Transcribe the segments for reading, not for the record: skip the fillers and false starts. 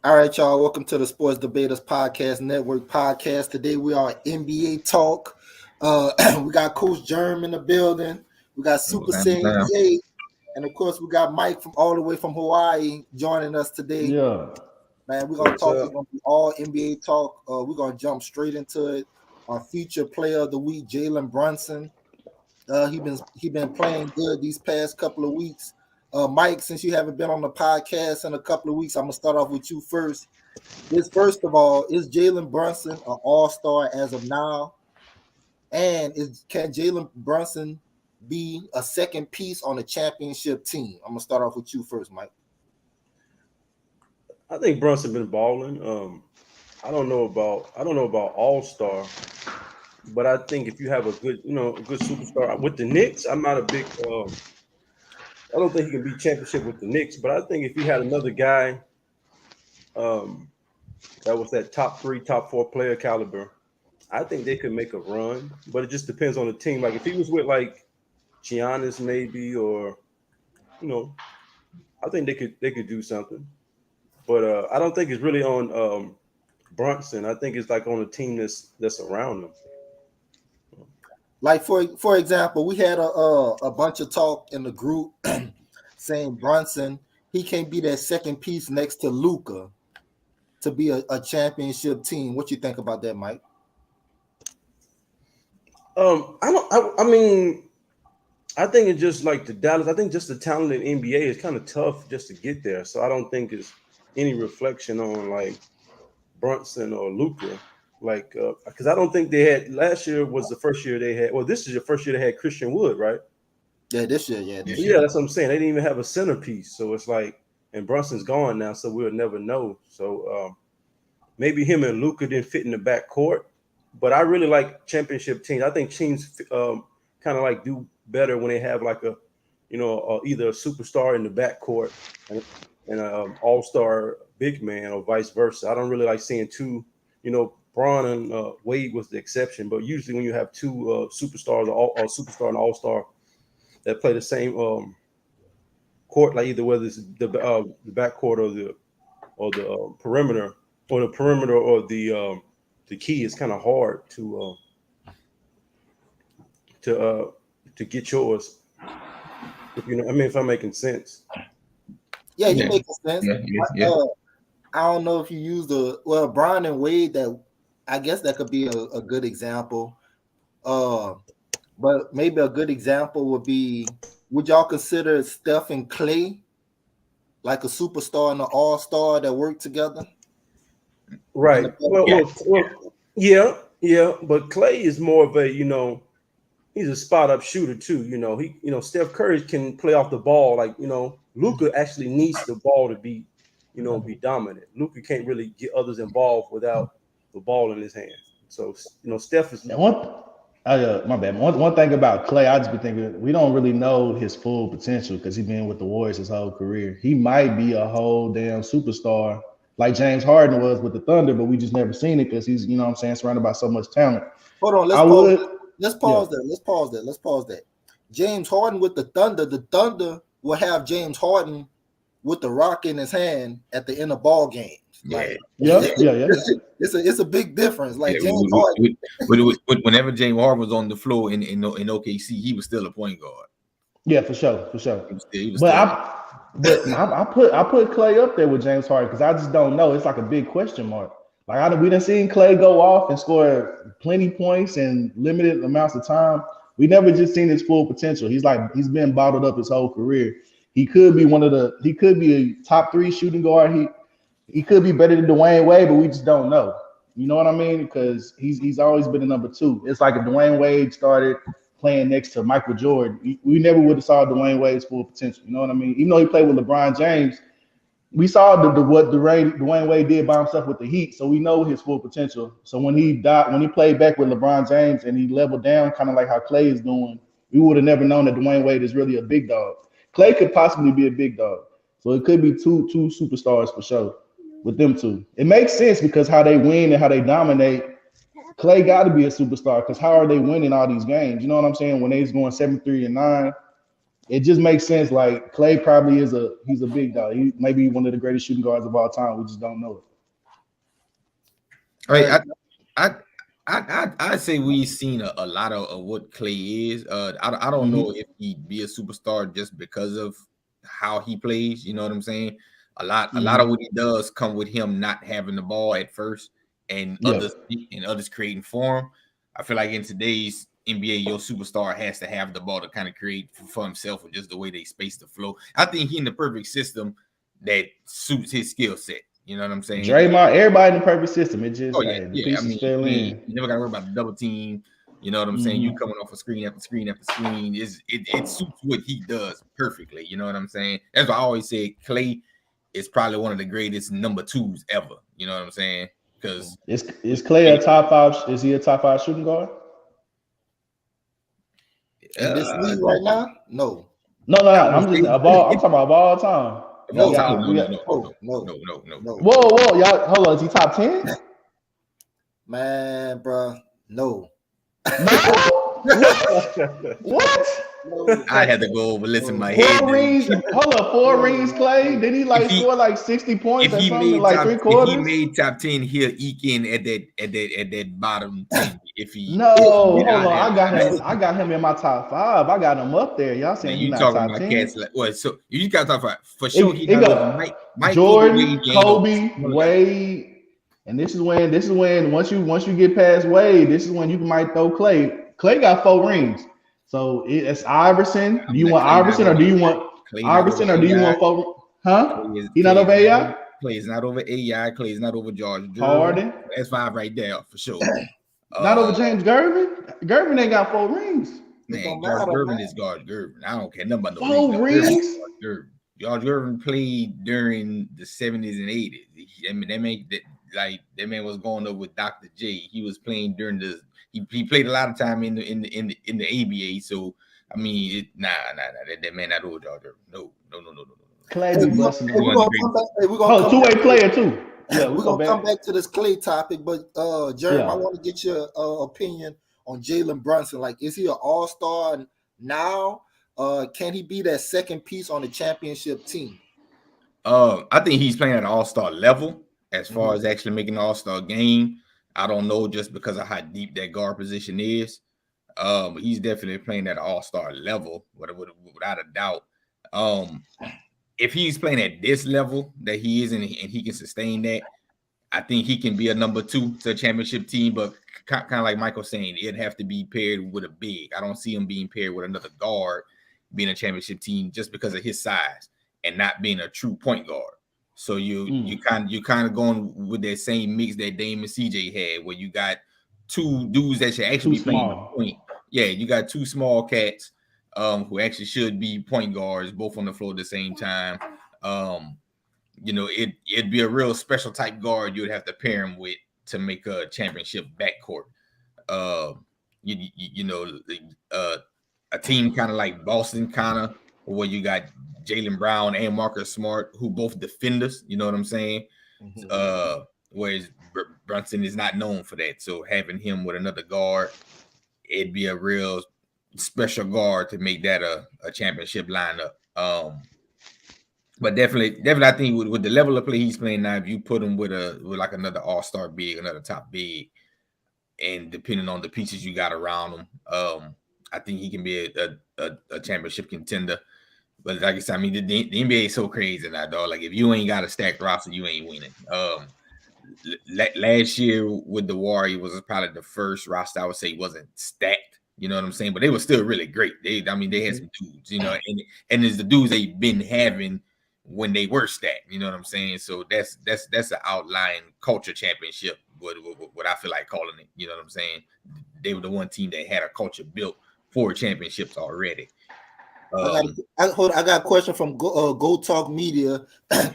All right, y'all. Welcome to the Sports Debaters Podcast Network podcast. Today we are NBA talk. We got Coach Germ in the building. We got Super Saiyan Jay, and of course we got Mike from all the way from Hawaii joining us today. Yeah, man, we're gonna talk. It's gonna be all NBA talk. We're gonna jump straight into it. Our feature player of the week, Jalen Brunson. He been playing good these past couple of weeks. Mike, since you haven't been on the podcast in a couple of weeks, I'm gonna start off with you first. First of all, is Jalen Brunson an all-star as of now? And can Jalen Brunson be a second piece on a championship team? I'm gonna start off with you first, Mike. I think Brunson been balling. I don't know about all-star, but I think if you have a good superstar with the Knicks, I'm not a big. I don't think he can be championship with the Knicks, but I think if you had another guy, that was that top 3, top 4 player caliber, I think they could make a run. But it just depends on the team. Like if he was with like Giannis maybe, or I think they could do something. But I don't think it's really on Brunson. I think it's like on a team that's around him. Like for example, we had a bunch of talk in the group saying Brunson, he can't be that second piece next to Luka to be a championship team. What you think about that, Mike? I think it's just like the Dallas. I think just the talent in NBA is kind of tough just to get there. So I don't think it's any reflection on like Brunson or Luka. Like, because I don't think they had last year was the first year they had. Well, this is the first year they had Christian Wood, right? Yeah, this year, yeah. That's what I'm saying. They didn't even have a centerpiece, so it's like, and Brunson's gone now, so we'll never know. So maybe him and Luka didn't fit in the back court, but I really like championship teams. I think teams kind of like do better when they have like a, either a superstar in the back court and an all-star big man, or vice versa. I don't really like seeing two, Braun and Wade was the exception, but usually when you have two superstars or superstar and all-star that play the same court, like either whether it's the back court or the perimeter, or the key, is kind of hard to get yours. If I'm making sense. Yeah, you making sense. Yeah. I don't know if you use Brian and Wade. That I guess that could be a good example. But maybe a good example would be: would y'all consider Steph and Clay like a superstar and an all-star that work together? Right. Yeah. But Clay is more of a, he's a spot-up shooter too. Steph Curry can play off the ball. Like, Luka actually needs the ball to be, be dominant. Luka can't really get others involved without the ball in his hand. So, Steph is my bad. One thing about Clay, I just be thinking we don't really know his full potential because he's been with the Warriors his whole career. He might be a whole damn superstar like James Harden was with the Thunder, but we just never seen it because he's, surrounded by so much talent. Hold on, let's pause that. James Harden with the Thunder will have James Harden with the rock in his hand at the end of ball games. Yeah. It's a big difference. Like James Harden. Whenever James Harden was on the floor in OKC, he was still a point guard. Yeah, for sure. He was I put Clay up there with James Harden because I just don't know. It's like a big question mark. Like we done seen Clay go off and score plenty points in limited amounts of time. We never just seen his full potential. He's been bottled up his whole career. He could be a top 3 shooting guard. He could be better than Dwayne Wade, but we just don't know. You know what I mean? Because he's always been a number 2. It's like if Dwayne Wade started playing next to Michael Jordan, we never would have saw Dwayne Wade's full potential. You know what I mean? Even though he played with LeBron James, we saw what Dwayne Wade did by himself with the Heat, so we know his full potential. So when he played back with LeBron James and he leveled down, kind of like how Clay is doing, we would have never known that Dwayne Wade is really a big dog. Clay could possibly be a big dog, so it could be two superstars for sure with them two. It makes sense because how they win and how they dominate. Clay got to be a superstar because how are they winning all these games? You know what I'm saying? When they's going 7-3 and 9, it just makes sense. Like Clay probably he's a big dog. He maybe one of the greatest shooting guards of all time. We just don't know it. All right, I'd say we've seen a lot of what Clay is. I don't know if he'd be a superstar just because of how he plays. You know what I'm saying? A lot of what he does come with him not having the ball at first, and others creating for him. I feel like in today's NBA, your superstar has to have the ball to kind of create for himself, or just the way they space the flow. I think he's in the perfect system that suits his skill set. You know what I'm saying? Draymond, everybody in the perfect system. It just I mean, fell in. You never got to worry about the double team. You know what I'm saying? You coming off a screen after screen after screen. It suits what he does perfectly. You know what I'm saying? That's why I always say Clay is probably one of the greatest number twos ever. You know what I'm saying? Because is Clay a top 5? Is he a top 5 shooting guard? In this league right now? No. No. I'm talking about of all time. No. Whoa, y'all, hold on. Is he top 10? Man, bro, no. What? No. I had to go over listen my head. 4 rings. Hold up, 4 rings, Clay. Did he score like 60 points or something? Like 3 quarters? If he made top 10, he'll eke in at that bottom 10. Hold on. I got him in my top 5. I got him up there. Y'all saying you he's not talking top about 10? cats like what? So you got top 5 for sure. He got Mike, Jordan, Kobe, Wade, and this is when once you get past Wade, this is when you might throw Clay. Clay got 4 rings. So it's Iverson. Do you want Iverson or do you want Iverson or do you want 4? Huh? He's not over AI? Clay is not over AI. Clay is not over George Harden. That's 5 right there for sure. Not over James Gervin. Gervin ain't got 4 rings. Man, George Gervin is George Gervin. I don't care nothing about no 4 rings. George Gervin played during the 70s and 80s. I mean, that man was going up with Dr. Djay. He was playing during he played a lot of time in the ABA. So I mean, that man not over George Gervin. No. Clay be busting. We're gonna come back. Two-way player too. Yeah, we're gonna come back to this Clay topic, but Jeremy, I want to get your opinion on Jalen Brunson. Like, is he an all-star now? Can he be that second piece on the championship team? I think he's playing at an all-star level as far as actually making an all-star game. I don't know just because of how deep that guard position is. But he's definitely playing at an all-star level, without a doubt. If he's playing at this level that he is and he can sustain that, I think he can be a number 2 to a championship team. But kind of like Michael saying, it'd have to be paired with a big. I don't see him being paired with another guard being a championship team just because of his size and not being a true point guard. So you kind of going with that same mix that Dame and CJ had, where you got 2 dudes that should actually be playing the point. Yeah, you got 2 small cats who actually should be point guards, both on the floor at the same time. It'd be a real special type guard you'd have to pair him with to make a championship backcourt. A team kind of like Boston, where you got Jaylen Brown and Marcus Smart, who both defenders. You know what I'm saying? Whereas Brunson is not known for that. So having him with another guard, it'd be a real special guard to make that a championship lineup. But definitely, I think with the level of play he's playing now, if you put him with like another all-star big, another top big, and depending on the pieces you got around him, I think he can be a championship contender. But like I said, I mean, the NBA is so crazy now, dog. Like, if you ain't got a stacked roster, you ain't winning. Last year with the Warriors was probably the first roster I would say wasn't stacked. You know what I'm saying? But they were still really great. They had some dudes, and it's the dudes they've been having when they were stacked. You know what I'm saying? So that's an outlying culture championship, what I feel like calling it. You know what I'm saying? They were the one team that had a culture built for championships already. I got a question from Go Talk Media.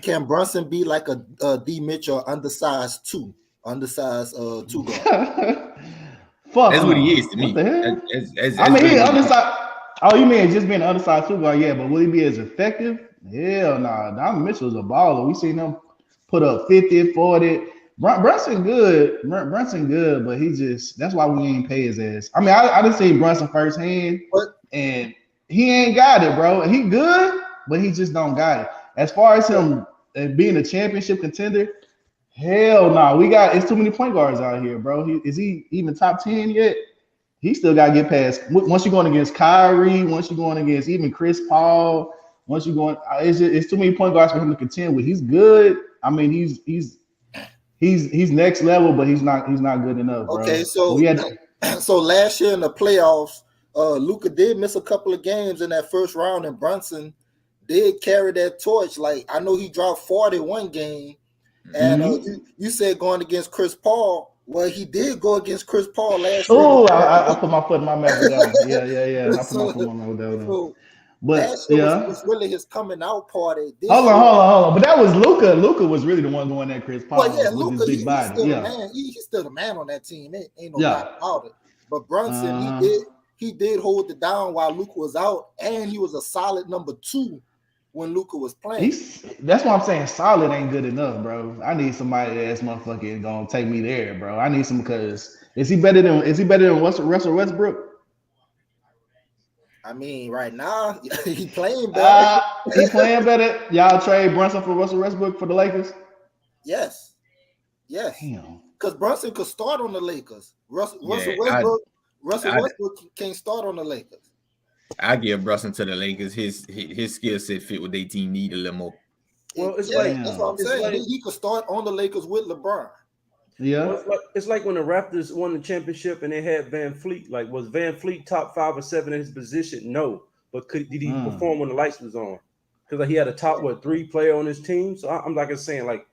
Can Brunson be like a D Mitchell undersized 2 guard? Fuck, that's what he is to me. What the hell? He's undersized. Oh, you mean just being an undersized 2 guard? Yeah, but will he be as effective? Hell nah. Donovan Mitchell's a baller. We seen him put up 50, 40. Brunson good, but he just, that's why we ain't pay his ass. I mean, I didn't see Brunson firsthand, and he ain't got it, bro. He good, but he just don't got it. As far as him being a championship contender, hell no. It's too many point guards out here, bro. Is he even top 10 yet? He still got to get past. Once you're going against Kyrie, once you're going against even Chris Paul, once you're going, it's too many point guards for him to contend with. He's good. I mean, he's next level, but he's not good enough, bro. Okay, so so last year in the playoffs, Luka did miss a couple of games in that first round, and Brunson did carry that torch. Like, I know he dropped 40 one game, and you said going against Chris Paul. Well, he did go against Chris Paul last year. Oh, I put my foot in my mouth with that one. Yeah. I put my foot in my mouth with that one. But last year was really his coming out party. Hold on. But that was Luka. Luka was really the one going at Chris Paul. Well, yeah, with Luka, his big he's body. still the man. He's still the man on that team. Ain't no doubt about it. But Brunson, he did hold it down while Luka was out, and he was a solid number 2 when Luka was playing. That's why I'm saying solid ain't good enough, bro. I need somebody that's motherfucking gonna take me there, bro. I need some, because is he better than Russell Westbrook? I mean, right now he playing better. He playing better. Y'all trade Brunson for Russell Westbrook for the Lakers? Yes. Damn. Because Brunson could start on the Lakers. Russell Westbrook can't start on the Lakers. I give Brunson to the Lakers. His skill set fit what their team need a little more. Well, that's what I'm saying. He could start on the Lakers with LeBron. Yeah. Well, it's like when the Raptors won the championship and they had Van Fleet. Like, was Van Fleet top 5 or 7 in his position? No. But did he perform when the lights was on? Because he had a top 3 player on his team. So I'm like saying, like,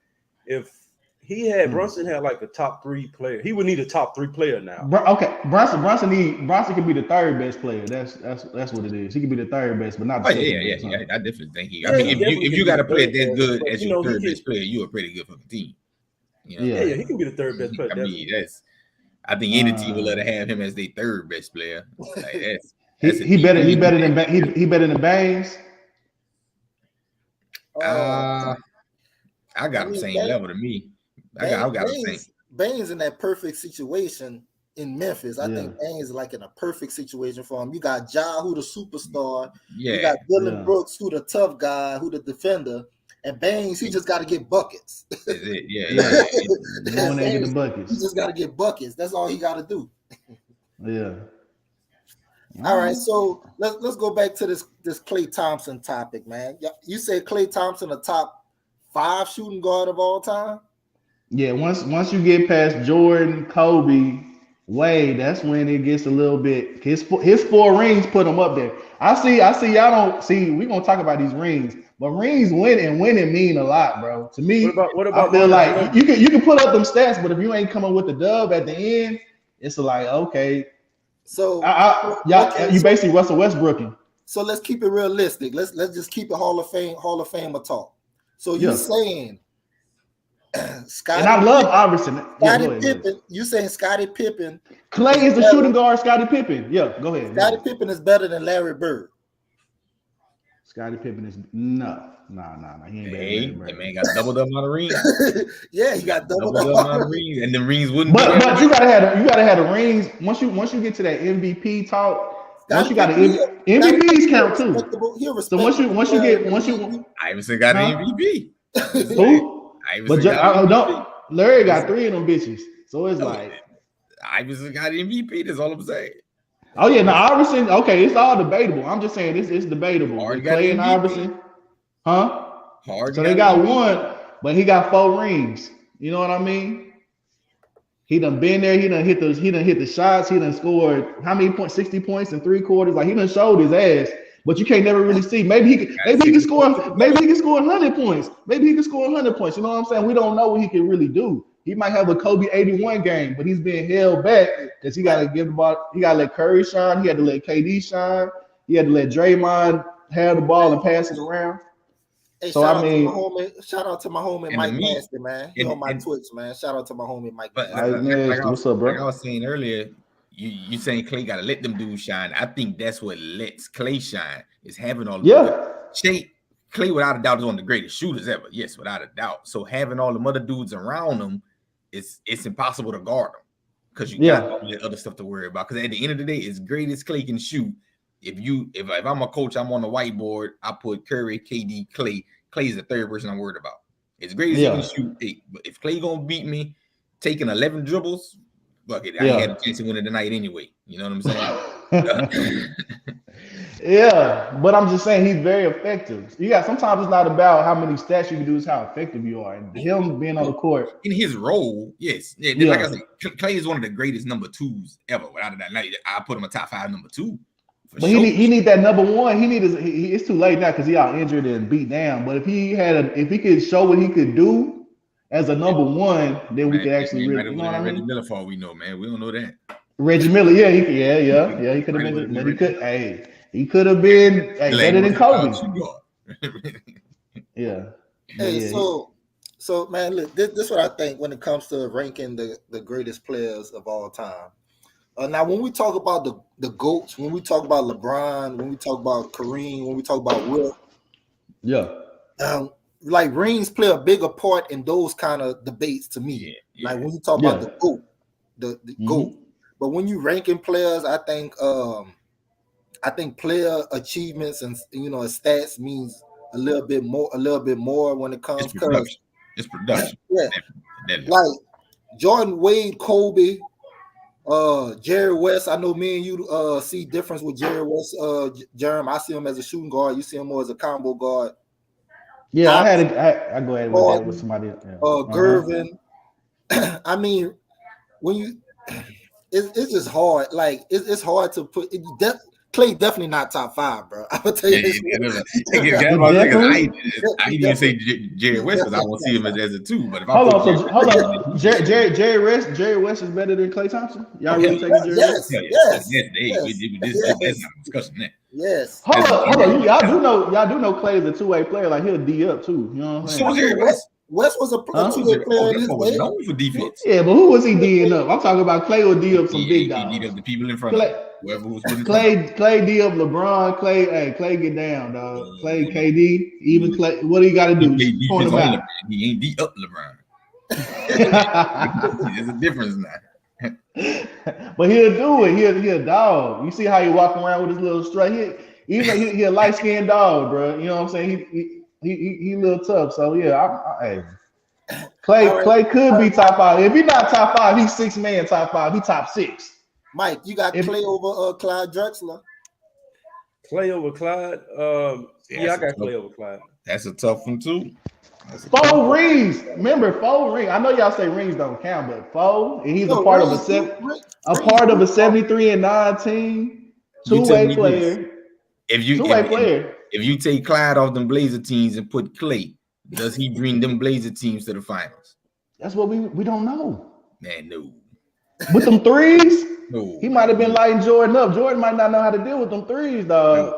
if he had Brunson had like a top 3 player, he would need a top 3 player now. Okay, Brunson could be the third best player. That's what it is. He could be the third best, but not. Yeah. I definitely think he. I mean, if you got a player that good as your third best player, you are pretty good for the team. You know? Yeah, he can be the third best player. I mean, I think any team would love to have him as their third best player. Like, he better than Baines. I got him same level to me. I got him same. Baines in that perfect situation in Memphis. I think Baines is like in a perfect situation for him. You got Ja, who the superstar. Yeah. You got Dylan Brooks, who the tough guy, who the defender. And Baines, he just got to get buckets. That's it. Yeah. Get the buckets. He just got to get buckets. That's all he got to do. Yeah. All right, so let's go back to this Klay Thompson topic, man. You said Klay Thompson a top 5 shooting guard of all time? Yeah, once you get past Jordan, Kobe, Wade, that's when it gets a little bit. His 4 rings put him up there. I see. Y'all don't see. We're gonna talk about these rings, but rings winning mean a lot, bro. To me, what about I feel like you can pull up them stats, but if you ain't coming with the dub at the end, it's like, okay. So you basically Russell Westbrooking. So let's keep it realistic. Let's just keep it Hall of Famer talk. So you're saying Scottie, and I love Iverson. Scottie Pippen. You saying Scottie Pippen? Klay is the shooting guard. Scottie Pippen. Yeah, go ahead. Scottie Pippen is better than Larry Bird. Scottie Pippen is no. He ain't better than Larry Bird. That man got doubled up on the rings. Yeah, he got doubled up on the rings, and the rings wouldn't. But you gotta have the rings. Once you get to that MVP talk, once you got the MVPs count too. So once you Iverson got an MVP. Who? But Larry got 3 of them bitches. So it's like Iverson got an MVP. That's all I'm saying. Oh yeah, now Iverson. Okay, it's all debatable. I'm just saying it's debatable. Klay and Iverson, huh? So they got 1, but he got 4 rings. You know what I mean? He done been there. He done hit the shots. He done scored how many points? 60 points in 3 quarters. Like, he done showed his ass. But you can't never really see. Maybe he can score 100 points. Maybe he can score 100 points. You know what I'm saying? We don't know what he can really do. He might have a Kobe 81 game, but he's being held back because he got to give the ball. He got to let Curry shine. He had to let KD shine. He had to let Draymond have the ball and pass it around. Hey, so shout out to my homie Mike Nasty, man. He on my Twitch, man. Shout out to my homie Mike. What's up, bro? Like I was saying earlier, you saying Klay got to let them dudes shine. I think that's what lets Klay shine, is having all the Klay without a doubt is one of the greatest shooters ever. Yes, without a doubt. So having all the other dudes around him, it's impossible to guard him because you got all the other stuff to worry about. Because at the end of the day, as great as Klay can shoot, if I'm a coach, I'm on the whiteboard. I put Curry, KD, Clay. Clay's the third person I'm worried about. As great as he can shoot, but if Clay gonna beat me, taking 11 dribbles, fuck it, I ain't had a chance to win it tonight anyway. You know what I'm saying? Yeah, but I'm just saying he's very effective. Sometimes it's not about how many stats you can do, it's how effective you are. And him being on the court in his role, yes. Yeah. Like I said, Clay is one of the greatest number twos ever. Without that, I put him a top 5 number 2. But sure. he need that number 1. It's too late now because he got injured and beat down. But if he could show what he could do as a number 1, then we could actually really. You know what I mean? Reggie Miller for all we know, man. We don't know that. Reggie Miller, he could have been. But he could. Hey, he could have been better than Kobe. Yeah. Hey, so man, look, this is what I think when it comes to ranking the greatest players of all time. Now, when we talk about the GOATs, when we talk about LeBron, when we talk about Kareem, when we talk about Will, like rings play a bigger part in those kind of debates to me. Yeah. Like when you talk about the GOAT, the GOAT. But when you ranking players, I think player achievements and stats means a little bit more when it comes to it's production. Yeah, definitely. Like Jordan, Wade, Kobe. Jerry West, I know me and you see difference with Jerry West. Jeremy, I see him as a shooting guard. You see him more as a combo guard. Yeah, I go ahead with that with somebody else. Yeah. Gervin. I mean, when you, it's just hard. Like it's hard to put. Clay definitely not top 5, bro. I would tell you this. I didn't say Jerry West because I won't see him as a 2. But if hold on, Jerry West is better than Klay Thompson. Y'all really taking Jerry West? Yes. That's not a discussion there. Yes. Hold on. Y'all do know Klay is a 2-way player. Like he'll D up too. You know what I'm saying? So Jerry West was a 2-way player in his day. Known for defense. Yeah, but who was he D'ing up? I'm talking about Klay will D up some big guys. He D up the people in front of him. Klay D up LeBron. Klay get down, dog. Klay KD, even Klay. What do you got to do? Point him out. He ain't D up LeBron. There's a difference now. But he'll do it. He'll a dog. You see how he walk around with his little strut. He a light skinned dog, bro. You know what I'm saying? He a little tough. So yeah, Klay could be top 5. If he's not top 5, he's 6-man top 5. He top 6. Mike, you got Klay over Clyde Drexler. Klay over Clyde. I got Klay over Clyde. That's a tough one too. 4 rings. Remember, 4 rings. I know y'all say rings don't count, but 4, and he's a part of a 73 and 9 team. 2-way player. If you take Clyde off them Blazer teams and put Klay, does he bring them Blazer teams to the finals? That's what we don't know. Man, no. With them threes, no. He might have been lighting Jordan up. Jordan might not know how to deal with them threes, dog.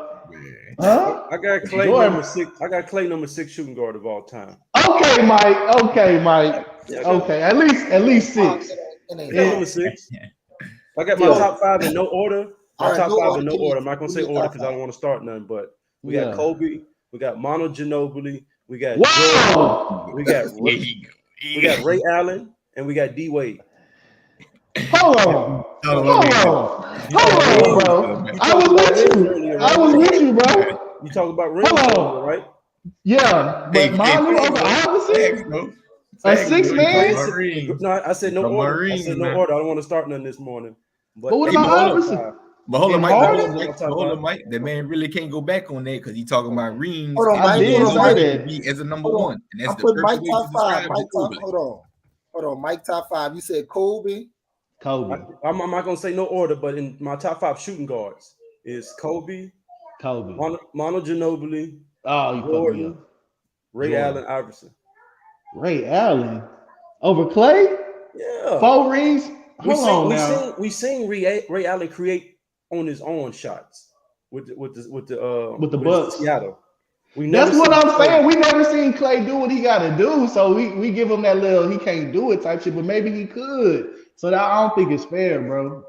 Huh? I got Klay number 6. I got Klay number 6 shooting guard of all time. Okay, Mike. Okay, at least 6. Number 6. I got my top 5 in no order. My top 5 in no order. I'm not gonna say order because I don't want to start none. But we got Kobe. We got Manu Ginobili. We got Jordan, we got Ray Allen, and we got D Wade. Hold on, bro. I was with you, bro. You talking about rings, right? Yeah, but Manu over Iverson, a 6-man. No, I said no order. I said no order. I don't want to start none this morning. But what about Iverson? But hold on, Mike. That man really can't go back on that because he's talking about rings. Hold on, Mike. As a number 1, and that's the put Mike top 5. Hold on, Mike top 5. You said Kobe. I'm not gonna say no order, but in my top 5 shooting guards is Kobe, Manu Ginobili, Jordan, Ray Allen, Iverson. Ray Allen over Klay? Yeah. 4 rings. We seen Ray Allen create on his own shots with the Bucks. Seattle. That's what I'm saying. We never seen Klay do what he got to do, so we give him that little he can't do it type shit, but maybe he could. So that I don't think it's fair, bro.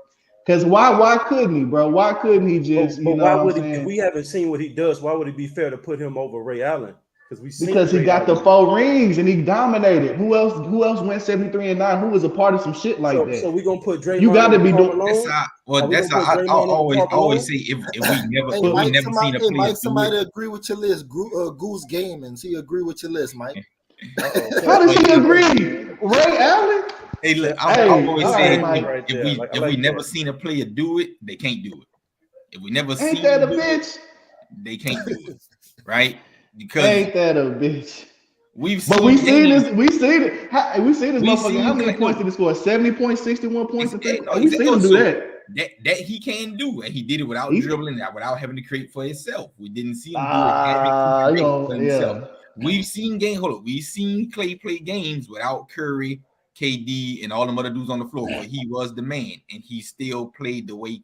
Because why couldn't he, bro? Why couldn't he just? But why would he? If we haven't seen what he does, why would it be fair to put him over Ray Allen? Because he got the 4 rings and he dominated. Who else went 73-9? Who was a part of some shit like that? So we're gonna put Draymond. You got to be doing. That's how I always say if we never seen a player. Mike, somebody agree with your list. Goose Gaming. He agree with your list, Mike. How does he agree? Ray Allen? Hey, look, I always say if we never seen a player do it, they can't do it. If we never seen that a bitch? They can't do it, right? Because ain't that a bitch? We seen this motherfucker. How many points did he score? 70 points, 61 points. We seen him do that. That he can do, and he did it without dribbling, without having to create for himself. We didn't see him do it for himself. We've seen We've seen Clay play games without Curry, KD, and all them other dudes on the floor where he was the man, and he still played the way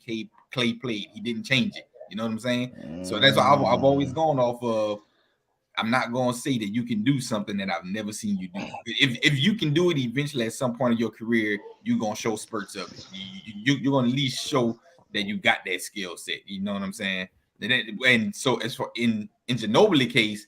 Clay played. He didn't change it. You know what I'm saying? So that's why I've always gone off of. I'm not going to say that you can do something that I've never seen you do. If you can do it eventually at some point in your career, you're going to show spurts of it. You're going to at least show that you got that skill set. You know what I'm saying? And so as for in Ginobili case,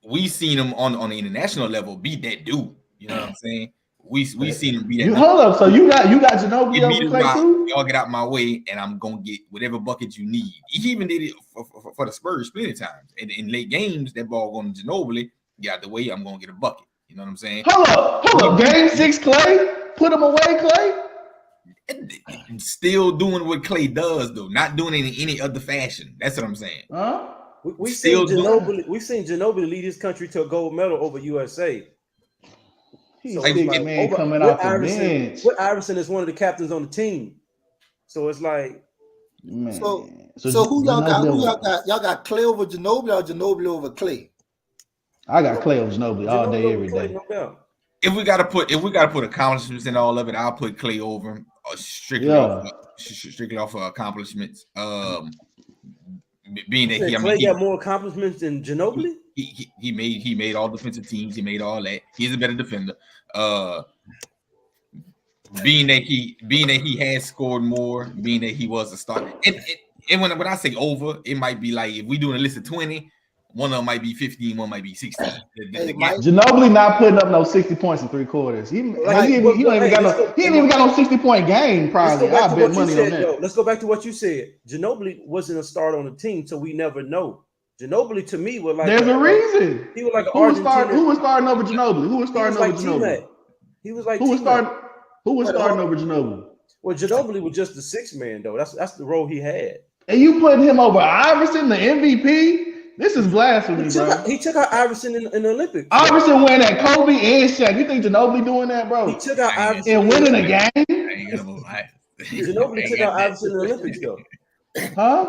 we seen him on the international level beat that dude. You know what I'm saying? We seen him beat that. Hold up. So you got Ginobili over Clay too? Y'all get out my way, and I'm gonna get whatever bucket you need. He even did it for the Spurs plenty of times. And in late games, that ball going to Ginobili. Get out the way, I'm gonna get a bucket. You know what I'm saying? Hold up. Game 6, Clay. Put him away, Clay. Still doing what Clay does, though. Not doing it in any other fashion. That's what I'm saying. Huh? We've seen Ginobili lead his country to a gold medal over USA. He's a big man coming off the bench. Whit Iverson is one of the captains on the team. So it's like, man. So who y'all got? Y'all got Clay over Ginobili or Ginobili over Clay? I got Clay over Ginobili all day, every day. No. If we gotta put accomplishments in all of it, I'll put Clay over him strictly off of accomplishments. Being that Clay got more accomplishments than Ginobili. He made all defensive teams. He made all that. He's a better defender. Being that he has scored more, being that he was a starter. And when I say over, it might be like if we doing a list of 20, one of them might be 15, one might be 16. Ginobili not putting up no 60 points in 3 quarters. He ain't even got no 60-point game. Probably, I bet money on that. Let's go back to what you said. Ginobili wasn't a starter on the team, so we never know. Ginobili to me was like there's a reason. He was like who was starting over Ginobili? Who was starting over Ginobili? He was like who was starting over Ginobili? Well, Ginobili was just the 6th man though. That's the role he had. And you putting him over Iverson, the MVP? This is blasphemy, bro. He took out Iverson in the Olympics. Iverson went at Kobe and Shaq. You think Ginobili doing that, bro? He took out Iverson and winning a game. Ginobili took out Iverson in the Olympics though. Huh?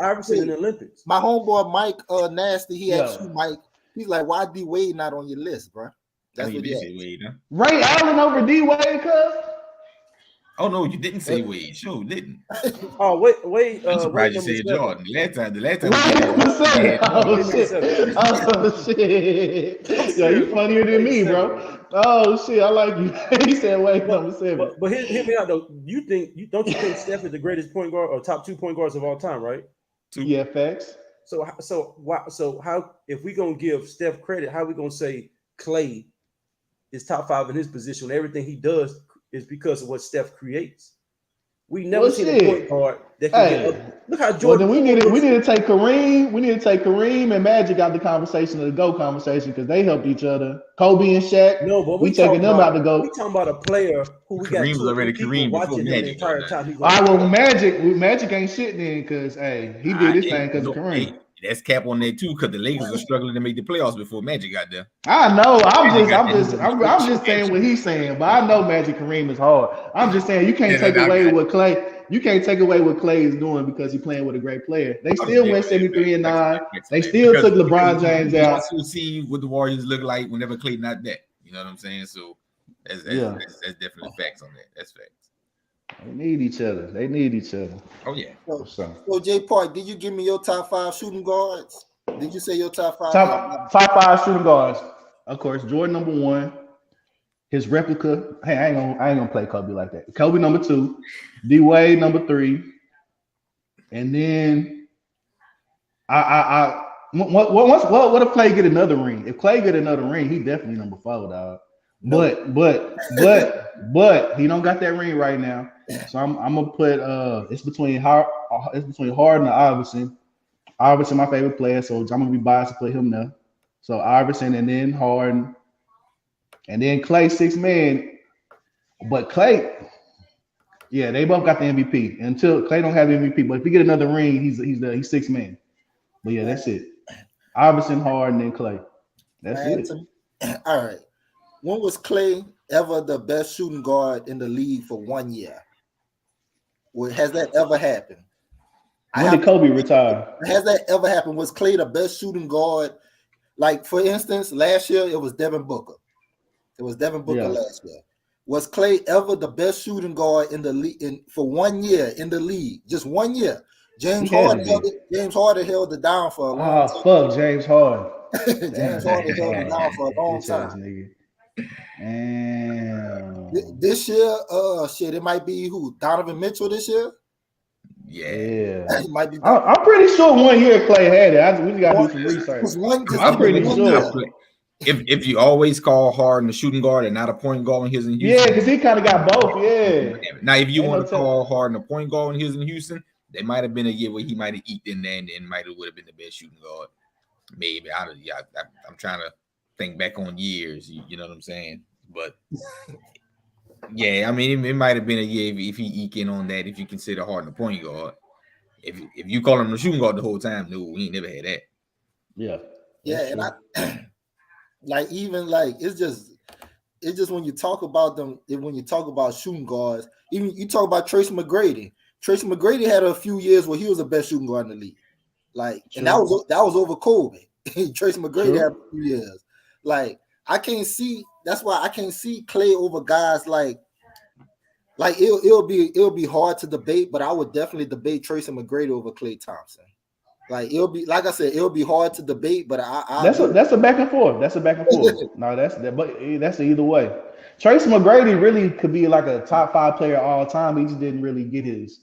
Iverson in the Olympics. My homeboy Mike Nasty, he asked you, Mike. He's like, "Why D Wade not on your list, bro?" That's what he said. Wade, huh? Ray Allen over D Wade, cuz. Oh no, you didn't say Wade. Sure didn't. Oh wait. I'm surprised you said Jordan. The last time. Oh shit! Yo, you funnier than me, bro. Oh shit, I like you. He said Wade number 7. But hear me out though. Don't you think Steph is the greatest point guard or top 2 point guards of all time, right? 2. Yeah, facts. So how if we gonna give Steph credit, how we gonna say Clay is top 5 in his position? Everything he does is because of what Steph creates. We never seen a point guard that can get up. Look how Jordan. Well, then we need to take Kareem. We need to take Kareem and Magic out the conversation, of the GOAT conversation, because they helped each other. Kobe and Shaq. No, but we taking them out the GOAT. We talking about a player who we got Kareem was already Kareem watching Magic, the entire time. All right, well, Magic ain't shit then, because he did this thing because of Kareem. That's cap on there too, because the Lakers were struggling to make the playoffs before Magic got there. I know. I'm just saying what he's saying, but I know Magic Kareem is hard. I'm just saying you can't take away what Clay. You can't take away what Clay is doing because he's playing with a great player. They still went 73-9. They still took LeBron James out. Also see what the Warriors look like whenever Clay not there. You know what I'm saying? So that's definitely facts on that. That's facts. They need each other. Oh yeah. So Jay Park, did you give me your top 5 shooting guards? Did you say your top 5? Top 5 shooting guards. Of course, Jordan number 1. His replica. Hey, I ain't gonna play Kobe like that. Kobe number 2. D Wade number 3. And then I What if Clay get another ring? If Clay get another ring, he definitely number 4, dog. No. But he don't got that ring right now. So I'm gonna put it's between Harden and Iverson. Iverson, my favorite player, so I'm gonna be biased to put him there. So Iverson and then Harden, and then Clay 6 man. But Clay, yeah, they both got the MVP until Clay don't have the MVP. But if he get another ring, he's 6 man. But yeah, that's it. Iverson, Harden, and Clay. That's it. All right. When was Clay ever the best shooting guard in the league for 1 year? Well, has that ever happened? When did Kobe retire? Has that ever happened? Was Clay the best shooting guard? Like, for instance, last year it was Devin Booker. It was Devin Booker last year. Was Clay ever the best shooting guard in the league for 1 year in the league? Just 1 year. James Harden held it down for a long time. Oh, fuck James Harden. James Harden held it down for a long time. This year, shit, it might be who? Donovan Mitchell this year? Yeah. It might be. I'm pretty sure 1 year Clay had it. We just gotta do some research. I'm pretty sure. If you always call Harden a shooting guard and not a point guard when he's in Houston. Yeah, because he kind of got both. Yeah. Now, if you want to call Harden a point guard when he was in Houston, there might have been a year where he might have eaten in there and might have would have been the best shooting guard. Maybe I'm trying to think back on years. You know what I'm saying? But yeah, I mean, it might have been a year if he eke in on that. If you consider Harden a point guard, if you call him a shooting guard the whole time, no, we ain't never had that. Yeah. Yeah, and it's just when you talk about them, when you talk about shooting guards, even you talk about Tracy McGrady. Tracy McGrady had a few years where he was the best shooting guard in the league. Like, and that was over Kobe. Tracy McGrady had a few years. Like, I can't see. That's why I can't see Clay over guys like it'll be hard to debate, but I would definitely debate Tracy McGrady over Klay Thompson. Like, it'll be, like I said, it'll be hard to debate, but that's a back and forth. That's a back and forth. No, that's either way. Tracy McGrady really could be like a top 5 player all time. He just didn't really get his.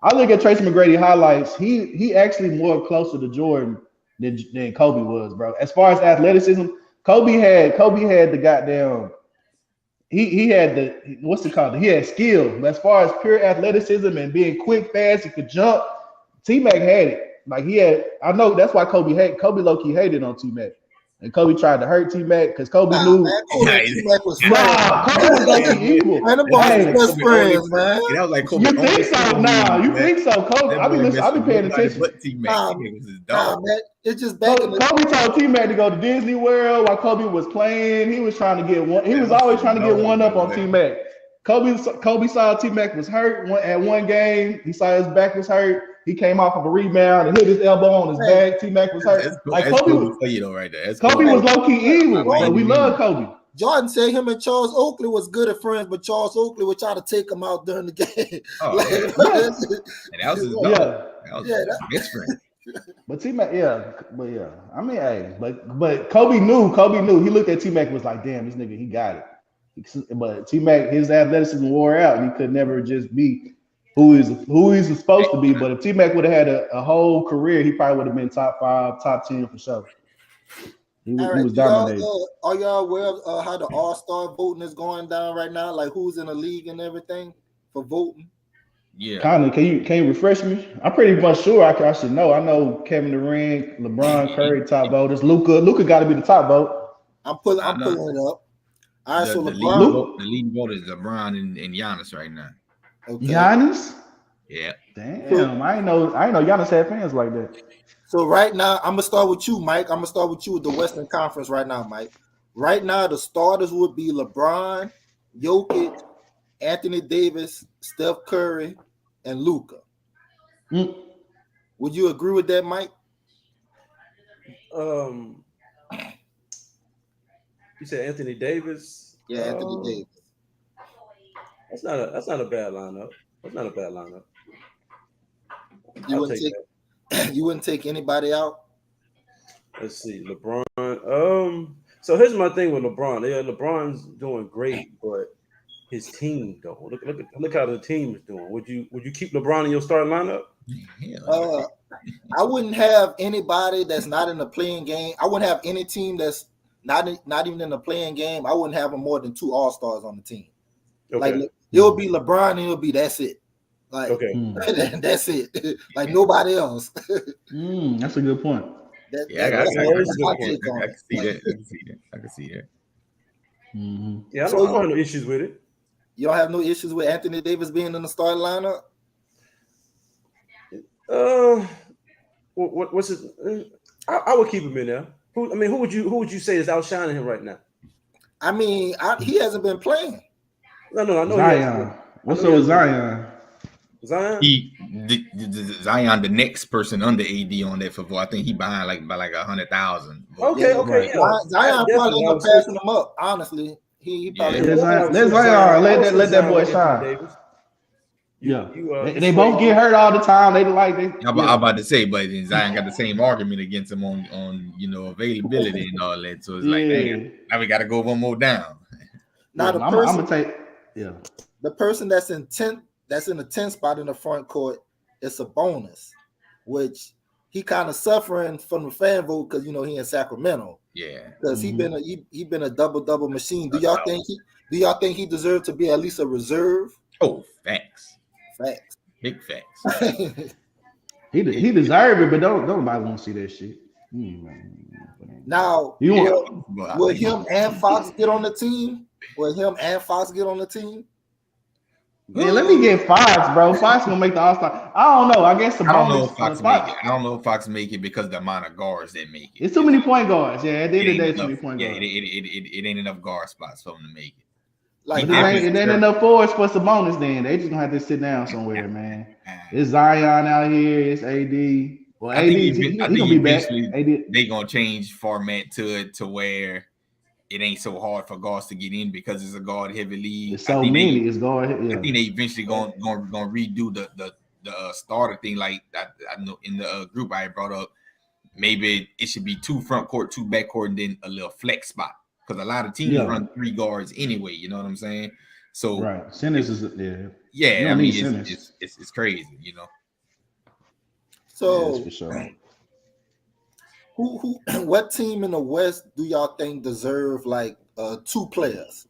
I look at Tracy McGrady highlights. He actually more closer to Jordan than Kobe was, bro. As far as athleticism, Kobe had the goddamn. He had the what's it called? He had skill. But as far as pure athleticism and being quick, fast, he could jump. T-Mac had it. Like, he had. I know that's why Kobe low-key hated on T-Mac. And Kobe tried to hurt T-Mac because Kobe knew. T-Mac was Kobe was low-key evil. Man, the boys was best friends, man. That was like Kobe. You think so? Nah, you think so? Kobe, I be paying attention. Nah, man, it's just back in the Kobe told T-Mac to go to Disney World while Kobe was playing. He was trying to get one. He was always trying to get one up on T-Mac. Kobe saw T-Mac was hurt at one game. He saw his back was hurt. He came off of a rebound and hit his elbow on his back. T-Mac was hurt. Like, Kobe was low-key evil. So we love Kobe. Jordan said him and Charles Oakley was good at friends, but Charles Oakley would try to take him out during the game. Oh, and that was his dog. That was his best friend. But T-Mac, I mean, hey, but Kobe knew. He looked at T-Mac and was like, damn, this nigga, he got it. But T-Mac, his athleticism wore out, and he could never just be who he's supposed to be. But if T-Mac would have had a whole career, he probably would have been top 5, top 10 for sure. He was dominating. Are y'all aware of how the All-Star voting is going down right now? Like, who's in the league and everything for voting? Yeah. Kind of. Can you refresh me? I'm pretty much sure I should know. I know Kevin Durant, LeBron, Curry, top voters. Luka got to be the top vote. I'm pulling it up. All right, so the LeBron. The lead vote is LeBron and Giannis right now. Okay. Giannis? Yeah. Damn, I ain't know Giannis had fans like that. So right now, I'm gonna start with you, Mike. I'm gonna start with you with the Western Conference right now, Mike. Right now, the starters would be LeBron, Jokic, Anthony Davis, Steph Curry, and Luka. Would you agree with that, Mike? You said Anthony Davis. Yeah, Anthony Davis. That's not a bad lineup. That's not a bad lineup. You wouldn't take anybody out? Let's see, LeBron. So here's my thing with LeBron. Yeah, LeBron's doing great, but his team though. Look how the team is doing. Would you keep LeBron in your starting lineup? I wouldn't have anybody that's not in the playing game. I wouldn't have any team that's not even in the playing game. I wouldn't have more than 2 All-Stars on the team. Okay. Like it'll be LeBron and it'll be that's it. Like that's it. Like nobody else. That's a good point. I can see that. Mm-hmm. Yeah, I don't have no issues with it. You don't have no issues with Anthony Davis being in the starting lineup? What's his? I would keep him in there. Who would you say is outshining him right now? I mean, he hasn't been playing. No, I know Zion. What's up with Zion? Zion, the next person under AD on that for I think he behind by 100,000. Okay. Right. Yeah. Zion probably end up passing him up. Honestly, he probably. Let Zion let that boy shine. Yeah, they both get hurt all the time. I'm about to say, but Zion got the same argument against him on availability and all that. So it's like, dang, now we got to go one more down. Now I'm gonna take the person that's in the 10th spot in the front court. It's a bonus, which he kind of suffering from the fan vote because he in Sacramento. Yeah, because he been a double machine. Do y'all think he deserved to be at least a reserve? Oh, facts. Big facts. he deserved it, but don't nobody want to see that shit. Now, will him and Fox get on the team? Man, let me get Fox, bro. Fox gonna make the All-Star. I don't know. I guess I don't know if Fox make it. I don't know if Fox make it because the amount of guards that make it. It's too many point guards. Yeah, at the end of the day, too many point guards. It ain't enough guard spots for them to make it. Like it ain't enough forwards for some bonus. Then they just gonna have to sit down somewhere, man. It's Zion out here. It's AD. Well, AD, he gonna be back. They gonna change format to where it ain't so hard for guards to get in because it's a guard heavy league. It's so many. It's guard. Yeah. I think they eventually gonna redo the starter thing. Like I know in the group I brought up, maybe it should be 2 front court, 2 back court, and then a little flex spot. Because a lot of teams run 3 guards anyway, you know what I'm saying? So right, centers is I mean it's crazy, So for sure. Who what team in the West do y'all think deserve like 2 players?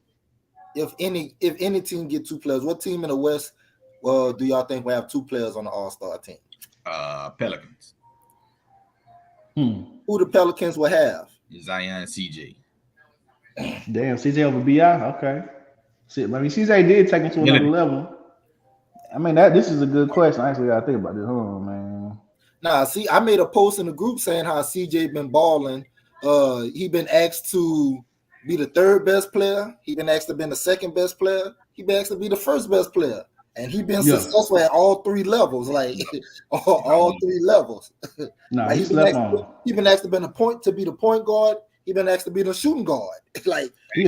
If any team get 2 players, what team in the West do y'all think will have 2 players on the All-Star team? Pelicans. Who the Pelicans will have? Zion and CJ. Damn, CJ over BI. Okay. CJ did take him to another level. I mean, this is a good question. I actually gotta think about this. Hold on, man. Nah, see, I made a post in the group saying how CJ been balling. He been asked to be the 3rd best player. He been asked to be the 2nd best player. He been asked to be the 1st best player. And he been successful at all 3 levels, like all 3 levels. Nah, like, he slept on. He been asked to be the point guard. He been asked to be the shooting guard. Like he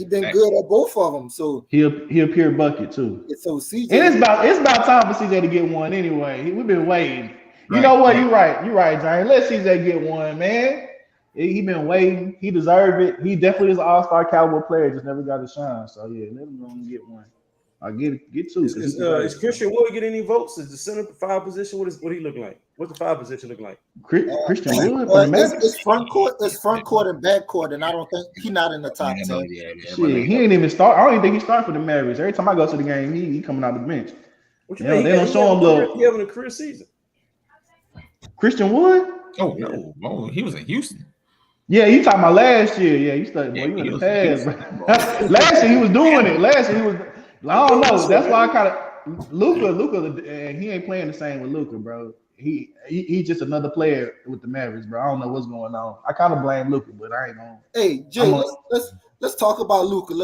been good at both of them. So he a pure bucket too. So CJ, and it's about time for CJ to get one anyway. We've been waiting. You know what? You're right, Djay. Let CJ get one, man. He been waiting. He deserved it. He definitely is an all-star caliber player. Just never got a shine. So yeah, let him go and get one. I'll get 2. Is Christian Wood get any votes? Is the center 5 position? What he look like? What's the 5 position look like? Christian Wood. It's front court and back court, and I don't think he's not in the top 10. Shit, he ain't even start. I don't even think he started for the Mavericks. Every time I go to the game, he coming out the bench. What you mean? They don't show him He having a career season. Christian Wood? Oh no, he was in Houston. Yeah, you talking about last year? Yeah, you started. You in the past, bro. Last year he was doing it. Last year he was. I don't know. That's why I kind of Luka, and he ain't playing the same with Luka, bro. He's just another player with the Mavericks, bro. I don't know what's going on. I kind of blame Luka, but I ain't gonna. Hey, Jay, let's talk about Luka.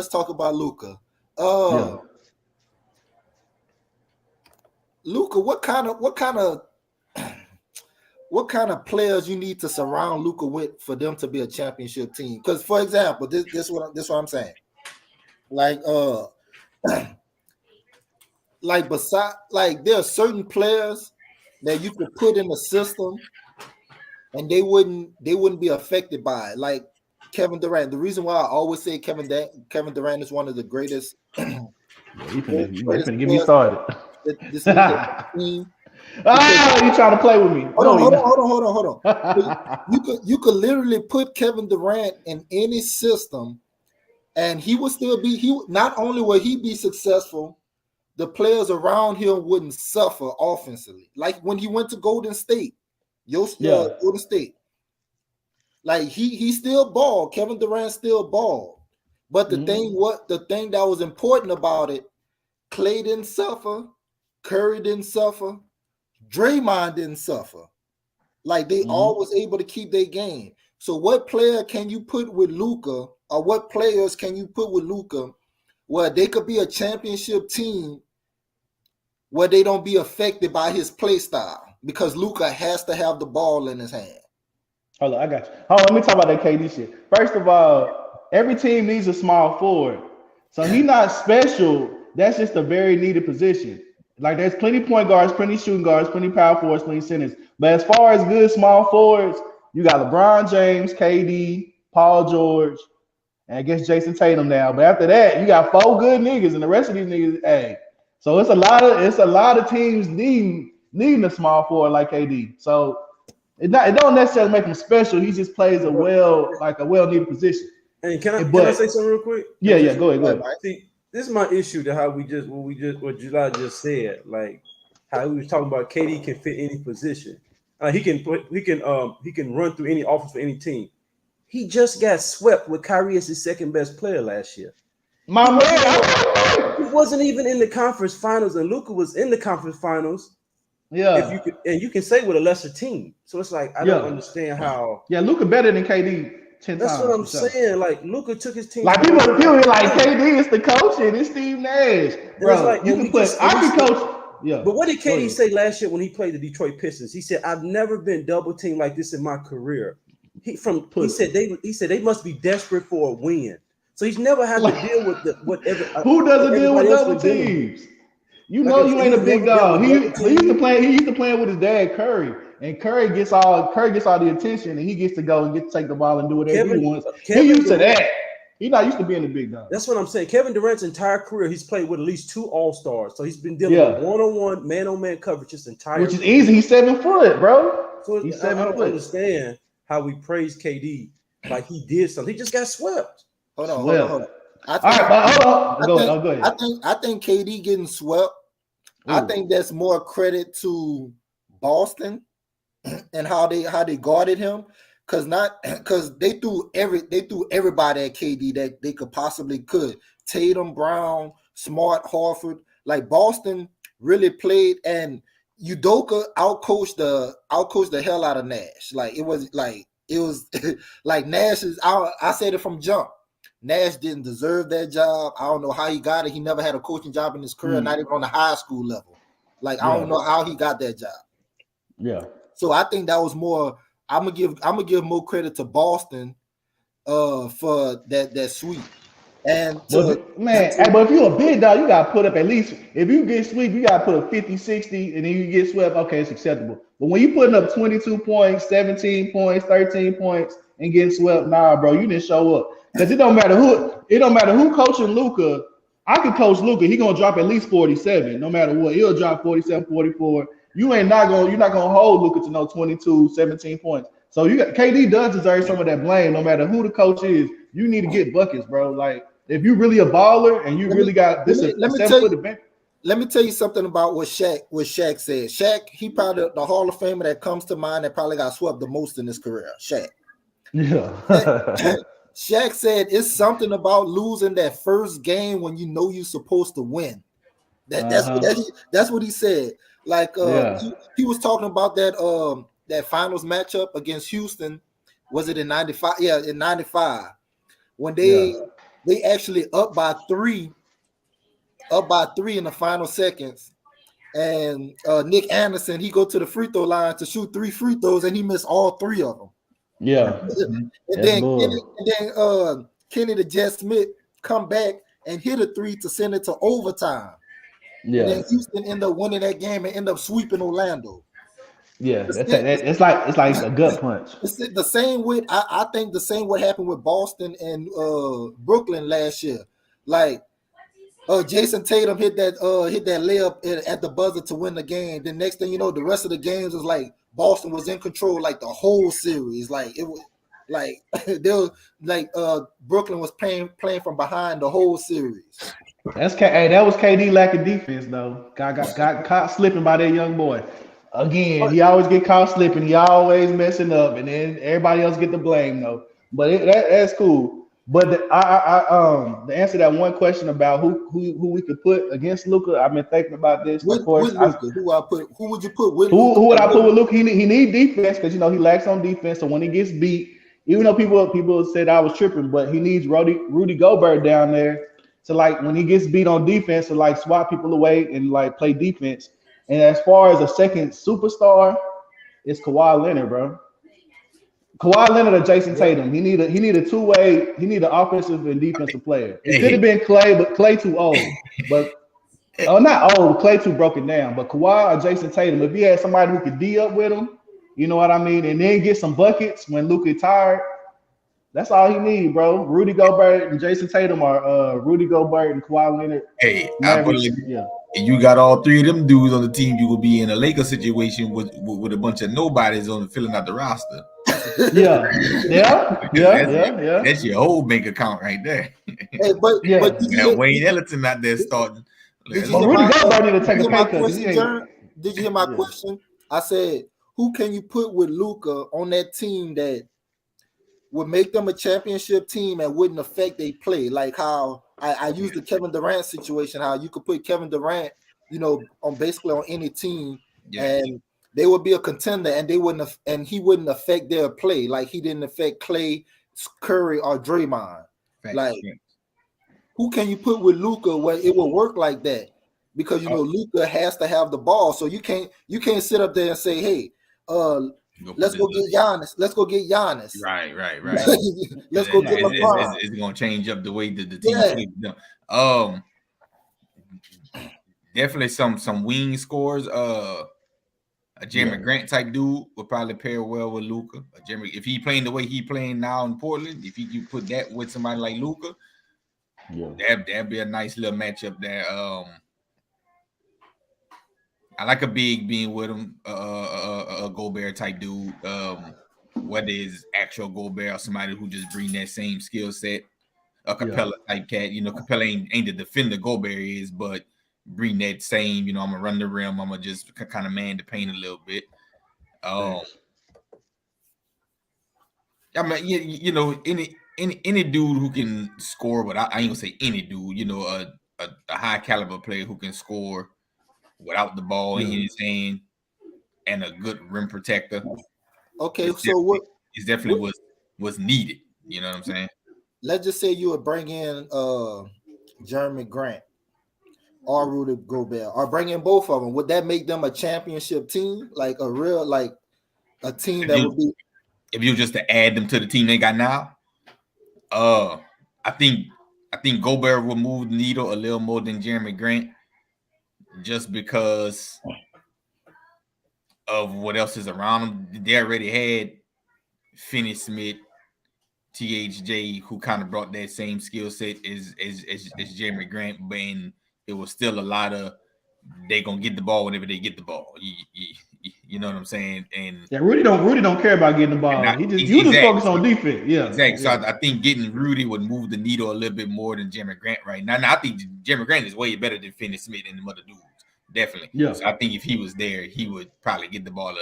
Luka, what kind of players you need to surround Luka with for them to be a championship team? Because, for example, this what I'm saying. There are certain players that you could put in the system and they wouldn't be affected by it. Like Kevin Durant. The reason why I always say Kevin Durant is one of the greatest, You greatest finna get me players started. that this league has ever seen. You trying to play with me? Hold on. You could literally put Kevin Durant in any system, and he would still be. Not only will he be successful, the players around him wouldn't suffer offensively. Like when he went to Golden State, Golden State, like he still balled. Kevin Durant still balled. But the thing that was important about it, Clay didn't suffer, Curry didn't suffer, Draymond didn't suffer. Like they all was able to keep their game. So what player can you put with Luka, or what players can you put with Luka where they could be a championship team where they don't be affected by his play style? Because Luka has to have the ball in his hand. Hold on, I got you. Hold on, let me talk about that KD shit. First of all, every team needs a small forward. So he's not special. That's just a very needed position. Like there's plenty point guards, plenty shooting guards, plenty power forwards, plenty centers. But as far as good small forwards, you got LeBron James, KD, Paul George, and I guess Jason Tatum now. But after that, you got 4 good niggas, and the rest of these niggas, hey. So it's a lot of teams needing a small forward like KD. So it don't necessarily make him special. He just plays a well-needed position. And can I say something real quick? Yeah, go ahead. See, this is my issue to what July just said. Like how he was talking about KD can fit any position. He can run through any offense for any team. He just got swept with Kyrie as his second best player last year. He wasn't even in the conference finals, and Luka was in the conference finals. Yeah, you can say with a lesser team. So it's like I don't understand how. Yeah, Luka better than KD 10 That's times. what I'm saying. Like Luka took his team. Like people like KD is the coach and it's Steve Nash, bro. Like, you can put I can coach. Yeah. But what did KD say last year when he played the Detroit Pistons? He said, "I've never been double teamed like this in my career." He said they must be desperate for a win. So he's never had to deal with whatever. Who doesn't deal with double teams? You know you ain't a big dog. He used to play with his dad Curry, and Curry gets all the attention, and he gets to go and get to take the ball and do whatever he wants. He used to that. He's not used to being a big dog. That's what I'm saying. Kevin Durant's entire career, he's played with at least 2 All-Stars. So he's been dealing with one-on-one, man-on-man coverage his entire Which is easy. He's 7 foot, bro. So he's 7 foot. I don't understand how we praise KD like he did something. He just got swept. Hold on. I think KD getting swept. Ooh. I think that's more credit to Boston and how they guarded him. Because they threw everybody at KD that they could. Tatum, Brown, Smart, Horford. Like Boston really played, and Udoka outcoached the hell out of Nash. Like it was like Nash is. I said it from jump. Nash didn't deserve that job. I don't know how he got it. He never had a coaching job in his career, not even on the high school level. Like I don't know how he got that job. Yeah. So I think that was more. I'm gonna give more credit to Boston for that sweep. And but if you're a big dog, you gotta put up at least, if you get sweep, you gotta put up 50, 60, and then you get swept, okay, it's acceptable. But when you putting up 22 points, 17 points, 13 points, and getting swept, nah, bro, you didn't show up. Because it don't matter who coaching Luka. I could coach Luka, he gonna drop at least 47, no matter what. He'll drop 47, 44. You're not gonna hold Luka to no 22, 17 points. So KD does deserve some of that blame, no matter who the coach is. You need to get buckets, bro. Like if you really a baller and you really got this, let me tell you something about what Shaq said. Shaq, he probably the Hall of Famer that comes to mind that probably got swept the most in his career. Shaq. Yeah. Shaq said it's something about losing that first game when you know you're supposed to win. That's what he said. Like he was talking about that finals matchup against Houston. Was it in 95? Yeah, in 95. When they actually up by three in the final seconds. And Nick Anderson, he go to the free throw line to shoot 3 free throws, and he missed all 3 of them. Yeah. and then Kenny the Jet Smith come back and hit a 3 to send it to overtime. Yeah. And then Houston end up winning that game and end up sweeping Orlando. Yeah, it's like a gut punch. It's the same with I think the same what happened with Boston and Brooklyn last year. Like Jason Tatum hit that layup at the buzzer to win the game. The next thing you know, the rest of the games was like Boston was in control like the whole series. Like it was like they were like Brooklyn was playing from behind the whole series. That was KD lacking defense though. Got caught slipping by that young boy. Again, he always get caught slipping. He always messing up, and then everybody else get the blame though. But that's cool. But the answer to that one question about who we could put against Luka, I've been thinking about this. With Luka, who would you put with Who Luka? would I put with Luka? He need defense because he lacks on defense. So when he gets beat, even though people said I was tripping, but he needs Rudy Gobert down there to like when he gets beat on defense to like swat people away and like play defense. And as far as a second superstar, it's Kawhi Leonard, bro. Kawhi Leonard or Jason Tatum. He need a two-way. He need an offensive and defensive player. It could have been Clay, but Clay too old. But not old. Clay too broken down. But Kawhi or Jason Tatum. If he had somebody who could D up with him, you know what I mean, and then get some buckets when Luka tired. That's all he need, bro. Rudy Gobert and Jason Tatum are Rudy Gobert and Kawhi Leonard. Hey, and you got all three of them dudes on the team, you will be in a Lakers situation with a bunch of nobodies on filling out the roster. Yeah. That's your whole bank account right there. Hey, but Wayne Ellington out there starting. Rudy Gobert need to take a pay cut. Did you hear my question? I said, who can you put with Luka on that team that would make them a championship team and wouldn't affect their play? Like how I used the Kevin Durant situation, how you could put Kevin Durant, on basically on any team, and they would be a contender, and he wouldn't affect their play like he didn't affect Clay, Curry, or Draymond. Who can you put with Luka where it will work like that? Because Luka has to have the ball, so you can't sit up there and say, hey, let's go get Giannis. Let's go get Giannis. Right. Let's go get LeBron. It's going to change up the way that the team plays. Definitely some wing scores. A Jeremy Grant type dude would probably pair well with Luka. If he playing the way he playing now in Portland, if you put that with somebody like Luka, that'd be a nice little matchup there. I like a big being with him, a Gobert type dude, whether it's actual Gobert or somebody who just bring that same skill set, a Capella type cat. Capella ain't the defender Gobert is, but bring that same, I'm gonna run the rim, I'm gonna just kind of man the paint a little bit. I mean, any dude who can score, but I ain't gonna say any dude, a high caliber player who can score without the ball in his hand and a good rim protector. Okay, it's definitely was needed. You know what I'm saying? Let's just say you would bring in Jeremy Grant or Rudy Gobert, or bring in both of them. Would that make them a championship team, like a real a team would be? If you just to add them to the team they got now, I think Gobert will move the needle a little more than Jeremy Grant, just because of what else is around them. They already had Finney-Smith, THJ, who kind of brought that same skill set as Jeremy Grant, but it was still a lot of they gonna get the ball whenever they get the ball. You know what I'm saying? And Rudy don't care about getting the ball. You just focus on defense. Yeah, exactly. So I think getting Rudy would move the needle a little bit more than Jeremy Grant right now. Now I think Jeremy Grant is way better than Finney-Smith and the other dudes. Definitely. Yeah. So I think if he was there, he would probably get the ball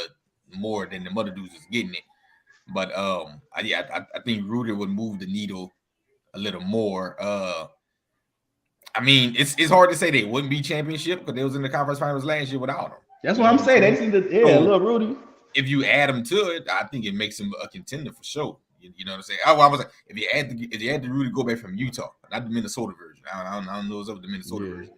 more than the other dudes was getting it. But I think Rudy would move the needle a little more. I mean, it's hard to say they wouldn't be championship because they was in the conference finals last year without him. That's what I'm saying. They seem to little Rudy. If you add him to it, I think it makes him a contender for sure. You know what I'm saying? I was like, if you add the Rudy Gobert from Utah, not the Minnesota version. I don't know what's up with the Minnesota version.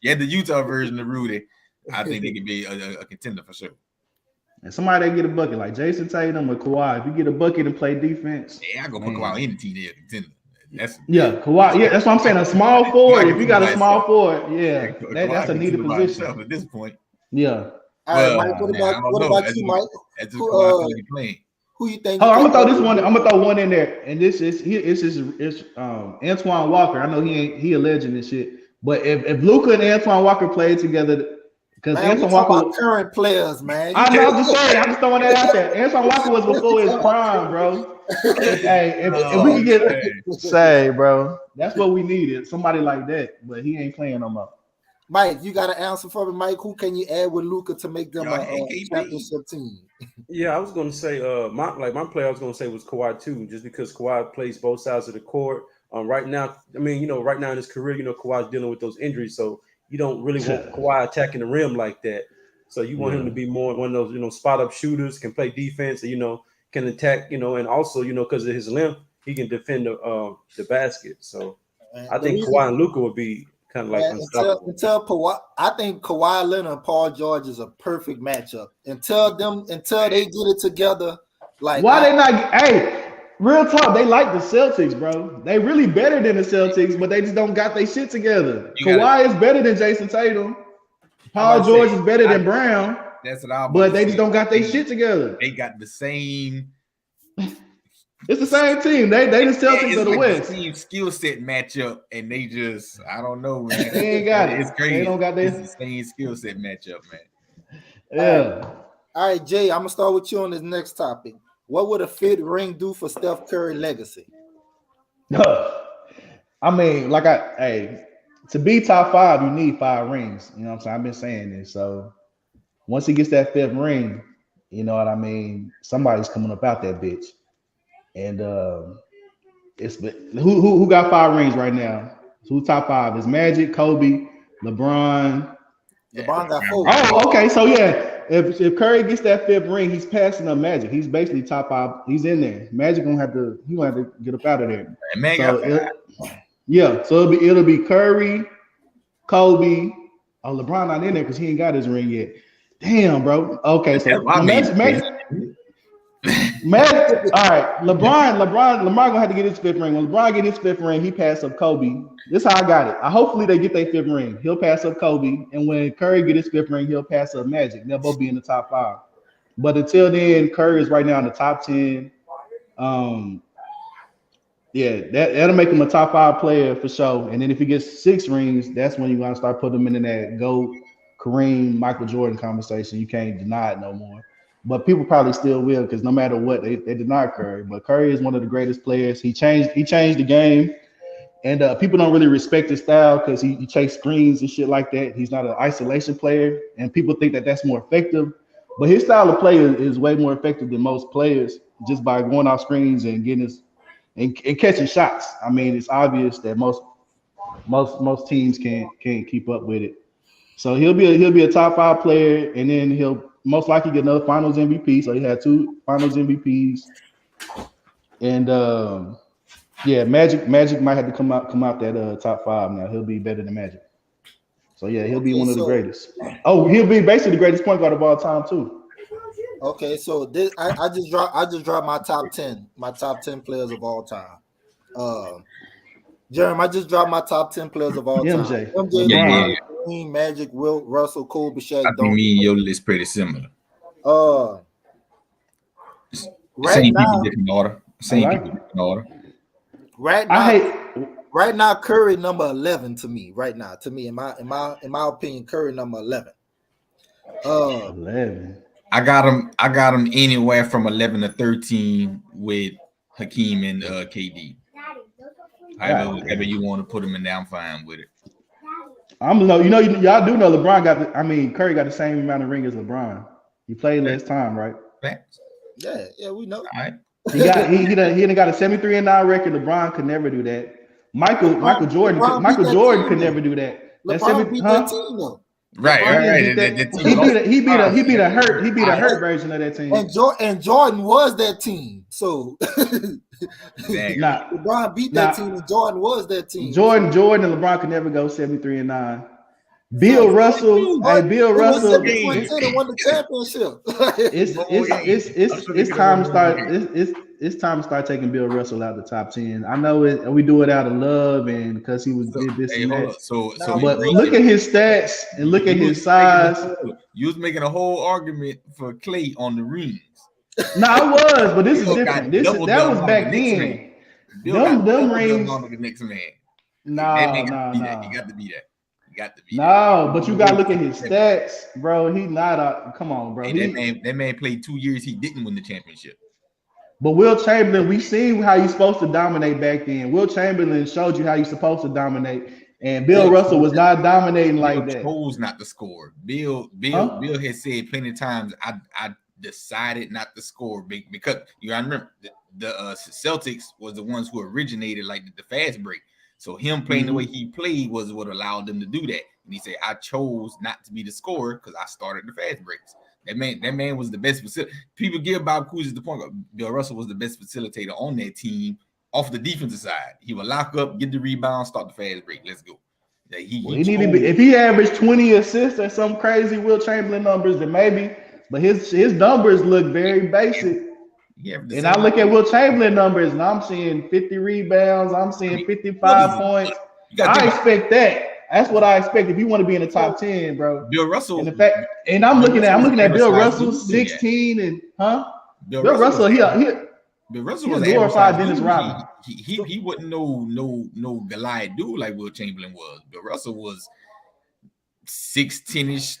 The Utah version of Rudy. I think they could be a contender for sure. And somebody that get a bucket like Jason Tatum or Kawhi, if you get a bucket and play defense, I go put Kawhi in the team there contender. Kawhi. Yeah, that's what I'm saying. A small forward. If you got a small forward, that's a needed position at this point. Yeah. All right, Mike. What about you, Mike? Who you think? Oh, I'm gonna throw this one. I'm gonna throw one in there, and it's Antoine Walker. I know he a legend and shit. But if Luka and Antoine Walker played together, because Antoine Walker current players, man. I know. I'm just saying. I'm just throwing that out there. Antoine Walker was before his prime, bro. If we can get bro, that's what we needed. Somebody like that, but he ain't playing no more. Mike, you got an answer for me, Mike. Who can you add with Luka to make them a championship team? Yeah, I was gonna say my player I was gonna say was Kawhi too, just because Kawhi plays both sides of the court. Right now, I mean, right now in his career, Kawhi's dealing with those injuries, so you don't really want Kawhi attacking the rim like that. So you want him to be more one of those, spot up shooters, can play defense, and, can attack, and also, because of his length, he can defend the basket. So I think Kawhi and Luka would be kind of like unstoppable. Until Kawhi, I think Kawhi Leonard and Paul George is a perfect matchup. Until they get it together, they not? Hey, real talk, they like the Celtics, bro. They really better than the Celtics, but they just don't got their shit together. Kawhi is better than Jason Tatum. Paul George is better than Brown. That's what I'm. But they just don't got their shit together. They got the same. It's the same team. They the Celtics of the West. The same skill set matchup, and they just I don't know, man. They ain't got it. It's crazy. They don't got it's the same skill set matchup, man. Yeah. All right, Jay. I'm gonna start with you on this next topic. What would a fifth ring do for Steph Curry legacy? I mean, to be top 5, you need 5 rings. You know what I'm saying? I've been saying this. So once he gets that 5th ring, you know what I mean? Somebody's coming up out that bitch. And it's who got 5 rings right now? Who top 5? It's Magic, Kobe, LeBron. LeBron got 4. Oh, okay. So yeah, if Curry gets that 5th ring, he's passing up Magic. He's basically top 5. He's in there. Magic gonna have to get up out of there. So it'll be Curry, Kobe. Oh, LeBron not in there because he ain't got his ring yet. Damn, bro. Okay, so Magic. All right, LeBron gonna have to get his 5th ring. When LeBron get his 5th ring, he pass up Kobe. This is how I got it. Hopefully they get their 5th ring. He'll pass up Kobe, and when Curry get his 5th ring, he'll pass up Magic. They'll both be in the top 5. But until then, Curry is right now in the top 10. That'll make him a top 5 player for sure. And then if he gets 6 rings, that's when you're gonna start putting him in that GOAT, Kareem, Michael Jordan conversation. You can't deny it no more. But people probably still will because no matter what, they deny Curry. But Curry is one of the greatest players. He changed the game, and people don't really respect his style because he chased screens and shit like that. He's not an isolation player, and people think that that's more effective. But his style of play is way more effective than most players just by going off screens and getting and catching shots. I mean, it's obvious that most teams can't keep up with it. So he'll be a top 5 player, and then he'll most likely get another Finals MVP. So he had 2 Finals MVPs, and Magic might have to come out that top 5 now. He'll be better than Magic. So yeah, he'll be one of the greatest. Oh, he'll be basically the greatest point guard of all time too. Okay, so this I just dropped my top 10 players of all time. Jeremy, I just dropped my top 10 players of all time. MJ, LeBron, Magic, Wilt, Russell, Kobe, Shaq. I think me and your list pretty similar. Right now, different order. People different order. Right now, Curry number 11 to me. Right now, in my opinion, Curry number 11. 11. I got him anywhere from 11 to 13 with Hakeem and KD. However you want to put him in there, I'm fine with it. Y'all do know LeBron Curry got the same amount of ring as LeBron. He played less time, right? Facts. Yeah, we know. All right. He got a 73-9 record. LeBron could never do that. Michael Jordan could never do that. LeBron beat that team though. Right. He beat a hurt version of that team. And Jordan was that team. So LeBron beat that team, and Jordan was that team. Jordan and LeBron could never go 73-9. Bill Russell. Hey, Bill It was Russell. 7-10 and won the championship. It's time to start. It's time to start taking Bill Russell out the top 10. I know it. We do it out of love and because he did this and that. But look at his stats and look at his size. You was making a whole argument for Clay on the rings. No, I was, but this is different. That was back then. Them rings. The next man. No. You got to be that. But you gotta look at his stats, bro. He not a come on, bro. That man played 2 years. He didn't win the championship. But Will Chamberlain, we seen how you're supposed to dominate back then. Will Chamberlain showed you how you're supposed to dominate, and Bill Russell was not dominating like that. Chose not to score. Bill has said plenty of times, I decided not to score because you gotta remember the Celtics was the ones who originated like the fast break. So him playing the way he played was what allowed them to do that. And he said, I chose not to be the scorer because I started the fast breaks. That man was the best facilitator. People give Bob Cousy the point. Bill Russell was the best facilitator on that team off the defensive side. He would lock up, get the rebound, start the fast break. Let's go. If he averaged 20 assists or some crazy Will Chamberlain numbers, then maybe. But his numbers look very basic. And I look at Will Chamberlain numbers, and I'm seeing 50 rebounds. I'm seeing 55 points. I expect that. That's what I expect if you want to be in the top 10, bro. Bill Russell. And I'm looking at Bill Russell 16 and Bill Russell was glorified Dennis Rodman. He wasn't no Goliath dude like Will Chamberlain was. Bill Russell was 6'10ish,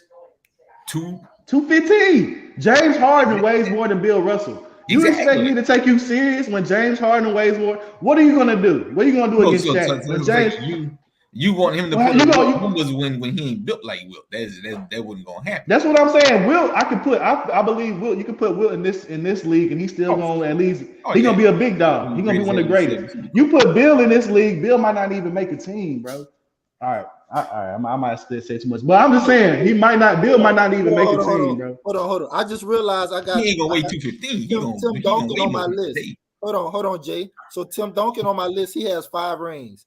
215. James Harden weighs more than Bill Russell. You expect me to take you serious when James Harden weighs more? What are you gonna do? What are you gonna do against Shaq? You want him to put numbers when he ain't built like Will. That wasn't gonna happen. That's what I'm saying. Will, I believe Will. You can put Will in this league, and he's still gonna at least he's gonna be a big dog. He's gonna be one of the greatest. You put Bill in this league, Bill might not even make a team, bro. All right. I might still say too much, but I'm just saying Bill might not even make a team, bro. Hold on. I just realized I got. He ain't gonna weigh 215. Tim Duncan on my list. Hold on, Jay. So Tim Duncan on my list, he has 5 rings.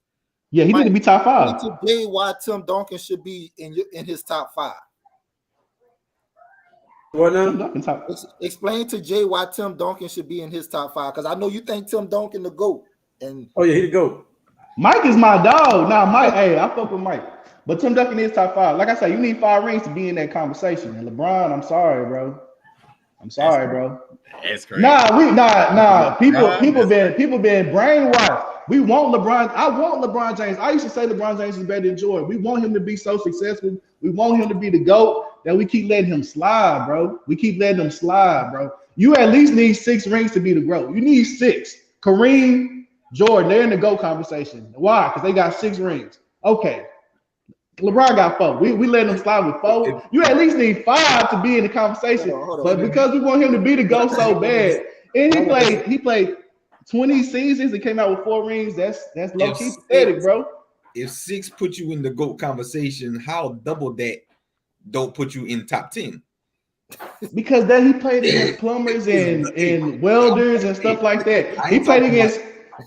Yeah, he need to be top 5. Today, why Tim Duncan should be in his top 5? What now? Explain to Jay why Tim Duncan should be in his top 5, because I know you think Tim Duncan the GOAT. And he the GOAT. Mike is my dog. Now, Mike, hey, I fuck with Mike. But Tim Duncan is top 5. Like I said, you need 5 rings to be in that conversation. And LeBron, I'm sorry, bro. That's crazy. Nah. People been brainwashed. We want LeBron. I want LeBron James. I used to say LeBron James is better than Jordan. We want him to be so successful. We want him to be the GOAT that we keep letting him slide, bro. You at least need 6 rings to be the GOAT. You need 6. Kareem, Jordan, they're in the GOAT conversation. Why? Because they got 6 rings. Okay. LeBron got 4. We letting him slide with 4. You at least need 5 to be in the conversation. Hold on, but because we want him to be the GOAT so bad, and he played 20 seasons and came out with 4 rings. That's low key pathetic, bro. If 6 put you in the GOAT conversation, how double that don't put you in top 10? Because then he played against plumbers and welders and stuff like that. He played against.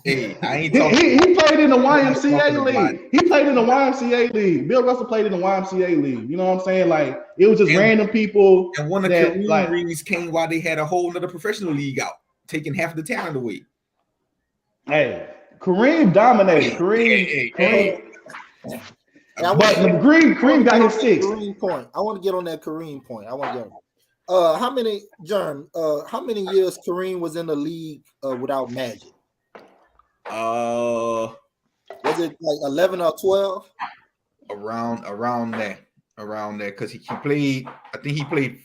Hey, I ain't talking. He played in the YMCA league. He played in the YMCA league. Bill Russell played in the YMCA league. You know what I'm saying? Like it was just random people. And one of the rings came while they had a whole other professional league out, taking half the talent away. Hey, Kareem dominated. Kareem. Kareem got his 6. Kareem point. I want to get on that Kareem point. How many years Kareem was in the league without Magic? Was it like 11 or 12? Around that, because he played. I think he played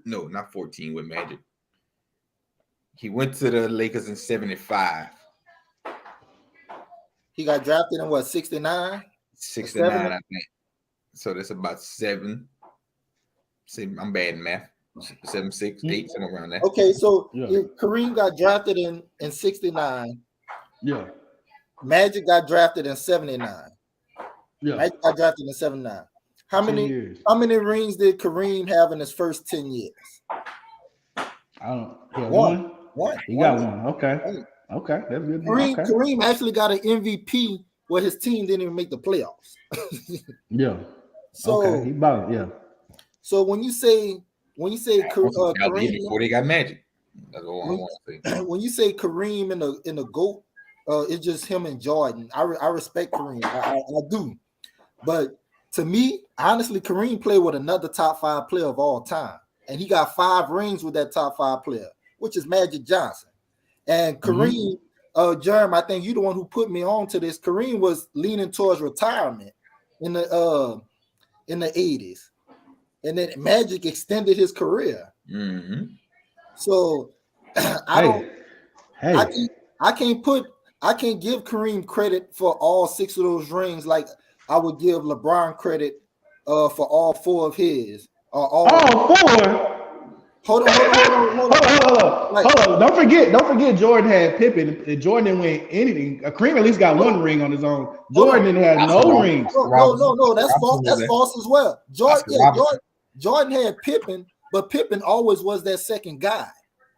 not 14 with Magic. He went to the Lakers in 75. He got drafted in what, 69? 69, I think. So that's about 7. See, I'm bad in math. 7, 6, 8, somewhere around that. Okay, so Kareem got drafted in 69. Yeah. Magic got drafted in 79. Yeah. Magic got drafted in 79. How many rings did Kareem have in his first 10 years? I don't know. One. He got one. Okay. Okay, that's good. Kareem actually got an MVP where his team didn't even make the playoffs. Yeah. So okay, he about yeah. So when you say Kareem, before they got Magic, that's all I want to say. When you say Kareem in the GOAT, it's just him and Jordan. I respect Kareem, I do, but to me, honestly, Kareem played with another top 5 player of all time, and he got 5 rings with that top 5 player, which is Magic Johnson. And Kareem, Jerm, I think you the one who put me on to this. Kareem was leaning towards retirement in the 80s. And then Magic extended his career. Mm-hmm. So I can't give Kareem credit for all 6 of those rings like I would give LeBron credit for all 4 of his. All 4. Hold on. Don't forget Jordan had Pippen. And Jordan didn't win anything. Kareem at least got 1 ring on his own. Jordan didn't have no rings. No, that's false. That's false as well. Jordan had Pippen, but Pippen always was that second guy.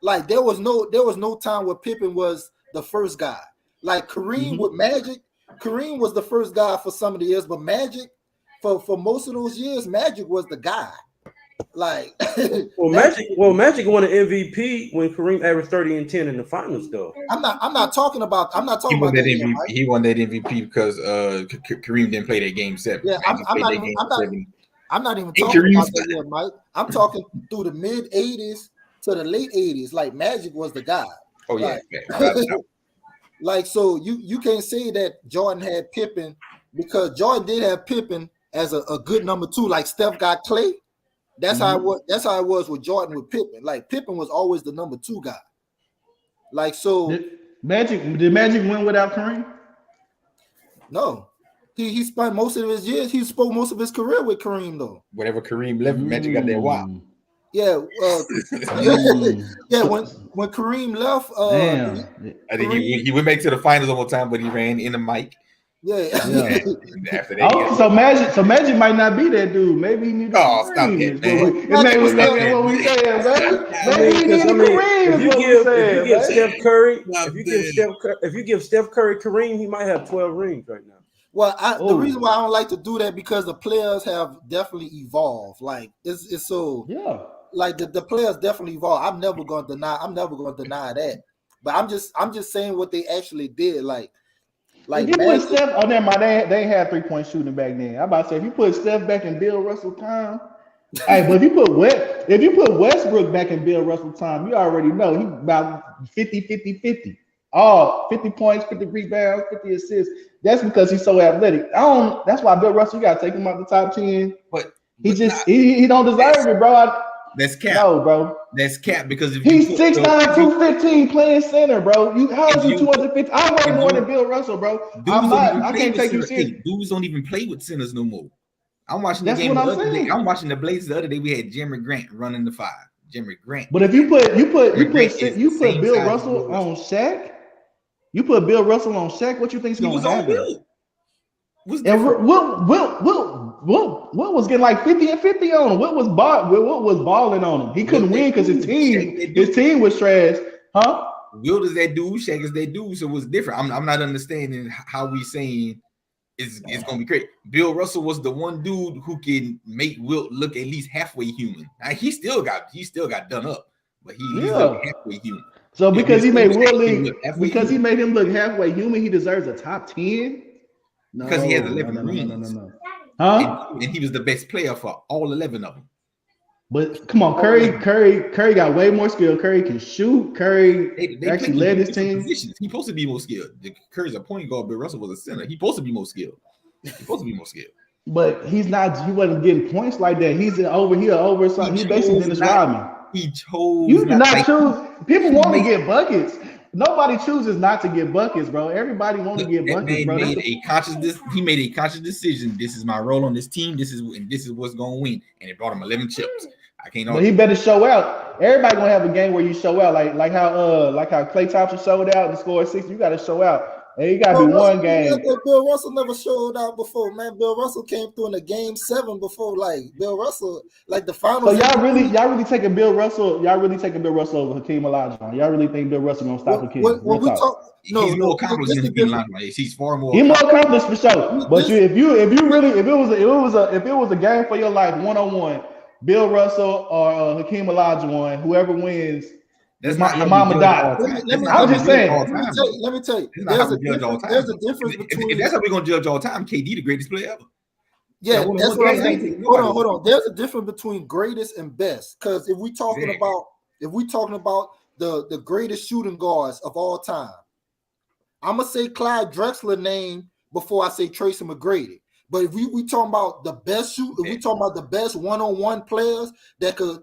Like there was no time where Pippen was the first guy. Like Kareem with Magic, Kareem was the first guy for some of the years, but Magic for most of those years, Magic was the guy. Like Magic won an MVP when Kareem averaged 30 and 10 in the finals, though. I'm not talking about he won that MVP. Right? He won that MVP because Kareem didn't play that game 7. Yeah, I'm not even talking about that year, Mike. I'm talking through the mid 80s to the late 80s. Like Magic was the guy. Oh yeah. Like so you can't say that Jordan had Pippen because Jordan did have Pippen as a good number 2. Like Steph got Clay. That's how it was. That's how it was with Jordan with Pippen. Like Pippen was always the number 2 guy. Like so. Did Magic win without Kareem? No. He spent most of his years. He spoke most of his career with Kareem though. Whatever Kareem left, Magic got that wow. Yeah. Yeah. When Kareem left, I think he went back to the finals one more time, but he ran in the mic. Yeah. After that, so Magic might not be that dude. Maybe he needs. Oh, stop that, man! What we saying, if you give Steph Curry Kareem, he might have 12 rings right now. Well, the reason why I don't like to do that because the players have definitely evolved. Like it's so like the players definitely evolved. I'm never gonna deny that. But I'm just saying what they actually did. Like if you put Steph, never mind. They had 3-point shooting back then. I'm about to say if you put Steph back in Bill Russell time, hey, but if you put Westbrook back in Bill Russell time, you already know he about 50. All 50 points, 50 rebounds, 50 assists. That's because he's so athletic. That's why Bill Russell, you gotta take him out the top 10. But he don't deserve it, bro. That's cap. No, bro. That's cap because if he's 6'9", 215 playing center, bro. How is you 250? I'm way more than Bill Russell, bro. I can't take you serious. Dudes don't even play with centers no more. I'm watching the game the other day. I'm watching the Blazers the other day. We had Jeremy Grant running the 5. Jeremy Grant. But if you put Bill Russell on Shaq, you put Bill Russell on Shaq, what you think's gonna happen? What was getting like 50 and 50 on him? What was balling on him? He couldn't win because his team was trash, huh? Wilt is that dude, Shaq is that dude, so it was different. I'm not understanding how we saying it's gonna be great. Bill Russell was the one dude who can make Wilt look at least halfway human. Now, he still got done up, but he looked halfway human. So because he made Wilt he made him look halfway human, he deserves a top 10. Because he has 11 rings. No. Huh? And he was the best player for all 11 of them. But come on, Curry got way more skill. Curry can shoot. Curry actually led his team. He's supposed to be more skilled. Curry's a point guard, but Russell was a center. He's supposed to be more skilled. But he's not. He wasn't getting points like that. He's over something. He basically Dennis Rodman. He chose. You did not choose. People want to get buckets. Nobody chooses not to get buckets, bro. Everybody wants to get buckets, bro. He made a conscious decision. This is my role on this team. This is what's gonna win, and it brought him 11 chips. I can't. But he better show out. Everybody gonna have a game where you show out, like how Klay Thompson showed out and scored 60. You got to show out. Hey, you gotta be one game. Bill Russell never showed out before, man. Bill Russell came through in the game 7 before, like Bill Russell, like the finals. So y'all really taking Bill Russell? Y'all really taking Bill Russell over Hakeem Olajuwon? Y'all really think Bill Russell gonna stop Hakeem? When we talk, he's more accomplished than Hakeem Olajuwon. He's far more. He's more accomplished for sure. But if it was a game for your life, 1-on-1, Bill Russell or Hakeem Olajuwon, whoever wins. That's not your mama died. I'm just saying. Let me tell you. There's a difference between. If that's how we're gonna judge all time, KD the greatest player ever. Yeah, that's what I'm saying. Hold on. There's a difference between greatest and best. Because if we talking about the greatest shooting guards of all time, I'm gonna say Clyde Drexler name before I say Tracy McGrady. But if we talking about the best we talking about the best one-on-one players that could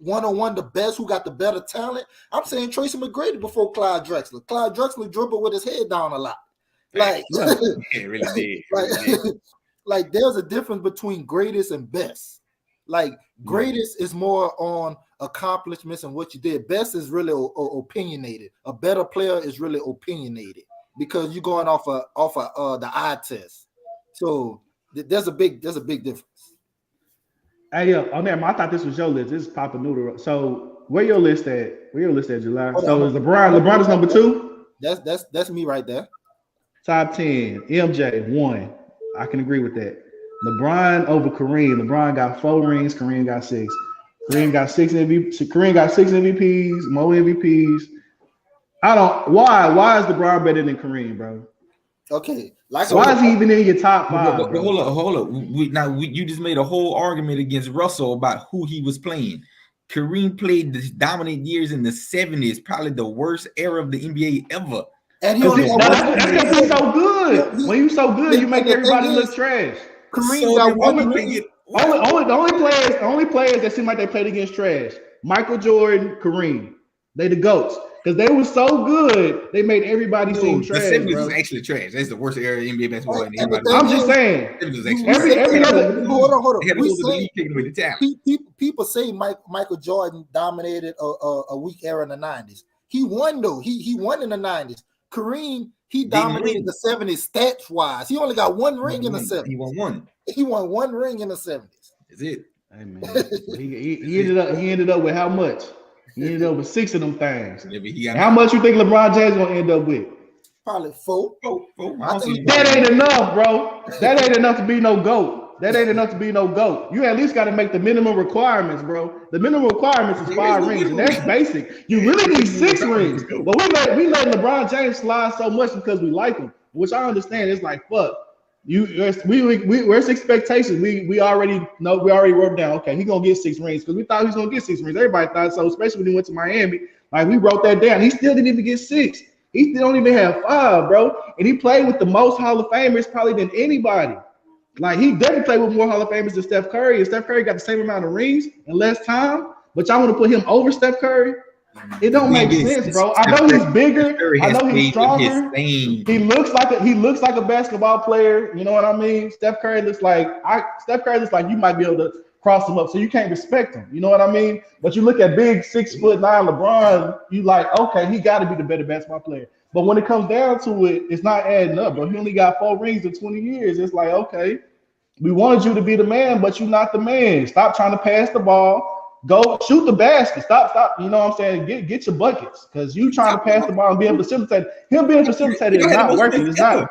one-on-one the best who got the better talent, I'm saying Tracy McGrady before Clyde Drexler. Clyde Drexler dribbled with his head down a lot. Like, really did. Like there's a difference between greatest and best. Like greatest is more on accomplishments and what you did. Best is really opinionated. A better player is really opinionated because you're going off of the eye test. So there's a big difference. Hey, yo, I thought this was your list. This is Papa Noodle. So where your list at? July? So is LeBron is number 2? That's me right there. Top 10. MJ 1. I can agree with that. LeBron over Kareem. LeBron got 4 rings. Kareem got 6. Kareem got 6 MVPs. More MVPs. Why is LeBron better than Kareem, bro? Okay. Why is he even in your top 5? But hold up. You just made a whole argument against Russell about who he was playing. Kareem played the dominant years in the 70s, probably the worst era of the NBA ever. And he only that's because he's so good. When you're so good, you make everybody look trash. Kareem got one ring. The only players that seem like they played against trash. Michael Jordan, Kareem. They the GOATs. Because they were so good, they made everybody seem trash. The 70s was actually trash. That's the worst era of NBA basketball. I'm just saying. Every other. Hold on. People say Michael Jordan dominated a weak era in the 90s. He won though. He won in the 90s. Kareem, he dominated the 70s stats wise. He only got 1 ring in the 70s. He won 1. He won 1 ring in the 70s. That's it. Hey man, he ended up with how much? He ended up with 6 of them things. How much you think LeBron James gonna end up with? Probably 4. That ain't enough, bro. That ain't enough to be no GOAT. You at least got to make the minimum requirements, bro. The minimum requirements is 5 rings, and that's basic. You really need 6 rings. But we let LeBron James slide so much because we like him, which I understand. It's like fuck. Where's expectations? We already know. We already wrote down. Okay, he gonna get 6 rings because we thought he was gonna get 6 rings. Everybody thought so, especially when he went to Miami. Like we wrote that down. He still didn't even get 6. He still don't even have 5, bro. And he played with the most Hall of Famers probably than anybody. Like he definitely played with more Hall of Famers than Steph Curry. And Steph Curry got the same amount of rings in less time. But y'all want to put him over Steph Curry? It don't make sense, bro. I know he's bigger. I know he's stronger. He looks like a basketball player. You know what I mean? Steph Curry looks like you might be able to cross him up, so you can't respect him. You know what I mean? But you look at big 6'9" LeBron, you like, okay, he got to be the better basketball player. But when it comes down to it, it's not adding up, bro. He only got 4 rings in 20 years. It's like, okay, we wanted you to be the man, but you're not the man. Stop trying to pass the ball. Go shoot the basket. Stop. You know what I'm saying? Get your buckets because you trying to pass the ball and be able to facilitate. Him being facilitated is not working. It's not.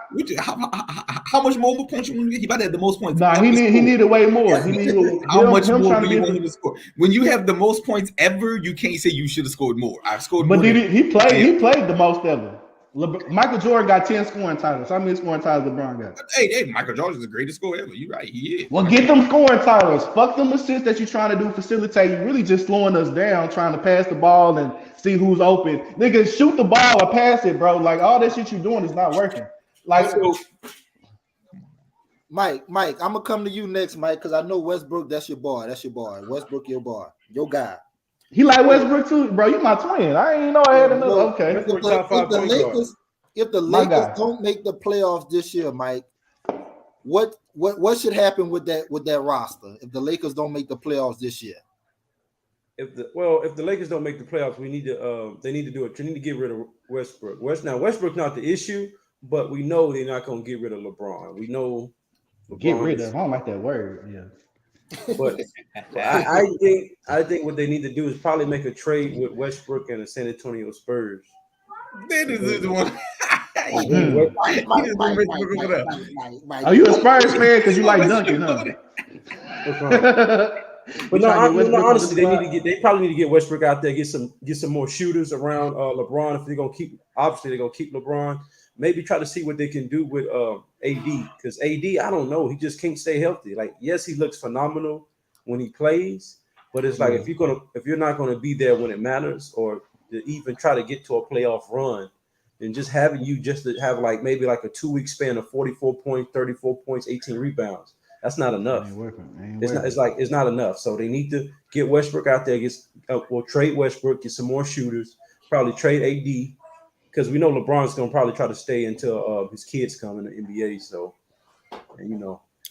How much more points you want to get? He about to have the most points. Nah, he needed way more. He needed how much more do you want him to score? When you have the most points ever, you can't say you should have scored more. I've scored more. But he played the most ever. Michael Jordan got 10 scoring titles. How many scoring titles LeBron got? Hey, Michael Jordan's the greatest scorer ever. You're right, he is. Well, get them scoring titles. Fuck them assists that you're trying to do facilitate. You're really just slowing us down, trying to pass the ball and see who's open. Nigga, shoot the ball or pass it, bro. Like all that shit you're doing is not working. Like, Mike, I'm gonna come to you next, Mike, because I know Westbrook. That's your boy. Westbrook, your boy, your guy. He like Westbrook too, bro. You my twin. I ain't know I had another. Okay. If the Lakers don't make the playoffs this year, Mike, what should happen with that roster if the Lakers don't make the playoffs this year? If the Lakers don't make the playoffs, they need to get rid of Westbrook. Westbrook's not the issue. but we know they're not going to get rid of LeBron. We know Get LeBron rid is, of. I don't like that word. Yeah. but I think what they need to do is probably make a trade with Westbrook and the San Antonio Spurs. That is the one. Are you a Spurs fan because you like Duncan, huh? What's wrong? But honestly, they probably need to get Westbrook out there, get some more shooters around LeBron. If they're gonna keep, obviously they're gonna keep LeBron. Maybe try to see what they can do with AD, because AD, I don't know, he just can't stay healthy. Like, yes, he looks phenomenal when he plays, but it's like if you're not gonna be there when it matters, or to even try to get to a playoff run, and just having you just to have like maybe like a 2-week span of 44 points, 34 points, 18 rebounds. That's not enough. It's not enough. So they need to get Westbrook out there. Trade Westbrook, get some more shooters. Probably trade AD, because we know LeBron's gonna probably try to stay until his kids come in the NBA. So, and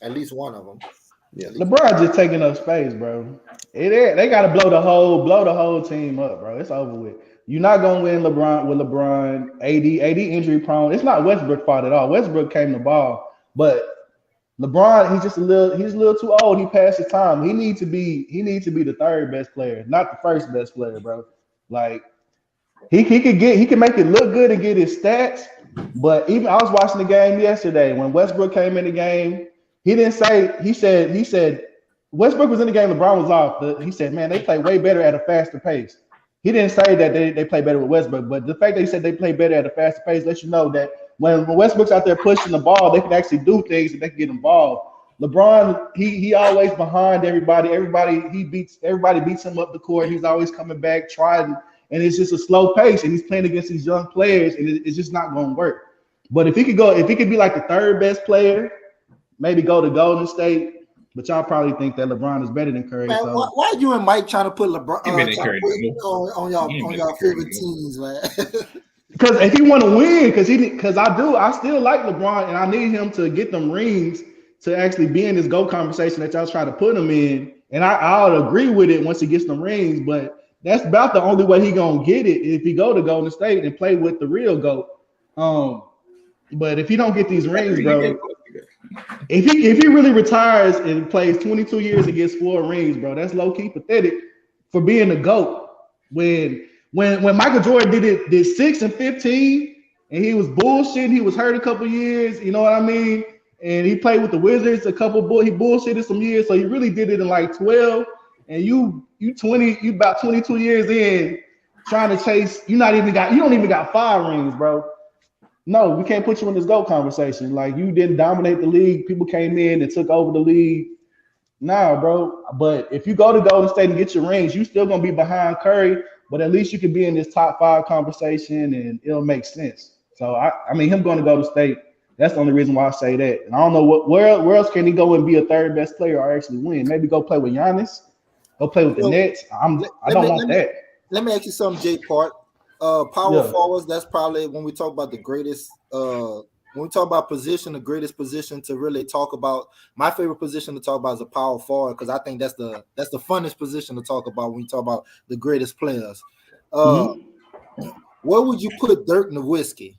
at least one of them. Yeah, LeBron just taking up space, bro. They got to blow the whole team up, bro. It's over with. You're not gonna win LeBron. AD injury prone. It's not Westbrook's fault at all. Westbrook came the ball, but LeBron, he's a little too old. He passed his time. He needs to be the third best player, not the first best player, bro. Like he can make it look good and get his stats. But even I was watching the game yesterday when Westbrook came in the game. He said Westbrook was in the game. LeBron was off. He said, man, they play way better at a faster pace. He didn't say that they play better with Westbrook, but the fact that he said they play better at a faster pace lets you know that when Westbrook's out there pushing the ball, they can actually do things and they can get involved. LeBron, he always behind everybody. Everybody beats him up the court. He's always coming back, trying, and it's just a slow pace. And he's playing against these young players, and it's just not going to work. But if he could be like the third best player, maybe go to Golden State. But y'all probably think that LeBron is better than Curry. Man, so. why you and Mike trying to put LeBron on y'all favorite teams, man? Because if he want to win, because I still like LeBron, and I need him to get them rings to actually be in this GOAT conversation that y'all try to put him in. And I'll agree with it once he gets them rings, but that's about the only way he gonna get it if he go to Golden State and play with the real GOAT. But if he don't get these rings, bro, if he really retires and plays 22 years and gets 4 rings, bro, that's low key pathetic for being a GOAT. When Michael Jordan did 6 and 15, and he was bullshitting, he was hurt a couple years, you know what I mean? And he played with the Wizards he bullshitted some years, so he really did it in like 12. And you about 22 years in trying to chase, you don't even got 5 rings, bro. No, we can't put you in this GOAT conversation. Like, you didn't dominate the league. People came in and took over the league. Nah, bro. But if you go to Golden State and get your rings, you still gonna be behind Curry, but at least you can be in this top 5 conversation and it'll make sense. So I mean, him going to Golden State, that's the only reason why I say that. And I don't know where else can he go and be a third best player or actually win? Maybe go play with Giannis, go play with the Nets. I don't want that. Let me ask you something, Jay Part. Power forwards, that's probably when we talk about the greatest when we talk about position, the greatest position to really talk about. My favorite position to talk about is a power forward, because I think that's the funnest position to talk about when you talk about the greatest players. Where would you put Dirk Nowitzki?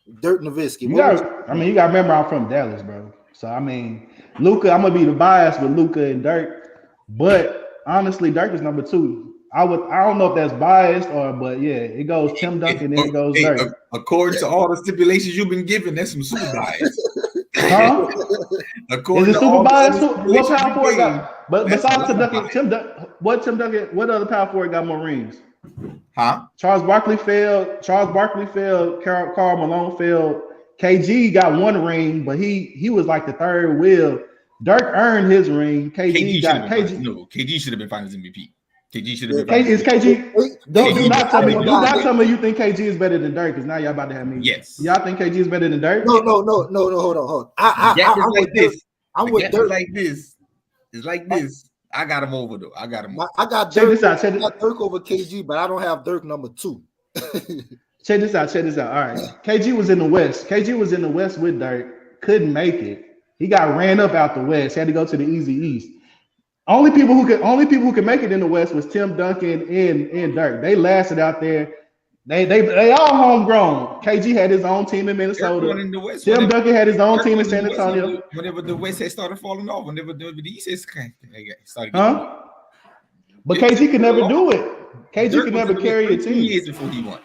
You got to remember I'm from Dallas, bro. So I mean, Luka, I'm gonna be the bias with Luka and Dirk, but honestly, Dirk is number 2. I don't know if that's biased but yeah, it goes Tim Duncan, then it goes Dirk. According to all the stipulations you've been given, that's some super bias. Huh? According is it super bias? What power forward got? But besides Tim Duncan, what other power forward got more rings? Huh? Charles Barkley failed. Karl Malone failed. KG got 1 ring, but he was like the third wheel. Dirk earned his ring. KG should have been Finals MVP. KG should have been. Is KG? Do not tell me you think KG is better than Dirk, because now y'all about to have me. Yes. Y'all think KG is better than Dirk? No. Hold on. I'm with Dirk. I'm with Dirk. It's like this. I got him over though. I got Dirk. I got Dirk over KG, but I don't have Dirk number 2. Check this out. All right. KG was in the West with Dirk. Couldn't make it. He got ran up out the West. Had to go to the easy East. Only people who could make it in the West was Tim Duncan and Dirk. They lasted out there. They all homegrown. KG had his own team in Minnesota. Everyone in the West. Tim Duncan had his own team in San Antonio. Whenever the West had started falling off, whenever the East had started getting But KG could never do it. KG could never carry a team. 13 years before he won.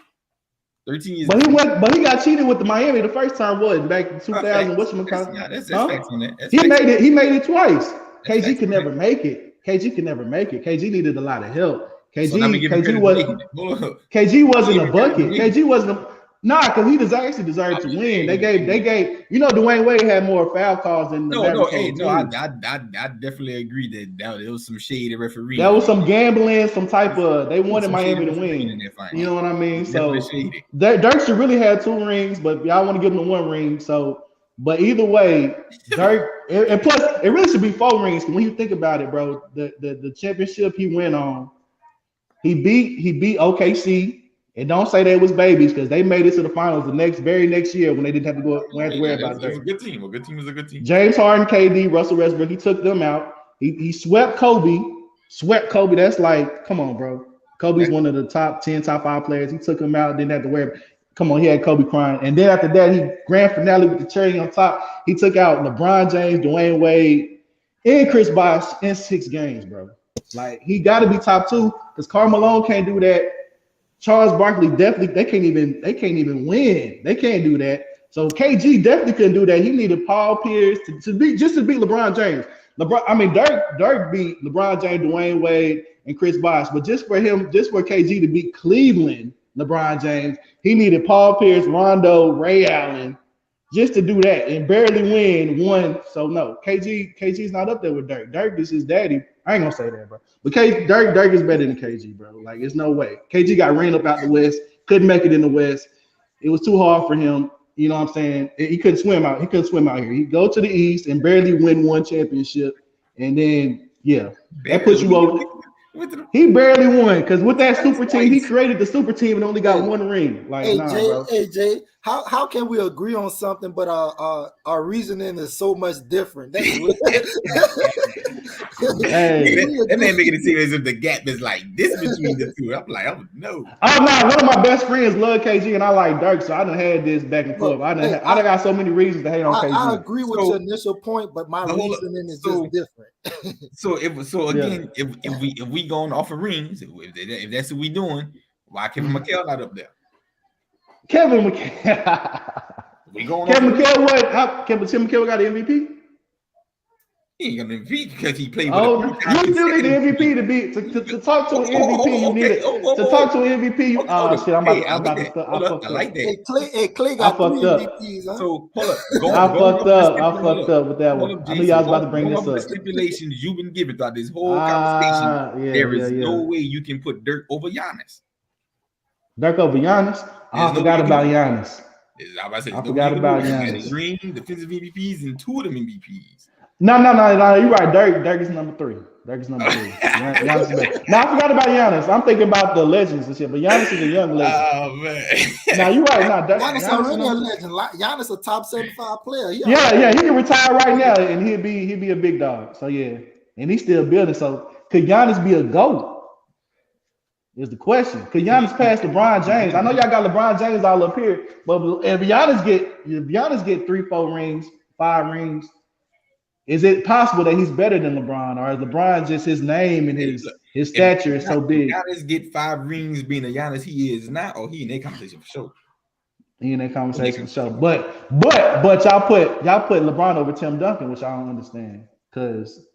13 years. But he got cheated with the Miami the first time. What back in 2000? That's facts on that. He made it twice. KG could never make it. KG needed a lot of help. KG wasn't a bucket. KG wasn't because he actually deserved to win. They gave Dwayne Wade had more foul calls than I definitely agree that there was some shady referee. That was some gambling, some type of they wanted Miami to win. You know what I mean? So Dirk should really have 2 rings, but y'all want to give him the 1 ring. So, but either way, Dirk and plus it really should be 4 rings. When you think about it, bro, the championship he went on. He beat OKC, and don't say they was babies because they made it to the finals the very next year when they didn't have to worry about that. A good team. A good team is a good team. James Harden, KD, Russell Westbrook, he took them out. He swept Kobe. That's like, come on, bro. Kobe's one of the top 5 players. He took him out, didn't have to worry. Come on, he had Kobe crying. And then after that, he grand finale with the cherry on top. He took out LeBron James, Dwayne Wade, and Chris Bosh in 6 games, bro. Like he got to be top 2 because Karl Malone can't do that. Charles Barkley definitely they can't even win. They can't do that. So KG definitely couldn't do that. He needed Paul Pierce to beat LeBron James. Dirk beat LeBron James, Dwayne Wade, and Chris Bosh. But just for KG to beat Cleveland, LeBron James, he needed Paul Pierce, Rondo, Ray Allen, just to do that and barely win 1. So no, KG's not up there with Dirk. Dirk is his daddy. I ain't gonna say that, bro. But Dirk is better than KG, bro. Like, it's no way. KG got ran up out the West, couldn't make it in the West. It was too hard for him. You know what I'm saying? He couldn't swim out. He couldn't swim out here. He'd go to the East and barely win 1 championship. And then, that puts you over. He barely won because with that super team, he created the super team and only got 1 ring. Like, Jay, how can we agree on something but our reasoning is so much different? That's that man making it seem as if the gap is like this between the two. I'm like, no. I'm not. One of my best friends love KG and I like Dirk, so I done had this back and forth. I done got so many reasons to hate on KG. I agree with your initial point, but my reasoning is just different. If we going off of rings, if that's what we doing, why Kevin McHale not up there? Kevin McHale. Tim McHale got the MVP? He ain't got an MVP because he played. You still need the MVP to be to talk to an MVP. You need it to talk to an MVP. Shit! I'm about to stuff. I fucked up. I like that. Hey, Clay got 3 MVPs. Huh? So hold up. I fucked up with that one. I knew y'all was about to bring this up. The stipulations you've been given throughout this whole conversation. There is no way you can put Dirk over Giannis. Dirk over Giannis? I forgot about Giannis. I forgot about Giannis. Green, defensive MVPs, and 2 of them MVPs. No. You're right. Dirk is number 3. Giannis is better. Now I forgot about Giannis. I'm thinking about the legends and shit, but Giannis is a young legend. Oh man. Now you're right. Giannis already a legend. Giannis a top 75 player. He can retire right now and he'd be a big dog. So yeah, and he's still building. So could Giannis be a GOAT? Is the question. Could Giannis pass LeBron James? I know y'all got LeBron James all up here, but if Giannis get 3, 4 rings, 5 rings, is it possible that he's better than LeBron, or is LeBron just his name and his stature is so big? Giannis get 5 rings being the Giannis he is now, or he in that conversation for sure. He in that conversation for sure. But y'all put LeBron over Tim Duncan, which I don't understand, because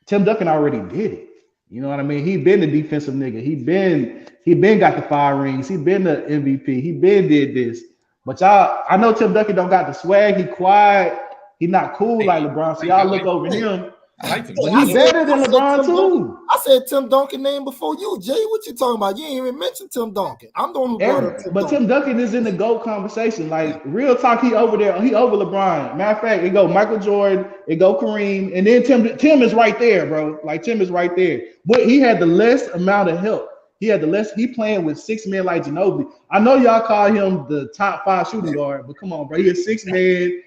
Tim Duncan already did it. You know what I mean? He been the defensive nigga. He been got the 5 rings. He been the MVP. He been did this. But I know Tim Duncan don't got the swag. He quiet. He not cool like LeBron. So y'all look over him. I like him. But he's better than LeBron too. I said Tim Duncan name before you, Jay. What you talking about? You ain't even mentioned Tim Duncan. I'm the one who brought up Tim Duncan. Tim Duncan is in the GOAT conversation. Like, real talk, he over there. He over LeBron. Matter of fact, it go Michael Jordan, it go Kareem, and then Tim is right there, bro. Like, Tim is right there. But he had the less amount of help. He playing with 6 men like Ginobili. I know y'all call him the top 5 shooting guard, but come on, bro. He is 6 man.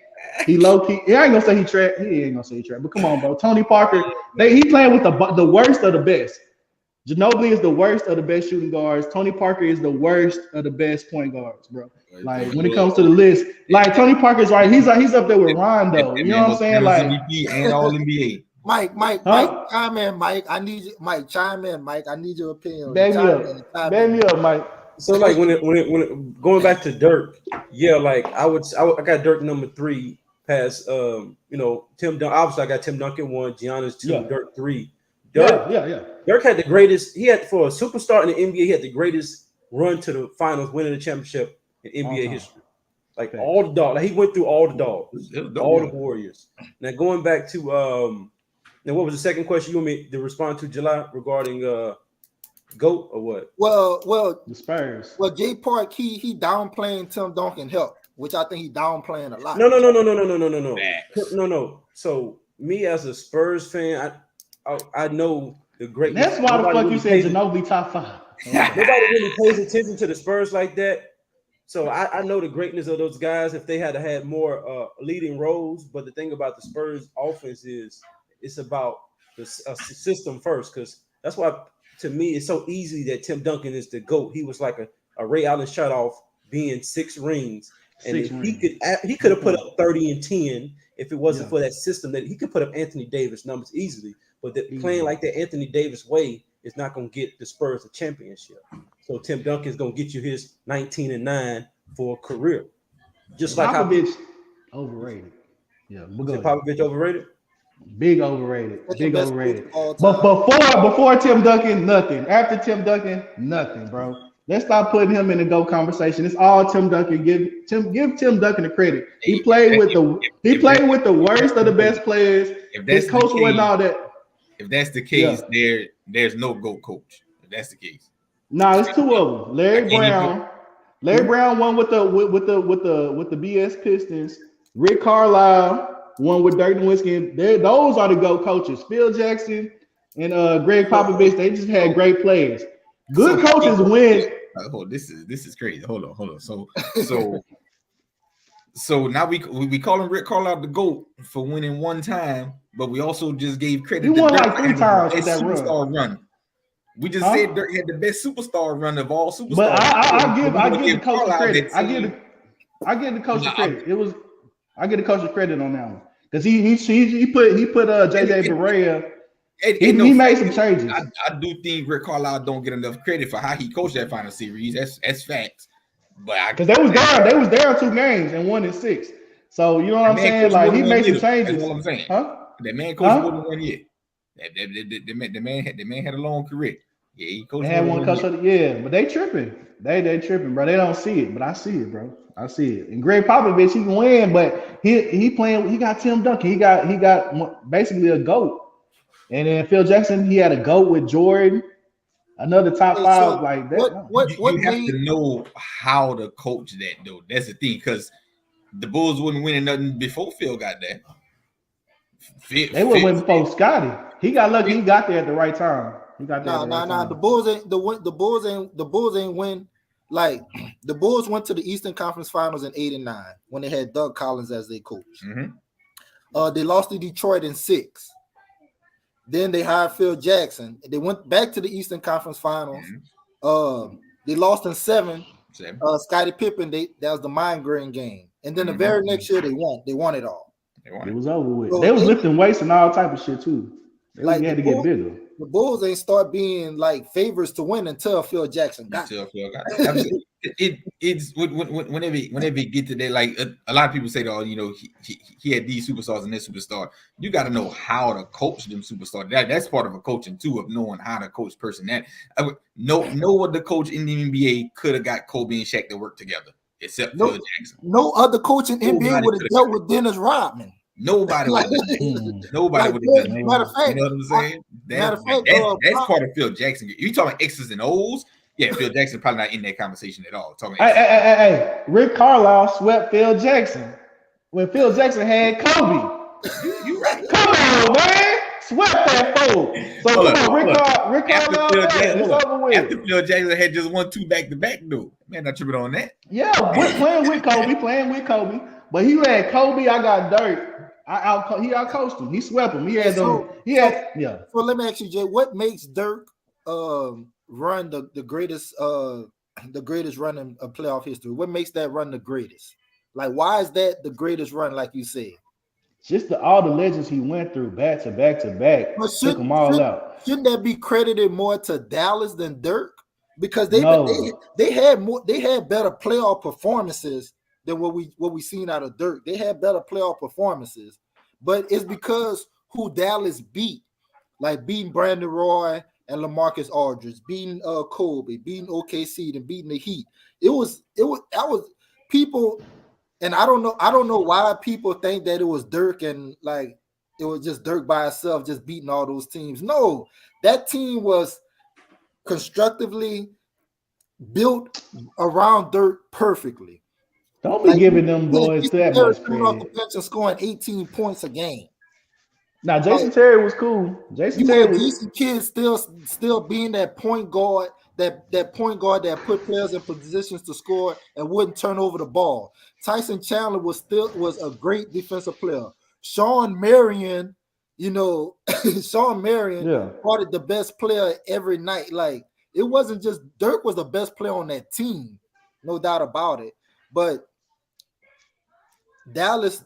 He low key. I ain't gonna say he trapped. He ain't gonna say he trapped. But come on, bro. Tony Parker. He playing with the worst of the best. Ginobili is the worst of the best shooting guards. Tony Parker is the worst of the best point guards, bro. Like when it comes to the list, like Tony Parker's right. He's up there with Rondo. You know what I'm saying? Like MVP and All NBA. Mike, chime in, Mike. I need you, Mike. Chime in, Mike. I need your opinion. Baby up, Mike. So like when it going back to Dirk, yeah, like I got Dirk number 3 past Tim Duncan. Obviously I got Tim Duncan 1, Giannis 2, Dirk 3. Dirk, Dirk had the greatest. He had for a superstar in the NBA. He had the greatest run to the finals, winning the championship in NBA history. Like all the dogs. Like he went through all the dogs, all the Warriors. Now going back to now what was the second question you want me to respond to, July, regarding GOAT or what? Well, the Spurs. Well, Jay Park, he downplaying Tim Duncan help, which I think he downplaying a lot. No. So me as a Spurs fan, I know the greatness. That's why the fuck you said Ginobili top 5. Nobody really pays attention to the Spurs like that. So I know the greatness of those guys if they had more leading roles. But the thing about the Spurs offense is it's about the system first, because that's why to me it's so easy that Tim Duncan is the GOAT. He was like a Ray Allen shutoff being 6 rings. And he could have put up 30 and 10 if it wasn't for that system. That he could put up Anthony Davis numbers easily, but playing like that Anthony Davis way is not going to get the Spurs a championship. So Tim Duncan is going to get you his 19 and 9 for a career. Just like Popovich overrated. Yeah, Popovich overrated. Big overrated. Big overrated. But before Tim Duncan, nothing. After Tim Duncan, nothing, bro. Let's stop putting him in the GOAT conversation. It's all Tim Duncan. Give Tim Duncan the credit. He played with the worst of the best players. His coach wasn't all that. If that's the case, there's no GOAT coach. If that's the case. No, it's 2 of them. Larry Brown won with the BS Pistons. Rick Carlisle won with Dirk Nowitzki. Those are the GOAT coaches. Phil Jackson and Greg Popovich. They just had great players. Good coaches win. Oh, this is crazy. Hold on. So now we call him Rick Carlisle the GOAT for winning 1 time, but we also just gave credit. He won like 3 times with that run. We just said Dirk had the best superstar run of all superstars. But I give the coach credit. I give the coach credit. I give the coach credit on that one because he put JJ Barea. He made some changes. I do think Rick Carlisle don't get enough credit for how he coached that final series. That's facts. But because they was down 2 games and 1 in 6. So you know what I'm saying? Like he made some changes. That's what I'm saying. Huh? That man coached more than 1 year. The man had a long career. Yeah, he coached. They had one coach. But they tripping. They tripping, bro. They don't see it, but I see it, bro. I see it. And Greg Popovich, he can win, but he playing. He got Tim Duncan. He got basically a GOAT. And then Phil Jackson, he had a GOAT with Jordan, another top 5 like that. You have to know how to coach that, though. That's the thing, because the Bulls wasn't winning nothing before Phil got there. They were winning before Scotty. He got lucky. He got there at the right time. He got there. No. The Bulls ain't win. Like the Bulls went to the Eastern Conference Finals in 8 and 9 when they had Doug Collins as their coach. Mm-hmm. They lost to Detroit in 6. Then they hired Phil Jackson. They went back to the Eastern Conference Finals. Mm-hmm. They lost in 7. Scottie Pippen, that was the mind-growing game. And then the very next year they won. They won it all. It was over with. So they was lifting weights and all type of shit too. They had to get bigger. The Bulls ain't start being like favorites to win until Phil Jackson got It's whenever you get to that, like a lot of people say, oh, he had these superstars and this superstar. You got to know how to coach them superstars. That's part of a coaching too, of knowing how to coach person. No other coach in the NBA could have got Kobe and Shaq to work together except Phil Jackson. No other coach in NBA would have dealt with Dennis Rodman. Nobody would have done that. Nobody would have done that. Matter of fact, you know what I'm saying? That's part of Phil Jackson. You talking X's and O's? Yeah, Phil Jackson probably not in that conversation at all. Hey, Rick Carlisle swept Phil Jackson when Phil Jackson had Kobe. You right? Come on, man, swept that fool. So Rick Carlisle, it's over with. After Phil Jackson had just 1-2 back-to-back, though, man, not tripping on that. Yeah, we're playing with Kobe, but he had Kobe. I got Dirk. He outcoached him. He swept him. So let me ask you, Jay, what makes Dirk run the greatest run in playoff history? What makes that run the greatest? Like, why is that the greatest run? Like you said, just all the legends he went through, back to back to back, but took them all out. Shouldn't that be credited more to Dallas than Dirk? Because they had better playoff performances than what we seen out of Dirk. They had better playoff performances, but it's because who Dallas beat, like beating Brandon Roy and LaMarcus Aldridge, beating Kobe, beating OKC, and beating the Heat. That was people, and I don't know why people think that it was Dirk and like it was just Dirk by itself just beating all those teams. No, that team was constructively built around Dirk perfectly. Don't be giving them boys that much credit. Off the bench and scoring 18 points a game. Now Jason Terry was cool. Jason Kidd still being that point guard, that point guard that put players in positions to score and wouldn't turn over the ball. Tyson Chandler was a great defensive player. Sean Marion, Sean Marion part the best player every night. Like, it wasn't just Dirk was the best player on that team, no doubt about it. But Dallas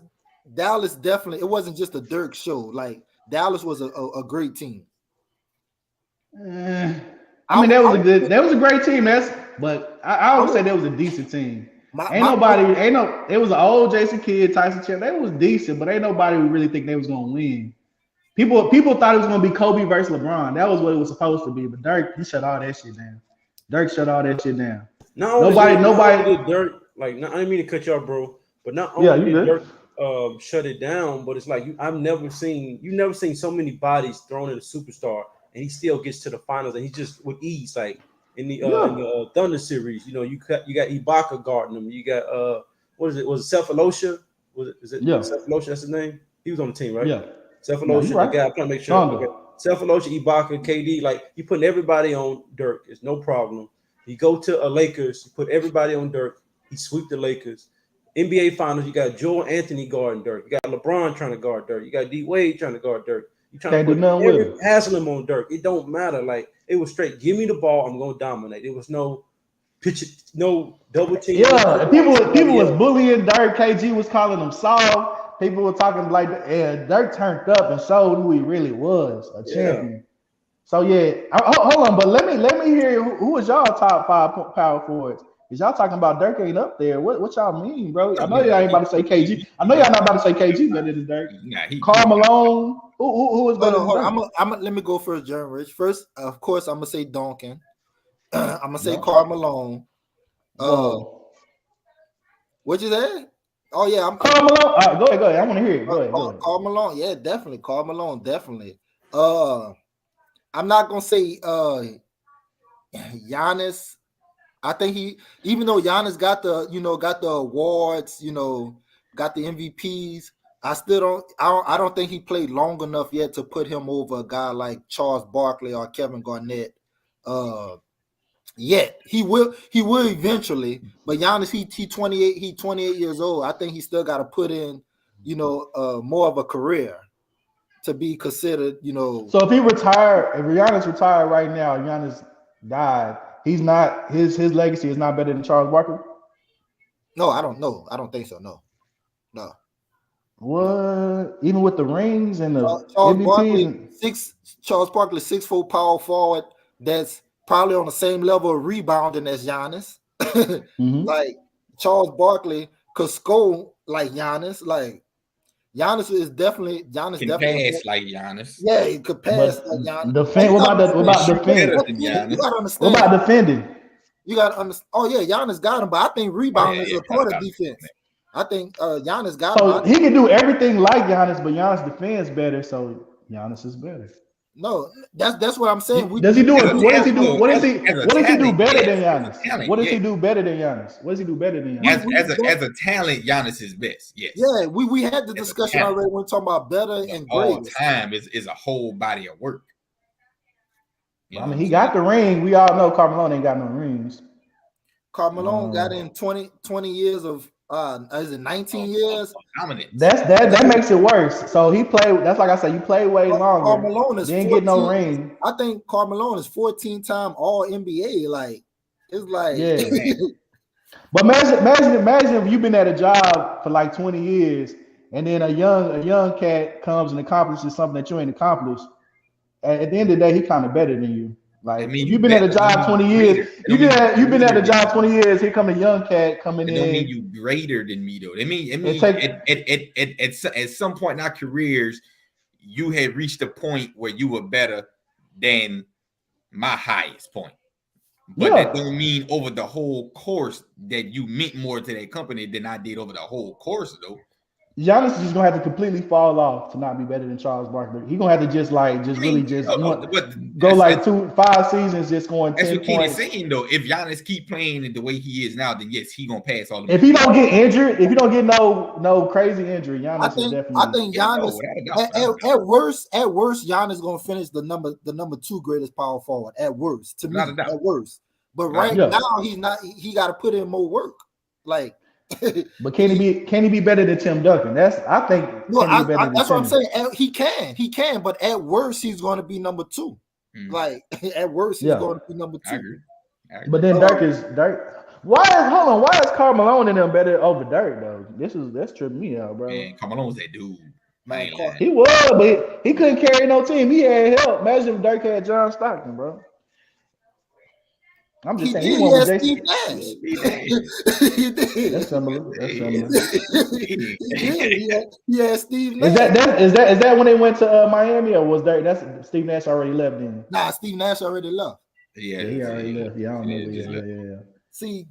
definitely, it wasn't just a Dirk show. Like, Dallas was a great team. That was a great team. But I would say that was a decent team. It was an old Jason Kidd, Tyson Chandler. They was decent, but ain't nobody really think they was gonna win. People thought it was gonna be Kobe versus LeBron. That was what it was supposed to be. But Dirk, he shut all that shit down. Nobody did Dirk. Like, I didn't mean to cut you off, bro. But not only did Dirk shut it down, but it's like you've never seen so many bodies thrown at a superstar, and he still gets to the finals, and he just with ease. Like in the Thunder series, you got Ibaka guarding him. You got what is it? Was it Cephalosha? Cephalosha? That's his name. He was on the team, right? Yeah. Cephalosha, the guy. I'm trying to make sure. Okay. Cephalosha, Ibaka, KD, like you putting everybody on Dirk. It's no problem. You go to a Lakers, you put everybody on Dirk. He sweep the Lakers. NBA Finals, you got Joel Anthony guarding Dirk. You got LeBron trying to guard Dirk. You got D Wade trying to guard Dirk. You trying to put Haslam on Dirk. It don't matter. Like, it was straight. Give me the ball. I'm gonna dominate. It was no pitch, no double team. Yeah, people was bullying Dirk. KG was calling him soft. People were talking like, Dirk turned up and showed who he really was, a champion. So hold on, but let me hear who was y'all top 5 power forwards. Is y'all talking about Dirk ain't up there? What y'all mean, bro? I know y'all ain't about to say KG. I know y'all not about to say KG better than Dirk. Karl Malone. Who is better than Dirk? Let me go first, Jeremy Rich. First, of course, I'm gonna say Duncan. I'm gonna say Karl Malone. What you say? Oh yeah, I'm Karl Malone. All right, go ahead. I want to hear it. Go ahead. Karl Malone, yeah, definitely. Karl Malone, definitely. I'm not gonna say Giannis. I think even though Giannis got the awards, got the MVPs, I don't think he played long enough yet to put him over a guy like Charles Barkley or Kevin Garnett. Yet he will eventually, but Giannis, he 28 years old. I think he still got to put in, more of a career to be considered, So if Giannis retired right now, Giannis died. He's not his legacy is not better than Charles Barkley. No, I don't know. I don't think so. No. What? Even with the rings and the MVPs? Charles Barkley, 6'4" power forward that's probably on the same level of rebounding as Giannis. Like Charles Barkley could score like Giannis. Like Giannis can pass like Giannis. Yeah, he could pass like Giannis. What about defending? You gotta understand. What about defending? You gotta understand. Oh yeah, Giannis got him, but I think rebounding is a part of defense. I think Giannis got him. So he can do everything like Giannis, but Giannis defends better, so Giannis is better. No, that's what I'm saying. Does he do it? What does he do? What does he do better than Giannis? What does he do better than Giannis? What does he do better than Giannis? As a talent, Giannis is best. Yes. Yeah, we had the discussion already when we're talking about better and great. All time is a whole body of work. I mean, he got the ring. We all know Karl Malone ain't got no rings. Karl Malone got in 20 years of is it 19 years? Dominant. That makes it worse. So he played. That's like I said. You play way longer. Karl Malone is didn't 14, get no ring. I think Karl Malone is 14-time All NBA. Like it's like yeah. But imagine if you've been at a job for like 20 years, and then a young cat comes and accomplishes something that you ain't accomplished. At the end of the day, he kind of better than you. Like if you've been at a job 20 years, you've been at a job 20 years. Here come a young cat coming in. It don't mean you greater than me though. It mean at some point in our careers, you had reached a point where you were better than my highest point. But that don't mean over the whole course that you meant more to that company than I did over the whole course though. Giannis is just gonna have to completely fall off to not be better than Charles Barkley. He's gonna have to go like 5 seasons just going 10 That's what Kenny's points. saying though. If Giannis keep playing the way he is now, then yes, he gonna pass all. If he don't get injured, if he don't get no crazy injury, Giannis is definitely. I think Giannis at worst, Giannis gonna finish the number 2 greatest power forward at worst to me at worst. But right now he's not. He got to put in more work. Like. But can he be better than Tim Duncan? That's what I'm saying. He can, but at worst he's going to be number 2. Like at worst he's going to be number 2. I agree. But then Dirk. Why is Karl Malone in them better over Dirk though? That's tripping me out, bro. Man, Karl Malone was that dude. Man, he was, but he couldn't carry no team. He had help. Imagine if Dirk had John Stockton, bro. I'm just saying he had Steve Nash. He did. That's similar. He had Steve Nash. Is that when they went to Miami, or was that's Steve Nash already left then? Nah, Steve Nash already left. Yeah, he already left. Yeah, I don't know. Yeah. See,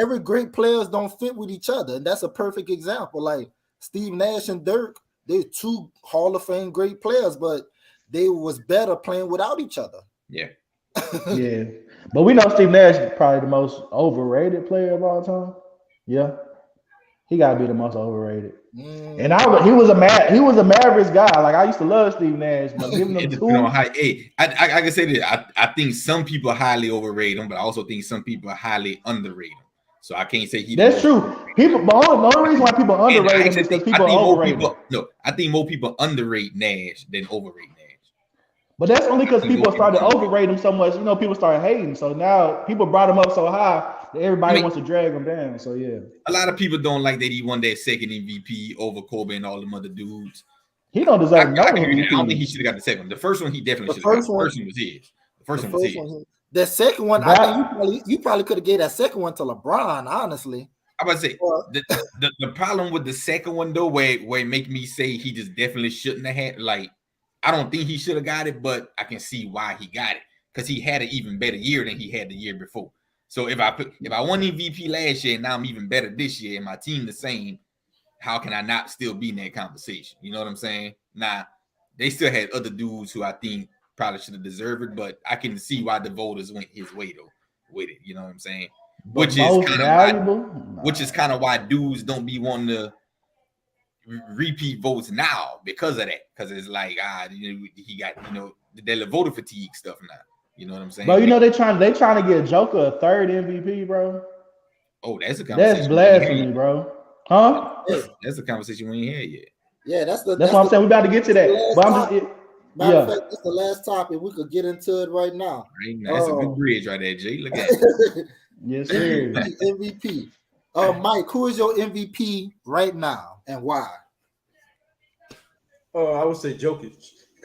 every great players don't fit with each other, and that's a perfect example. Like Steve Nash and Dirk, they're 2 Hall of Fame great players, but they was better playing without each other. Yeah. Yeah. But we know Steve Nash is probably the most overrated player of all time. Yeah, he got to be the most overrated. And he was a Mavericks guy. Like I used to love Steve Nash, but giving him 2. I can say that I think some people highly overrate him, but I also think some people highly underrate him. So I can't say he. That's true. People, the only reason why people underrate him is because people overrate him. No, I think more people underrate Nash than overrate Nash. But that's only because people started overrating him so much. You know, people started hating. So now people brought him up so high that everybody wants to drag him down. So yeah, a lot of people don't like that he won that second MVP over Kobe and all them other dudes. He don't deserve no MVP. I don't think he should have got the second one. The first one he definitely should have got. The first one was his. The first one was his. The second one, I think you probably could have gave that second one to LeBron. Honestly, I'm about to say the problem with the second one though, where it make me say he just definitely shouldn't have had like. I don't think he should have got it, but I can see why he got it because he had an even better year than he had the year before. So if I won MVP last year and now I'm even better this year and my team the same, how can I not still be in that conversation? You know what I'm saying? Nah, they still had other dudes who I think probably should have deserved it, but I can see why the voters went his way though with it. You know what I'm saying? Which is kind of why dudes don't be wanting to repeat votes now because of that, because it's like he got the voter fatigue stuff now. You know what I'm saying? Bro, they trying to get Joker a 3rd MVP, bro. Oh, that's a conversation. That's blasphemy, bro. Huh? That's a conversation we ain't had yet. Yeah, that's what I'm saying. We about to get to that. But matter of fact, that's the last topic. We could get into it right now. That's a good bridge right there, Jay. Look at it. Yes, sir. MVP. Mike, who is your MVP right now and why? I would say Jokic.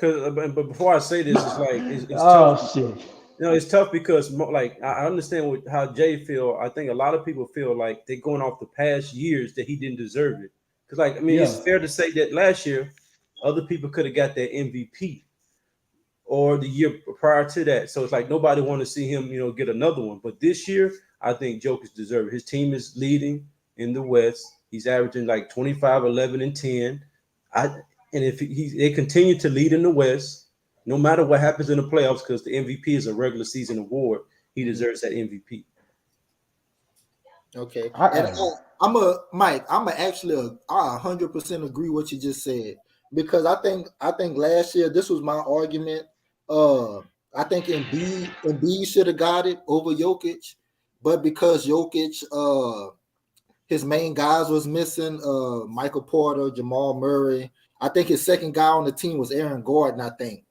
But before I say this, it's like it's tough. Shit. It's tough because like I understand how Jay feel. I think a lot of people feel like they're going off the past years that he didn't deserve it. Because it's fair to say that last year other people could have got their MVP or the year prior to that. So it's like nobody want to see him, get another one. But this year, I think Jokic deserves it. His team is leading in the West. He's averaging like 25, 11, and 10. And if they continue to lead in the West, no matter what happens in the playoffs, because the MVP is a regular season award, he deserves that MVP. Okay. Mike, I 100% agree what you just said, because I think last year this was my argument. I think Embiid should have got it over Jokic, but because Jokic his main guys was missing. Michael Porter, Jamal Murray. I think his second guy on the team was Aaron Gordon, I think.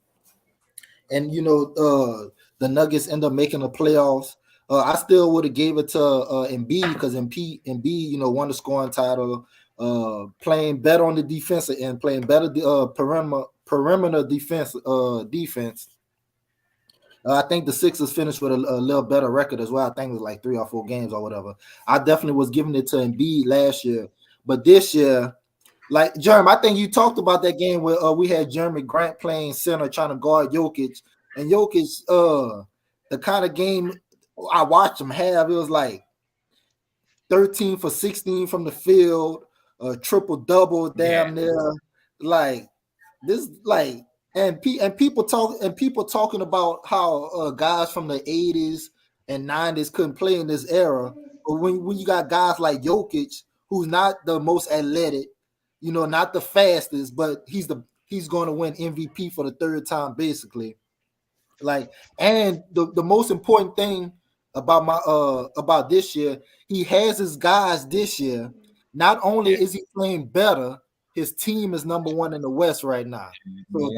And the Nuggets end up making the playoffs. I still would have gave it to Embiid because Embiid, won the scoring title, playing better on the defensive end, playing better perimeter defense. I think the Sixers finished with a little better record as well. I think it was like 3 or 4 games or whatever. I definitely was giving it to Embiid last year, but this year, like Jeremy, I think you talked about that game where we had Jeremy Grant playing center trying to guard Jokic, and Jokic, the kind of game I watched him have, it was like 13 for 16 from the field, triple-double damn near, like this, like. And people talking about how guys from the 80s and 90s couldn't play in this era. But when you got guys like Jokic, who's not the most athletic, not the fastest, but he's going to win MVP for the 3rd time basically. Like, and the most important thing about this year, he has his guys this year. Not only is he playing better, his team is number 1 in the West right now. So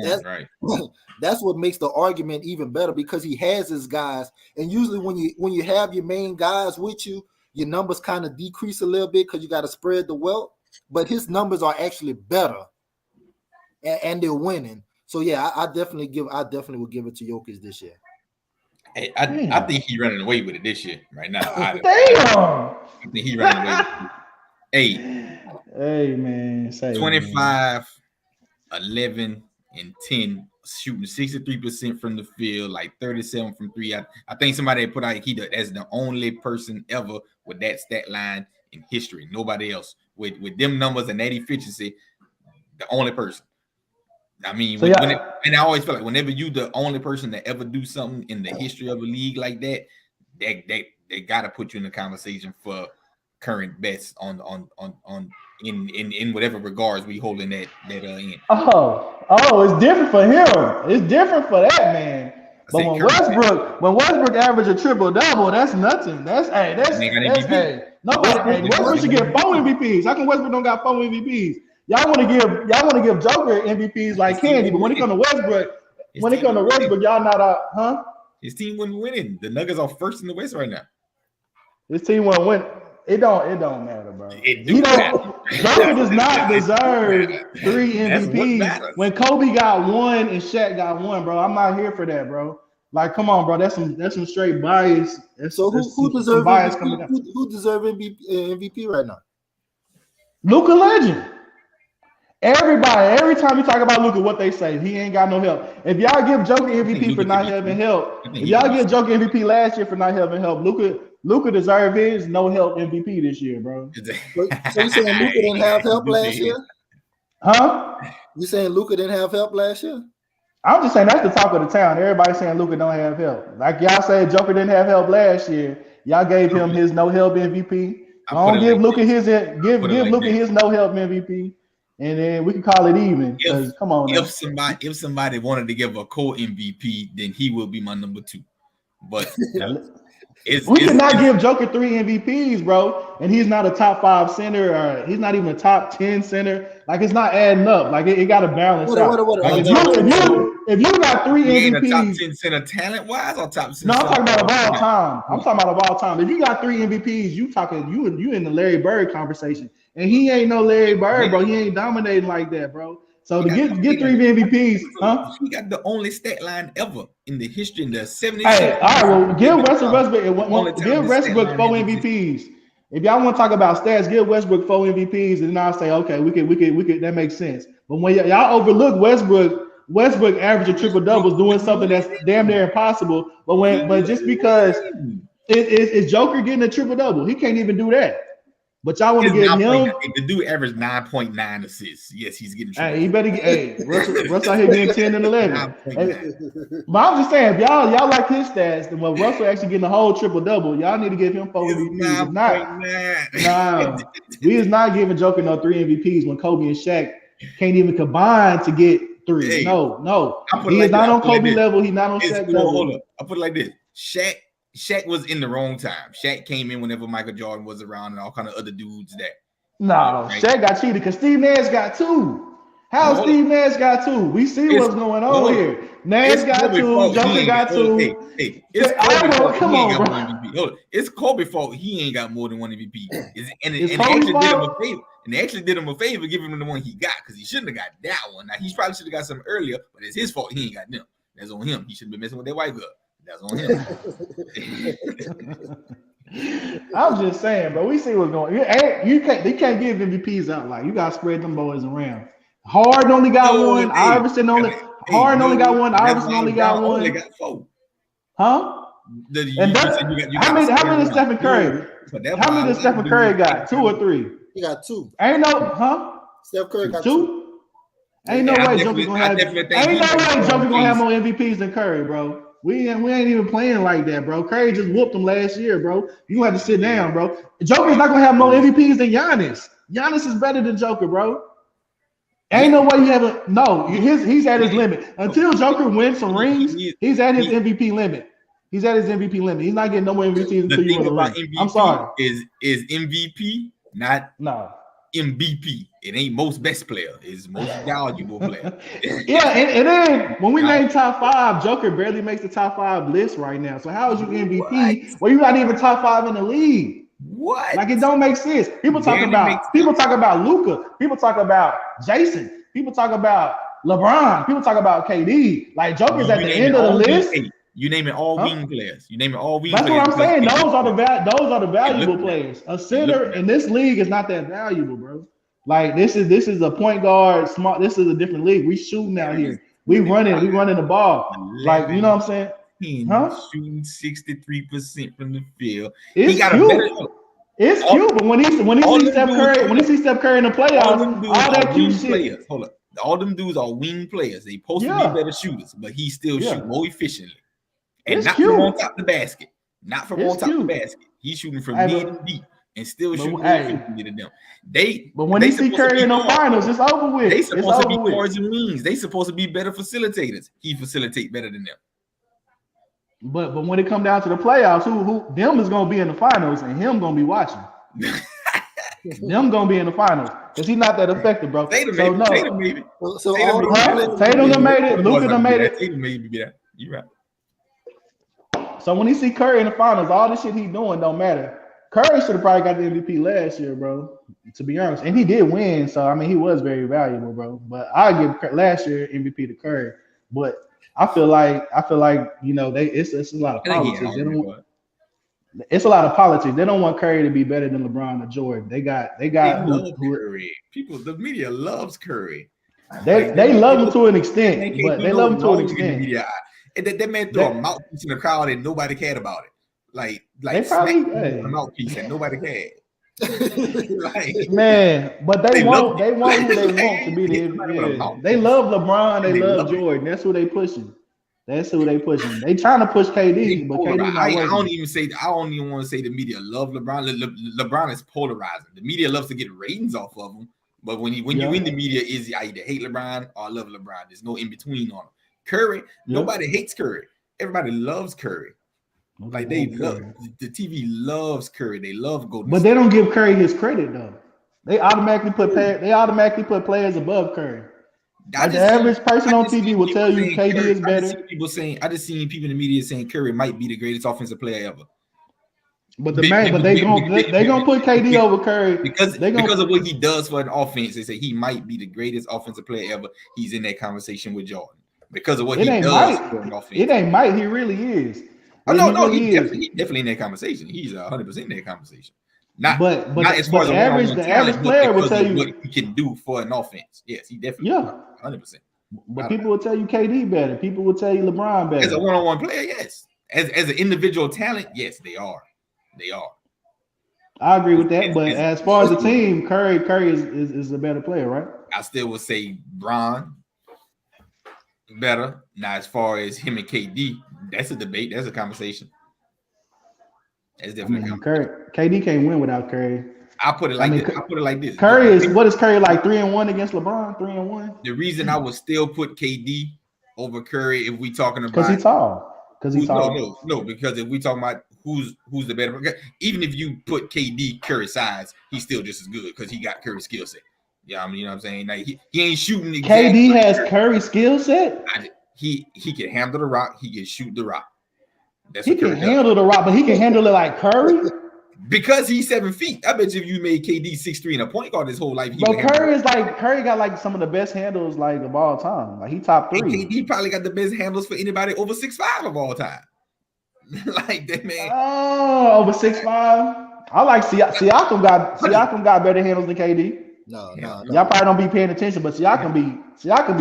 that's what makes the argument even better because he has his guys. And usually when you have your main guys with you, your numbers kind of decrease a little bit because you got to spread the wealth. But his numbers are actually better, and they're winning. So yeah, I definitely would give it to Jokic this year. Hey, I think he's running away with it this year right now. Damn. I think he's running away with it. Hey man, 25, 11, and 10, shooting 63% from the field, like 37 from 3. I think somebody put out that's the only person ever with that stat line in history. Nobody else with them numbers and that efficiency, the only person. I mean, and I always feel like whenever you the only person that ever do something in the history of a league like that, they gotta put you in the conversation for current best on in whatever regards we holding that in. Oh, it's different for him. It's different for that man. But when Westbrook average a triple-double, that's nothing. That's Westbrook should get 4 MVPs. How come Westbrook don't got 4 MVPs? Y'all want to give Joker MVPs like candy, but when it comes to Westbrook, y'all not out, huh? His team wasn't winning. The Nuggets are first in the West right now. His team won't win. It don't matter, bro. Joker does not deserve 3 MVPs. When Kobe got 1 and Shaq got 1, bro, I'm not here for that, bro. Like, come on, bro. That's some straight bias. So who deserves MVP right now? Luka Legend. Everybody, every time you talk about Luka, what they say, he ain't got no help. If y'all give Joker MVP for not having help, if y'all give Joker MVP last year for not having help, Luka deserved his no help MVP this year, bro. So you saying Luka didn't have help last year? Huh? You saying Luka didn't have help last year? I'm just saying that's the talk of the town. Everybody saying Luka don't have help. Like y'all said, Joker didn't have help last year. Y'all gave him his no help MVP. Don't give Luka his no help MVP. And then we can call it even. Come on. If somebody wanted to give a co-MVP, then he will be my number 2. But we cannot give Joker 3 MVPs, bro. And he's not a top 5 center, or he's not even a top 10 center. Like it's not adding up. Like it got to balance out. If you got 3 MVPs, top 10 center talent wise or top 10? No, I'm talking about of all time. I'm talking about of all time. If you got 3 MVPs, you in the Larry Bird conversation. And he ain't no Larry Bird, bro. He ain't dominating like that, bro. So to get 3 MVPs, huh? He got the only stat line ever in the history in the 70s. Hey, all right, well, give Westbrook 4 MVPs. If y'all want to talk about stats, give Westbrook 4 MVPs, and then I'll say, okay, we could. That makes sense. But when y'all overlook Westbrook average a triple doubles doing something that's damn near impossible. But just because it's Joker getting a triple double, he can't even do that. But y'all want to give him the dude averaged 9.9 assists. Yes, he's getting. Hey, he better get. Russell out here getting 10 and 11. But I'm just saying, if y'all like his stats, then when Russell actually getting a whole triple double, y'all need to give him 4 MVPs. We is not giving Joker no 3 MVPs when Kobe and Shaq can't even combine to get 3. Hey, no, he is not on Kobe level. He's not on Shaq level. Hold up, I put it like this: Shaq Shaq was in the wrong time. Shaq came in whenever Michael Jordan was around and all kind of other dudes that. No, Right. Shaq got cheated because Steve Nash got 2. How Steve Nash got 2? We see what's going on here. Nash got 2. Joker got 2. Hey, it's Kobe fault come he ain't on, got bro. one MVP. Hold on. It's Kobe fault he ain't got more than one MVP. And It's they Kobe's actually did him a fault? favor. And they actually did him a favor giving him the one he got because he shouldn't have got that one. Now he probably should have got some earlier, but it's his fault he ain't got them. That's on him. He shouldn't be messing with that white girl. That's on him. I'm just saying, bro. We see what's going on. They can't give MVPs out like you got to spread them boys around. Harden only got one. Iverson only. Harden only got one. Iverson only got one. Only got 4. Huh? How many does Stephen Curry? How many does Stephen Curry got? 2 or 3? He got 2. Ain't no, huh? Steph Curry got 2. Ain't no way Joker's gonna have. Ain't no way Joker's gonna have more MVPs than Curry, bro. We ain't even playing like that, bro. Curry just whooped him last year, bro. You have to sit down, bro. Joker's not gonna have more MVPs than Giannis. Giannis is better than Joker, bro. Ain't no way you have a no. He's at his limit until Joker wins some rings. He's at his MVP limit. He's at his MVP limit. He's not getting no more MVPs until you win a ring. I'm sorry. Is MVP not MVP? It ain't most best player. It's most valuable player. Yeah, and then when we name top 5, Joker barely makes the top 5 list right now. So how is you MVP? Well, you're not even top 5 in the league. What? Like it don't make sense. People talk about Luka. People talk about Jason. People talk about LeBron. People talk about KD. Like Joker's at the end of the list. You name it all wing players. You name it all wing players. That's what I'm saying. Those are the valuable players. A center in this league is not that valuable, bro. Like this is a point guard. Smart. This is a different league. We shooting out here. We running the ball. Like you know what I'm saying. Shooting 63% from the field. It's he got cute. a better. It's cute, but when he sees Steph Curry in the playoffs, all that cute shit. Players. Hold up. All them dudes are wing players. They supposed to be better shooters, but he still shoot more efficiently. And it's not cute. from on top of the basket. Not from on top of the basket. He's shooting from mid and deep and still shooting more efficiently than them. But when they see Curry in the finals, it's over with. They supposed to be guards and wings. They supposed to be better facilitators. He facilitate better than them. But when it come down to the playoffs, who them is gonna be in the finals and him gonna be watching. Them gonna be in the finals because he's not that effective, bro. Tatum made it. Tatum made it. Luka done made it. Tatum made it. You right. So when he see Curry in the finals, all the shit he doing don't matter. Curry should have probably got the MVP last year, bro. To be honest, and he did win, so I mean he was very valuable, bro. But I give last year MVP to Curry. But I feel like you know it's a lot of politics. It's a lot of politics. They don't want Curry to be better than LeBron or Jordan. They love Curry. People, the media loves Curry. They love him to an extent, but they love him to an extent. That man threw a mouthpiece in the crowd and nobody cared about it. Like they probably a mouthpiece and nobody cared. Man, but they want who they want to be the MVP. They love LeBron, they love Jordan. That's who they pushing. They trying to push KD, but KD not I don't even want to say the media love LeBron. LeBron is polarizing. The media loves to get ratings off of him, but when you in the media, I either hate LeBron or I love LeBron. There's no in between on him. Curry, nobody hates Curry. Everybody loves Curry. Like they love the TV loves Curry. They love Golden State. But they don't give Curry his credit though. They automatically put players above Curry. Like the average person on TV will tell you KD is better. I just seen people in the media saying Curry might be the greatest offensive player ever. But they gonna put KD over Curry because of what he does for an offense. They say he might be the greatest offensive player ever. He's in that conversation with Jordan because of what he does for an offense. It ain't might. He really is. He's definitely in that conversation. He's 100% in that conversation. Not as far as the average player will tell you what he can do for an offense. Yes, he definitely 100%. But people will tell you KD better. People will tell you LeBron better. As a one-on-one player, yes. As an individual talent, yes, they are. They are. I agree with that. But as far as the team, Curry is a better player, right? I still would say Bron better. Now, as far as him and KD, that's a debate. That's a conversation. That's definitely Curry. KD can't win without Curry. I put it like this. Curry is Curry like 3-1 against LeBron? 3-1. The reason I would still put KD over Curry if we talking about because he's tall. because he's tall. No, because if we talking about who's the better, even if you put KD Curry size, he's still just as good because he got Curry skill set. Yeah, I mean, you know what I'm saying? Like he ain't shooting. KD has Curry skill set. He can handle the rock. He can shoot the rock. That's He can handle the rock, but he can handle it like Curry. Because he's 7 feet. I bet you if you made KD 6'3" and a point guard his whole life, Bro, Curry got like some of the best handles like of all time. Like he top 3. And KD probably got the best handles for anybody over 6'5" of all time. Like that man. Oh, over 6'5". I like Siakam got better handles than KD. No. Y'all probably don't be paying attention, but Siakam be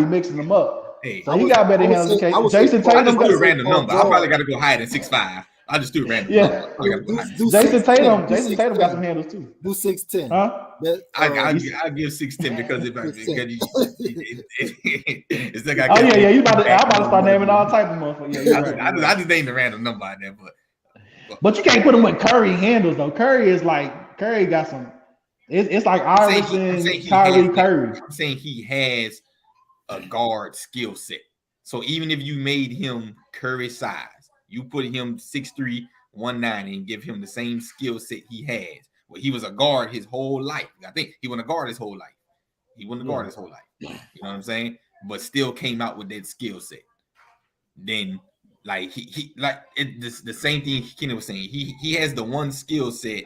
mixing them up. Hey, so he got better handles than KD. Jason Tatum got a random number. I probably got to go higher than 6'5". I just do random. Yeah. Jason Tatum got some handles too. Do 6'10". Huh? I give 6'10" because if it's like I'm about to start naming all type of motherfuckers. Yeah, I just named the random number out there, but you can't put him with Curry handles though. Curry got some. It's like Iverson, Kyrie Curry. I'm saying he has a guard skill set. So even if you made him Curry size, you put him 6'3", 190, and give him the same skill set he has. Well, he was a guard his whole life. I think he wasn't a guard his whole life. You know what I'm saying? But still came out with that skill set. Then, like the same thing Kenny was saying. He has the one skill set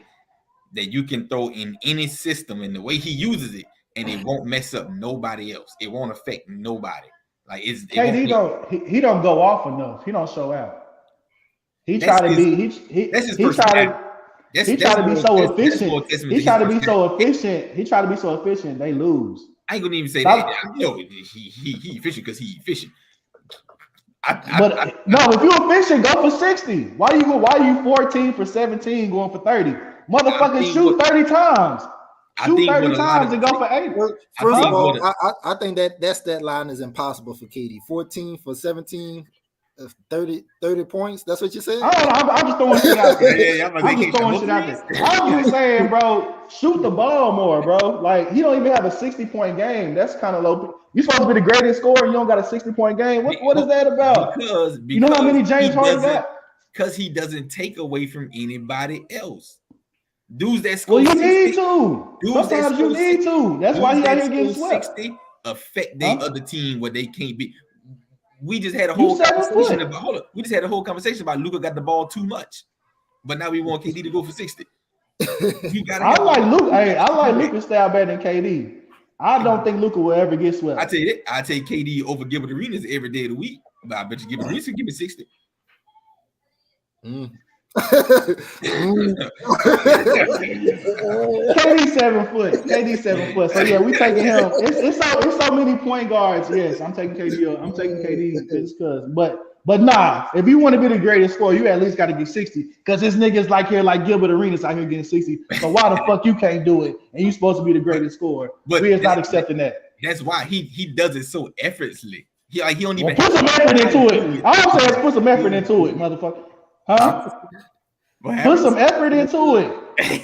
that you can throw in any system, and the way he uses it, and it won't mess up nobody else. It won't affect nobody. Like KD don't go off enough. He don't show out. He try to be so efficient. He try to be so efficient. They lose. I ain't gonna even say that. He efficient because he efficient. If you efficient, go for 60. Why you 14 for 17 going for 30? Motherfucker, shoot 30 times. Shoot 30 times and go for 8. First of all, I think that line is impossible for KD. 14 for 17. 30 points. That's what you said? I'm just throwing shit out there. I'm just saying, bro, shoot the ball more, bro. Like, he don't even have a 60-point game. That's kind of low. You're supposed to be the greatest scorer. You don't got a 60-point game. What is that about? Because you know how many James Harden got? Because he doesn't take away from anybody else. Dudes that score. Well, you need to. Sometimes you need to. That's why he out here getting swept. 60 affect the other team where they can't be. We just had a whole conversation about Luka got the ball too much, but now we want KD to go for 60. I like Luka style better than KD. I don't think Luka will ever get swept. I tell you that. I take KD over Gilbert Arenas every day of the week, but I bet you Gilbert Arenas can give me 60. KD 7 foot. So yeah, we taking him. It's so many point guards. Yes, I'm taking KD. I'm taking KD because, but nah. If you want to be the greatest scorer, you at least got to get 60. Because this niggas like Gilbert Arenas out here getting 60. So why the fuck you can't do it? And you supposed to be the greatest scorer? But we is not accepting that. That's why he does it so effortlessly. He don't even put some effort into it. All I'm saying is put some effort into it, motherfucker. Huh? Put some effort into it.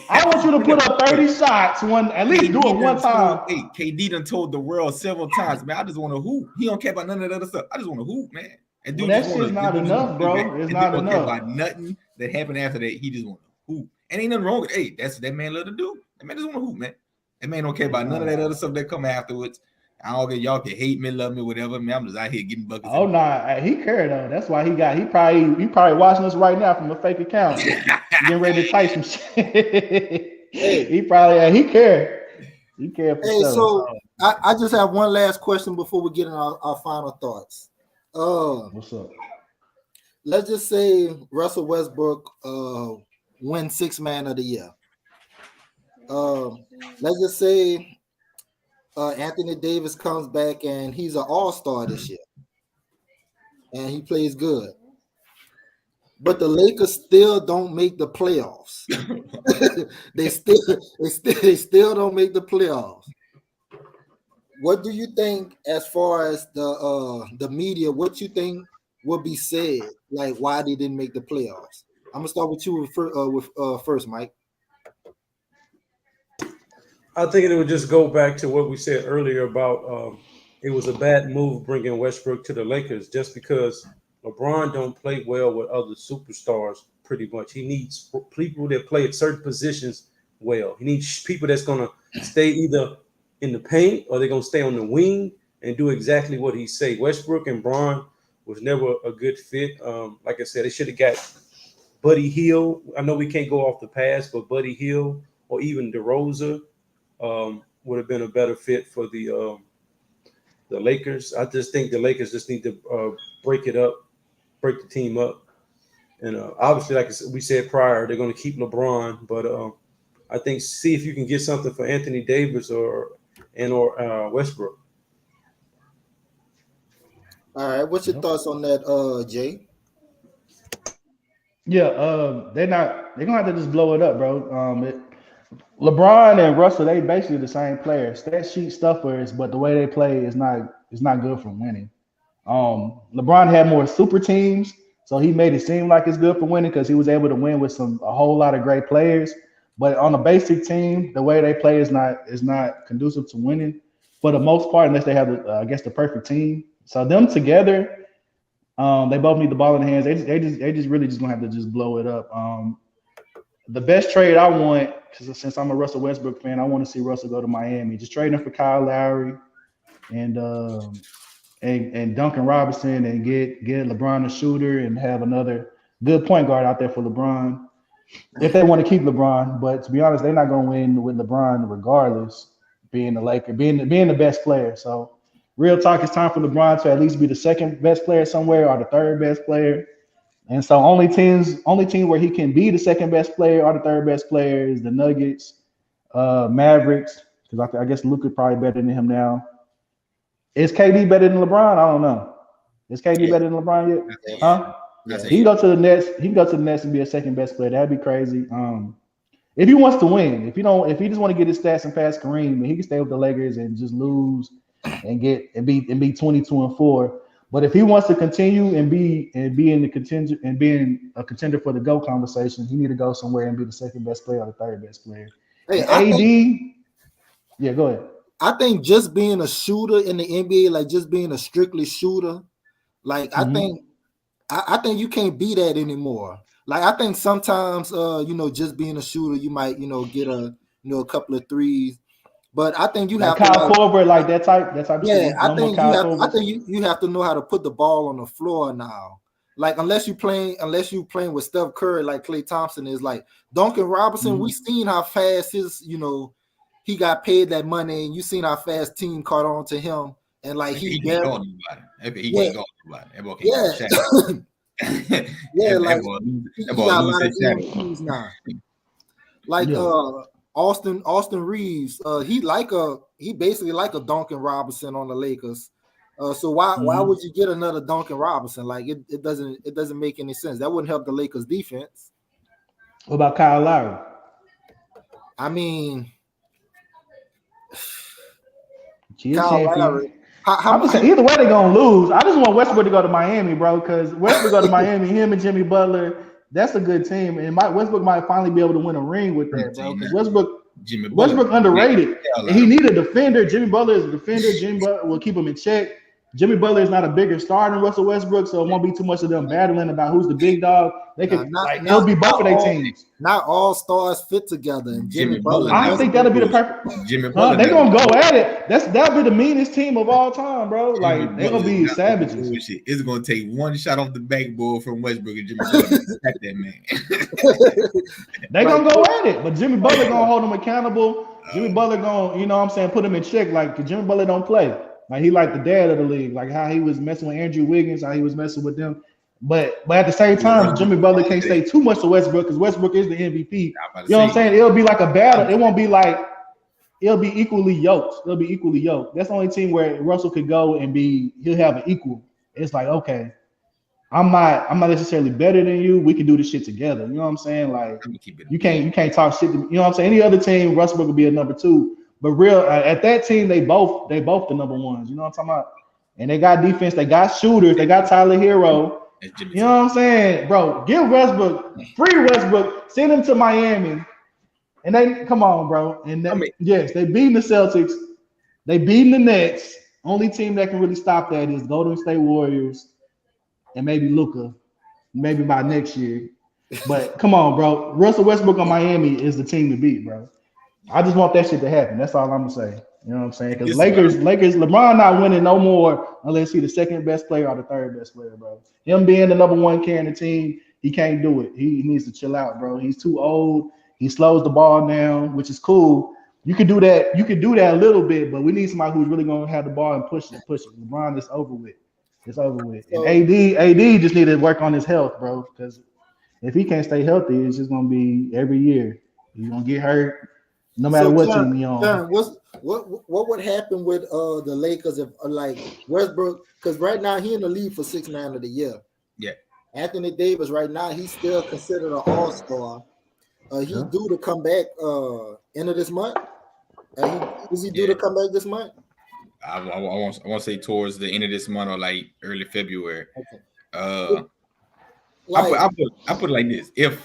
I want you to put up 30 shots, at least do it one time. KD done told the world several times, man, I just want to hoop. He don't care about none of that other stuff. I just want to hoop, man. And dude, that shit's not enough, bro. It's not enough. Care about nothing that happened after that. He just want to hoop. And ain't nothing wrong with it. That's what that man love to do. That man just want to hoop, man. That man don't care about none of that other stuff that come afterwards. I don't get y'all can hate me, love me, whatever. Man, I'm just out here getting buckets. Oh nah, he cared though. That's why he probably watching us right now from a fake account, getting ready to type some shit. he cared. He cared for sure. So I just have one last question before we get in our final thoughts. What's up? Let's just say Russell Westbrook wins 6th Man of the Year. Let's just say Anthony Davis comes back and he's an all-star this year. And he plays good. But the Lakers still don't make the playoffs. they still don't make the playoffs. What do you think as far as the media, what you think will be said, like why they didn't make the playoffs? I'm gonna start with you first, Mike. I think it would just go back to what we said earlier about it was a bad move bringing Westbrook to the Lakers just because LeBron don't play well with other superstars pretty much. He needs people that play at certain positions well. He needs people that's going to stay either in the paint or they're going to stay on the wing and do exactly what he say. Westbrook and Bron was never a good fit. Like I said, they should have got Buddy Hield. I know we can't go off the pass, but Buddy Hield or even DeRozan would have been a better fit for the Lakers. I just think the Lakers just need to break the team up. And obviously, like we said prior, they're going to keep LeBron, but I think see if you can get something for Anthony Davis or Westbrook. All right, what's your thoughts on that, Jay? Yeah, they're gonna have to just blow it up, bro. LeBron and Russell, they basically the same players. Stat sheet stuffers, but the way they play is not good for winning. LeBron had more super teams, so he made it seem like it's good for winning because he was able to win with a whole lot of great players. But on a basic team, the way they play is not conducive to winning for the most part, unless they have the perfect team. So them together, they both need the ball in the hands. They just really just gonna have to just blow it up. The best trade I want, since I'm a Russell Westbrook fan, I want to see Russell go to Miami. Just trade him for Kyle Lowry and Duncan Robinson and get LeBron a shooter and have another good point guard out there for LeBron if they want to keep LeBron. But to be honest, they're not going to win with LeBron regardless, being the Laker, being the best player. So real talk, it's time for LeBron to at least be the second best player somewhere or the third best player. And so only team where he can be the second best player or the third best player is the Nuggets, Mavericks, because I guess Luka probably better than him now. Is KD better than LeBron? I don't know. Is KD better than LeBron yet? Huh? He can go to the Nets. He can go to the Nets and be a second best player. That'd be crazy. If he wants to win, if he just want to get his stats and pass Kareem, then he can stay with the Lakers and just lose and be 22-4. But if he wants to continue and be in the contingent and being a contender for the GOAT conversation, he need to go somewhere and be the second best player or the third best player. Hey, AD, go ahead. I think just being a shooter in the NBA, like just being a strictly shooter, like I think you can't be that anymore. Like I think sometimes just being a shooter, you might, get a couple of threes. But I think you have Kyle Korver, like that type. Yeah, I think you have to know how to put the ball on the floor now. Like unless you playing with Steph Curry, like Klay Thompson is, like Duncan Robinson. We seen how fast he got paid that money, and you seen how fast team caught on to him, and like he can't go nobody. Yeah, like he got a lot of MVPs now. Like Austin Reeves, he basically like a Duncan Robinson on the Lakers. So why would you get another Duncan Robinson? Like it doesn't make any sense. That wouldn't help the Lakers defense. What about Kyle Lowry? I mean, Kyle Lowry. I'm just saying, either way they're gonna lose. I just want Westbrook to go to Miami, bro, because Westbrook go to Miami, him and Jimmy Butler. That's a good team, and Westbrook might finally be able to win a ring with that, bro. Because Westbrook underrated, and he need a defender. Jimmy Butler is a defender. Jimmy Butler will keep him in check. Jimmy Butler is not a bigger star than Russell Westbrook, so it won't be too much of them battling about who's the big dog. They can it'll be both of their teams. Not all stars fit together. And Jimmy Butler. I think that'll be the perfect. Jimmy Butler. They're gonna go at it. That'll be the meanest team of all time, bro. Like they're gonna be savages. It's gonna take one shot off the backboard from Westbrook and Jimmy Butler to attack that man. They're gonna go at it, but Jimmy Butler gonna hold them accountable. Jimmy Butler gonna, put him in check. Like Jimmy Butler don't play. Like he like the dad of the league, like how he was messing with Andrew Wiggins, how he was messing with them. But at the same time, Jimmy Butler can't say too much to Westbrook because Westbrook is the MVP. You know what I'm saying? It'll be like a battle. It won't be like it'll be equally yoked. That's the only team where Russell could go and he'll have an equal. It's like, okay, I'm not necessarily better than you. We can do this shit together. You know what I'm saying? Like you can't talk shit to me. You know what I'm saying? Any other team, Westbrook would be a number 2. But at that team, they both the number ones. You know what I'm talking about? And they got defense, they got shooters, they got Tyler Hero. You know what I'm saying, bro? Give Westbrook, free Westbrook, send him to Miami, and they come on, bro. And yes, they beating the Celtics, they beating the Nets. Only team that can really stop that is Golden State Warriors and maybe Luka, maybe by next year. But come on, bro. Russell Westbrook on Miami is the team to beat, bro. I just want that shit to happen. That's all I'm gonna say. You know what I'm saying? Because Lakers, LeBron not winning no more unless he's the second best player or the third best player, bro. Him being the number one carrying the team, he can't do it. He needs to chill out, bro. He's too old. He slows the ball down, which is cool. You can do that. You can do that a little bit, but we need somebody who's really gonna have the ball and push it. LeBron is over with. It's over with. And AD just need to work on his health, bro. Because if he can't stay healthy, it's just gonna be every year. He's gonna get hurt. No matter what team he on. John, what would happen with the Lakers if like Westbrook? Because right now he in the league for 6th Man of the Year. Yeah. Anthony Davis right now he's still considered an All-Star. He due to come back end of this month. Is he due to come back this month? I want to say towards the end of this month or like early February. Okay. I put it like this: if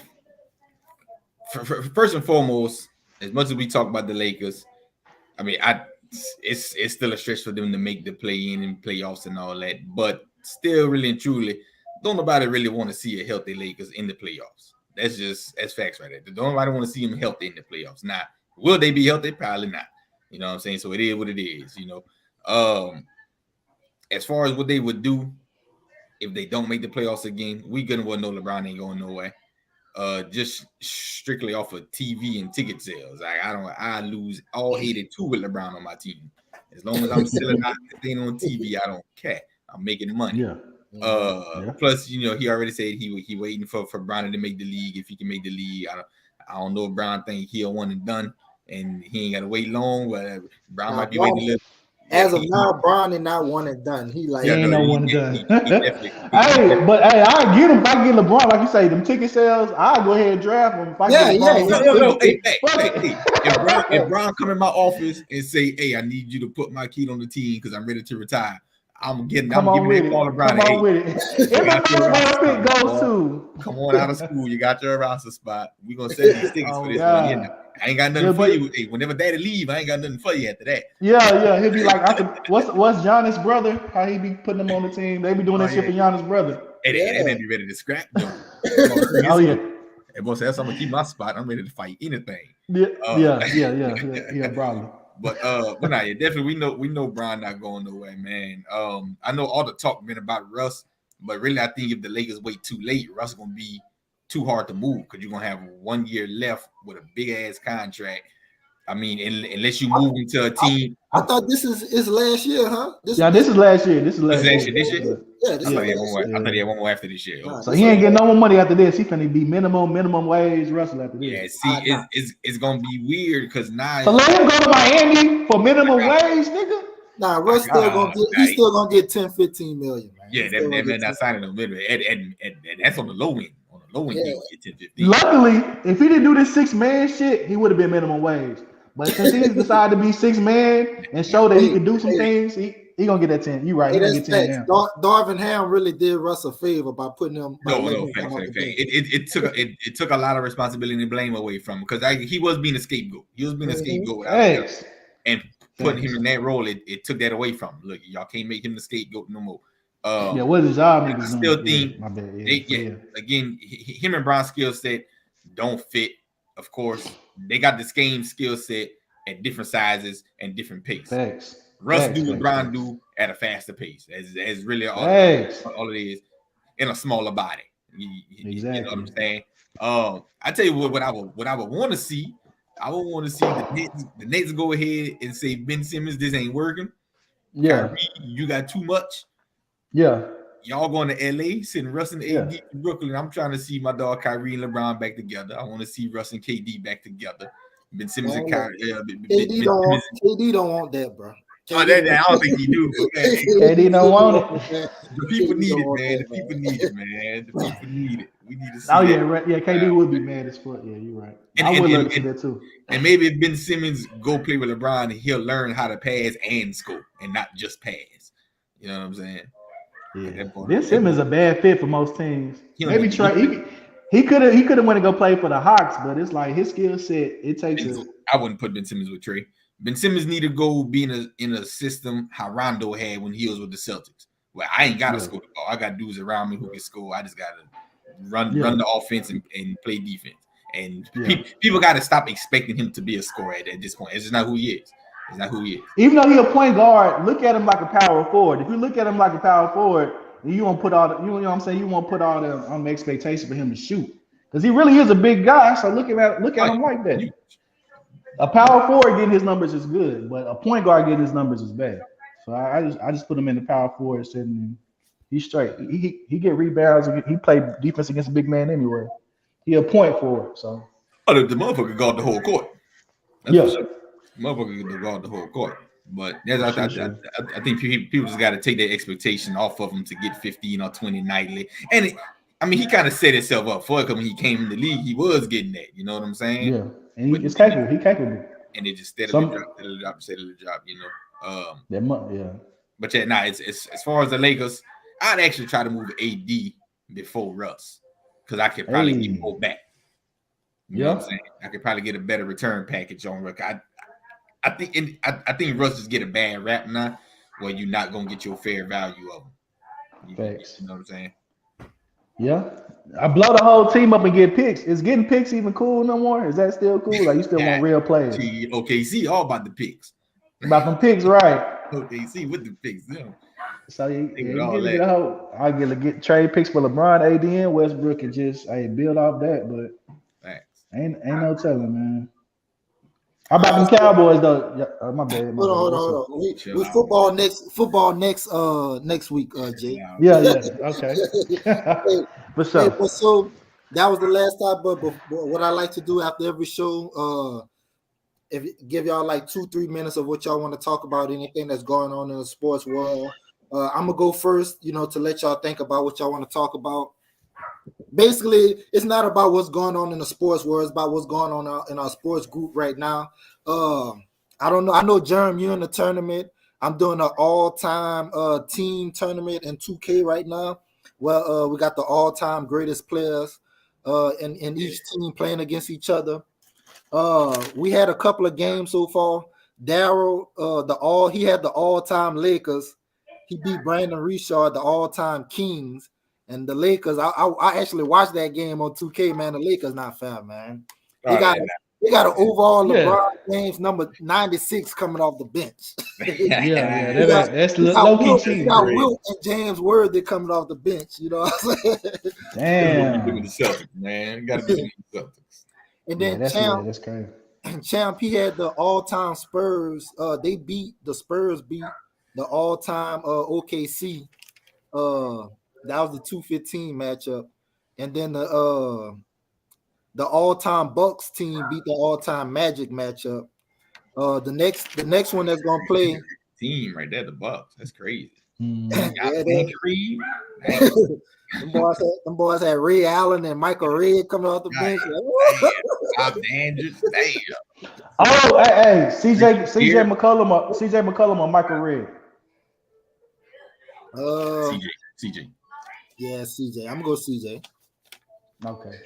first and foremost, as much as we talk about the Lakers, I mean, it's still a stretch for them to make the play-in and playoffs and all that. But still, really and truly, don't nobody really want to see a healthy Lakers in the playoffs. That's facts right there. Don't nobody want to see them healthy in the playoffs. Now, will they be healthy? Probably not. You know what I'm saying? So it is what it is. You know, as far as what they would do if they don't make the playoffs again, we gonna well know LeBron ain't going nowhere. Just strictly off of TV and ticket sales. I lose all 82 with LeBron on my team. As long as I'm selling out the thing on TV, I don't care. I'm making money. Plus, you know, he already said he waiting for Brown to make the league. If he can make the league, I don't know if Brown think he'll one and done, and he ain't got to wait long. But Brown might be waiting a little. As of now, Brown is not one and done. He ain't no one and done. I get him. If I get LeBron, like you say, them ticket sales, I'll go ahead and draft him. If I If Brown come in my office and say, "Hey, I need you to put my key on the team because I'm ready to retire," I'm giving that call to Brown. Come on with it. Every goes to. Come on out of school. You got your roster spot. We're gonna sell these tickets for this 1 year. I ain't got nothing for you. Hey, whenever daddy leave, I ain't got nothing for you after that. Yeah. He'll be like, what's Giannis' brother? How he be putting them on the team? They be doing that shit for Giannis' brother. Hey, they be ready to scrap them. And boy says I'm gonna keep my spot. I'm ready to fight anything. Yeah, probably. But nah, yeah, definitely we know Brian not going nowhere, man. I know all the talk been about Russ, but really I think if the Lakers wait too late, Russ gonna be too hard to move because you're gonna have 1 year left with a big ass contract. I mean, unless you move into a team. I thought this is last year, huh? This is last year. This last year. This year? Yeah, I thought he had one more after this year. So he ain't getting no more money after this. He finna be minimum wage Russell after this. Yeah, see, it's gonna be weird because now. So let him go to Miami for minimum wage, nigga. Nah, Russ still gonna get 10-15 million, man. Yeah, they're not signing no minimum, and that's on the low end. On the low end, yeah. Get 10-15. Luckily, if he didn't do this 6-man shit, he would have been minimum wage. But since he decided to be 6-man and show that he could do some things, he gonna get that 10. You right? He gonna get 10 now. Darvin Ham really did Russ a favor by putting him. Fact. It took a lot of responsibility and blame away from him because he was being a scapegoat. He was being a scapegoat, and putting him in that role, it took that away from him. Look, y'all can't make him the scapegoat no more. What is job? I still think, again, him and Brown's skill set don't fit. Of course, they got the same skill set at different sizes and different pace. Thanks. Russ do what Brown do at a faster pace. As really all it is in a smaller body. Exactly. You know what I'm saying? I tell you what I would want to see. I would want to see the Nets go ahead and say, Ben Simmons, this ain't working. Yeah. Kyrie, you got too much. Yeah. Y'all going to LA, sending Russ and AD to Brooklyn. I'm trying to see my dog Kyrie and LeBron back together. I want to see Russ and KD back together. Ben Simmons and Kyrie. KD don't want that, bro. I don't think he do. KD don't want it. The people need it, man. The people need it. We need to see that. KD would be mad as fuck. Yeah, you're right. I would love to see that too. And maybe if Ben Simmons go play with LeBron, he'll learn how to pass and score and not just pass. You know what I'm saying? Yeah. Ben Simmons is a bad fit for most teams. He could have went to go play for the Hawks, but it's like his skill set. It takes. I wouldn't put Ben Simmons with Trey. Ben Simmons need to go be in a system how Rondo had when he was with the Celtics, Well, I ain't gotta score the ball. I got dudes around me who can score. I just gotta run the offense and play defense. And people got to stop expecting him to be a scorer at this point. It's just not who he is. It's not who he is. Even though he's a point guard, look at him like a power forward. If you look at him like a power forward, you won't put all the, you know what I'm saying? You won't put all the expectation for him to shoot because he really is a big guy. So look at him like that. A power forward getting his numbers is good, but a point guard getting his numbers is bad. So I just put him in the power forward setting. He's straight. He get rebounds. He play defense against a big man anyway. He a point forward. So the motherfucker guard the whole court. That's sure. Motherfucker can guard the whole court. But I think people just got to take their expectation off of him to get 15 or 20 nightly. And he kind of set himself up for it because when he came in the league, he was getting that. You know what I'm saying? Yeah, and he's capable. He's capable. And it just steadily drop. You know. But as far as the Lakers, I'd actually try to move AD before Russ because I could probably get more back. You know what I'm saying? I could probably get a better return package on Russ. I think Russ just get a bad rap now where you're not gonna get your fair value of him. Thanks. You know what I'm saying? Yeah. I blow the whole team up and get picks. Is getting picks even cool no more? Is that still cool? Like you still want real players? OKC all about the picks. About them picks, right? OKC with the picks. So I get trade picks for LeBron, AD, and Westbrook, and just build off that. But ain't no telling, man. How about them Cowboys though? My bad. Hold on. We football next week, Jay. Yeah. Okay. For sure. So that was the last time. But what I like to do after every show, give y'all like 2-3 minutes of what y'all want to talk about, anything that's going on in the sports world. I'm gonna go first, to let y'all think about what y'all want to talk about. Basically, it's not about what's going on in the sports world. It's about what's going on in our sports group right now. I don't know. I know, Jerem, you're in the tournament. I'm doing an all-time team tournament in 2K right now. Well, we got the all-time greatest players in each team playing against each other. We had a couple of games so far. Daryl, he had the all-time Lakers. He beat Brandon Richard, the all-time Kings. And the Lakers, I actually watched that game on 2K, man. The Lakers not fair, man. They got an overall LeBron James number 96 coming off the bench. That's low-key cheating. Got Wilt and James Worthy coming off the bench. You know what I'm saying? Damn. The Celtics, man. Got to be the Celtics. And then that's crazy. Champ, he had the all-time Spurs. The Spurs beat the all-time OKC. That was the 215 matchup, and then the all-time Bucks team beat the all-time Magic matchup. The next one that's gonna play team right there, the Bucks. That's crazy. Them boys had Ray Allen and Michael Redd coming off the bench. Hey, CJ McCollum or Michael Redd? CJ. Yeah, CJ. I'm gonna go CJ. Okay.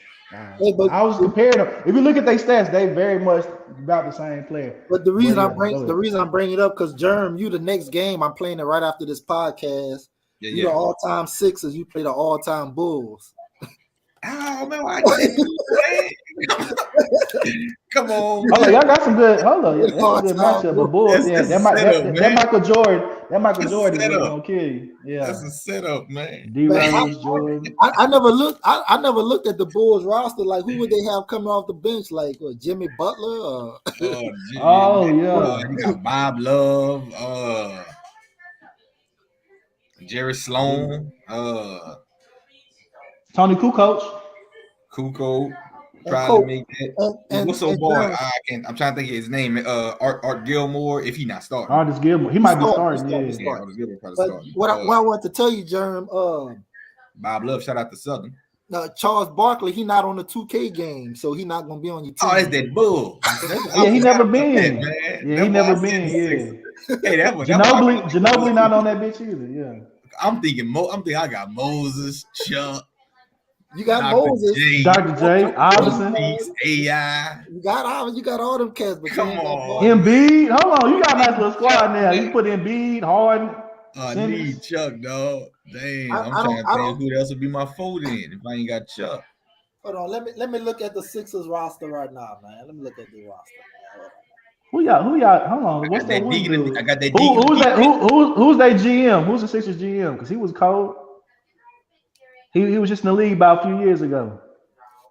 Hey, but I was comparing them. If you look at their stats, they very much about the same player. But the reason I'm bringing it up because Jerm, you the next game I'm playing it right after this podcast. You the all-time Sixers. You play the all-time Bulls. Oh man, come on. Oh, y'all got some good. Hold on, that's a good matchup. The Bulls, that Michael Jordan is gonna kill you. Yeah, that's a setup, man. D-Rose, Jordan. I never looked. I never looked at the Bulls roster. Like, who would they have coming off the bench? Like Jimmy Butler? You got Bob Love, Jerry Sloan, Tony Kukoc. Probably make that. And what's so boy? I'm trying to think of his name. Art Gilmore. If he not starting, Artis Gilmore. He might be starting. Artis Gilmore probably starting. What I want to tell you, Jerem. Bob Love. Shout out to Southern. Charles Barkley. He not on the 2K game, so he not gonna be on your team. Oh, that's that bull. He never been. He never been. Yeah. Hey, Ginobili not on that bitch either. Yeah. I'm thinking I got Moses, Chuck. You got Moses, Dr. J, Iverson, AI. You got all them cats, but come on, Embiid. Hold on, you got a nice little squad now. You put Embiid, Harden. I Simmons. need Chuck, dog. Damn, I'm I trying don't. to think who else would be my fold in if I ain't got Chuck. Hold on. Let me look at the Sixers roster right now, man. Let me look at the roster. Who y'all? Who y'all? Hold on. I What's got that that one Deegan. dude? I got that Who? Deegan. Who's that? Who's that GM? Who's the Sixers GM? Because he was cold. He was just in the league about a few years ago.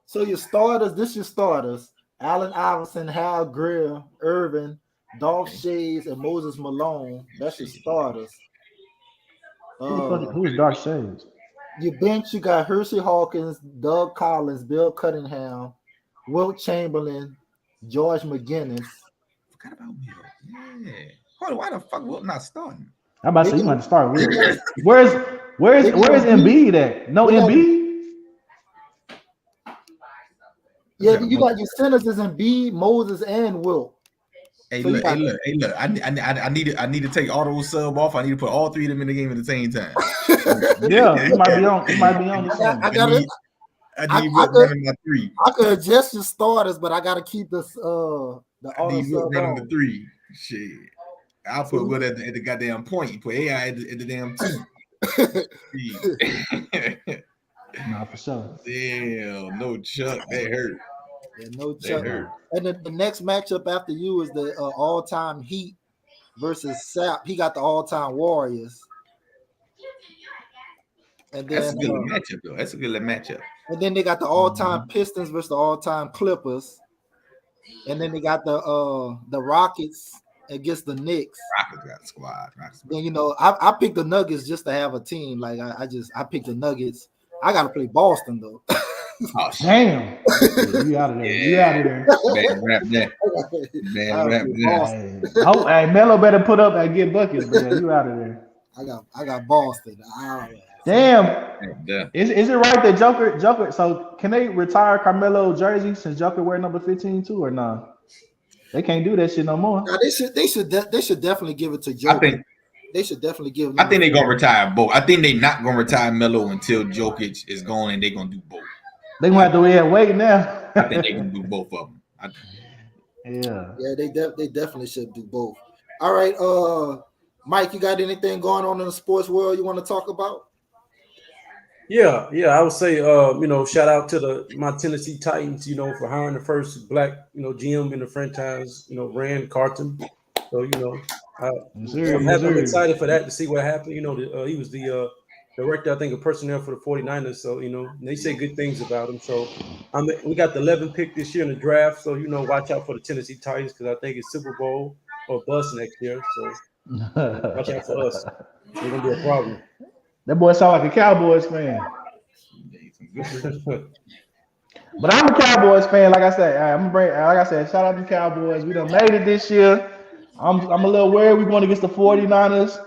So your starters. This your starters: Allen Iverson, Hal Greer, Irvin, Dolph Shays, and Moses Malone. That's your starters. Who the fuck? Who is Dark Shades? Your bench, you got Hershey Hawkins, Doug Collins, Bill Cunningham, Wilt Chamberlain, George McGinnis. Forgot about Will. Yeah. Hold on, why the fuck Will not starting? I'm about to say you might have to start with. Where's They got Embiid at? No they got- Embiid. Yeah, you got your centers is Embiid, Moses, and Wilt. Hey, So look, I need to take auto sub off. I need to put all three of them in the game at the same time. Yeah, you might be on. You might be on the same. I need Wilt running my three. I could adjust your starters, but I got to keep this the I auto need Wilt sub running the on. three. Shit. I'll put Wilt at the goddamn point. You put AI at the damn two. Nah, for sure. Damn, no Chuck. That hurt. Yeah, no That Chuck. hurt. And the next matchup after you is the all-time Heat versus Sap. He got the all-time Warriors. And then That's a good little matchup, though. That's a good little matchup. And then they got the all-time Pistons versus the all-time Clippers. And then they got the Rockets against the Knicks. Rockets got a squad. Then I picked the Nuggets just to have a team. Like I picked the Nuggets. I gotta play Boston though. Oh damn! You out of there? You out of there? Bad rap that. Bad rap that. Hey, Melo better put up and get buckets, but yeah, you out of there. I got Boston. Damn. Is it right that Joker? So can they retire Carmelo jersey since Joker wear number 15 too, or not? They can't do that shit no more. No, they should definitely give it to Joker. I think they should definitely give. I think they're gonna retire both. I think they're not gonna retire Melo until Jokic is gone, and they're gonna do both. They gonna have to wait now. I think they're gonna do both of them. Yeah, they definitely should do both. All right, Mike, you got anything going on in the sports world you want to talk about? Yeah, I would say, shout out to my Tennessee Titans, for hiring the first black, GM in the franchise, Rand Carton. So, I'm excited for that to see what happened. He was the director, I think, of personnel for the 49ers. So, they say good things about him. So, we got the 11th pick this year in the draft. So, watch out for the Tennessee Titans because I think it's Super Bowl or bust next year. So, watch out for us. We're going to be a problem. That boy sound like a Cowboys fan. But I'm a Cowboys fan. Like I said, shout out to Cowboys. We done made it this year. I'm a little worried we're going against the 49ers,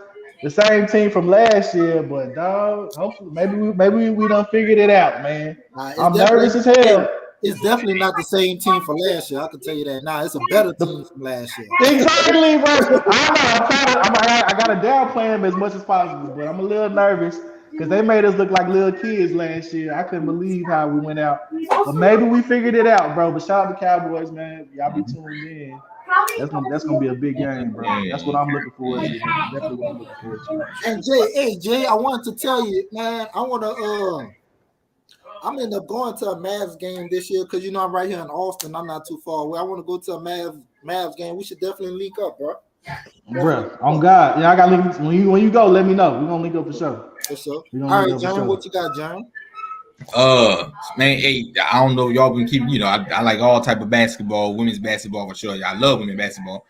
the same team from last year. But dog, hopefully maybe we done figured it out, man. I'm nervous as hell. It's definitely not the same team for last year. I can tell you that now. It's a better team from last year. Exactly, bro. I got to downplay them as much as possible, but I'm a little nervous because they made us look like little kids last year. I couldn't believe how we went out. But maybe we figured it out, bro. But shout out to Cowboys, man. Y'all be tuned in. That's gonna be a big game, bro. That's what I'm looking forward to. Definitely what I'm looking forward to. And Jay, I wanted to tell you, man, I'm end up going to a Mavs game this year because I'm right here in Austin. I'm not too far away. I want to go to a Mavs game. We should definitely link up, bro. Bro, on God, I got links. When you go, let me know. We're gonna link up for sure. For sure. All right, John, what you got, John? Man, hey, I don't know if y'all been keeping. I like all type of basketball, women's basketball for sure. I love women's basketball.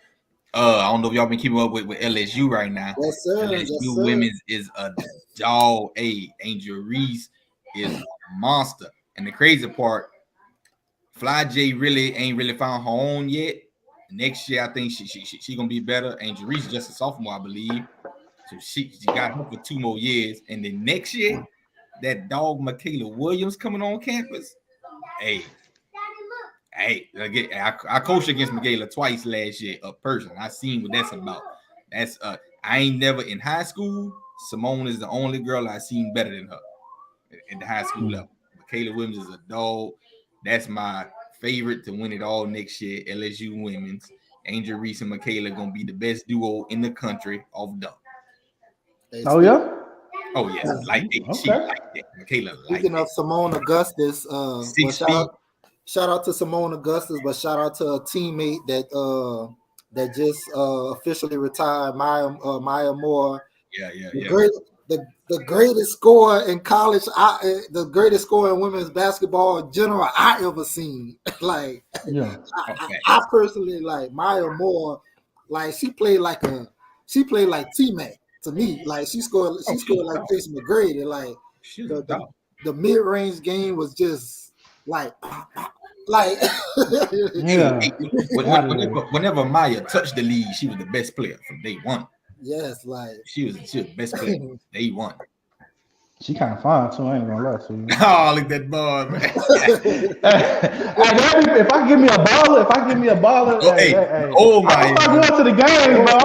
I don't know if y'all been keeping up with LSU right now. Yes, sir. LSU women's is a dog. Hey, Angel Reese is a monster. And the crazy part, Fly J ain't really found her own yet. Next year, I think she gonna be better. Angel Reese is just a sophomore, I believe. So she got her for 2 more years. And then next year, that dog Michaela Williams coming on campus. Hey, I coached against Michaela twice last year up person. I seen what that's about. That's I ain't never in high school. Simone is the only girl I seen better than her at the high school level. Michaela Williams is a dog. That's my favorite to win it all next year. LSU women's. Angel Reese and Michaela gonna be the best duo in the country off dunk. Oh yeah. Oh yeah, like that. She Okay. like that. Michaela like Speaking that. of Simone Augustus, well, 6 feet. shout out to Simone Augustus, but shout out to a teammate that just officially retired, Maya Moore. Yeah. The greatest scorer in college, the greatest scorer in women's basketball in general I ever seen. Like, Yeah. I personally like Maya Moore. Like she played like T-Mac to me. Like she scored like Tracy McGrady. Like She's a dog. the mid-range game was just like like Yeah. Whenever Maya touched the league, she was the best player from day one. yes, like She was the best player from day one. She kind of fine too. I ain't gonna lie to you. Oh, look at that ball, man. If I give me a baller, Oh my! I'm not going to the game, bro.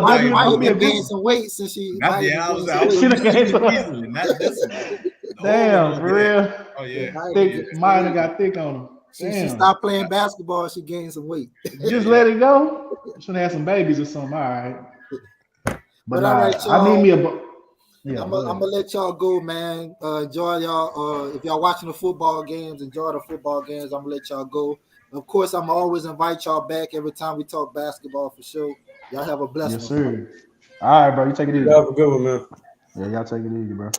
I'm gonna be a gained some weight since she. Not the outside. She done gained some weight. Easily, not this one. Damn, for real. Oh yeah. Thick, mine got thick on them. She stopped playing basketball. She gained some weight. Just let it go. Should have some babies or something. All right. But all right, I need me a. Yeah, I'm gonna let y'all go, man. Enjoy y'all. If y'all watching the football games, enjoy the football games. I'm gonna let y'all go. Of course, I'm always invite y'all back every time we talk basketball for sure. Y'all have a blessed one. Yes, sir. All right, bro. You take it easy. Have a good one, man. Yeah, y'all take it easy, bro.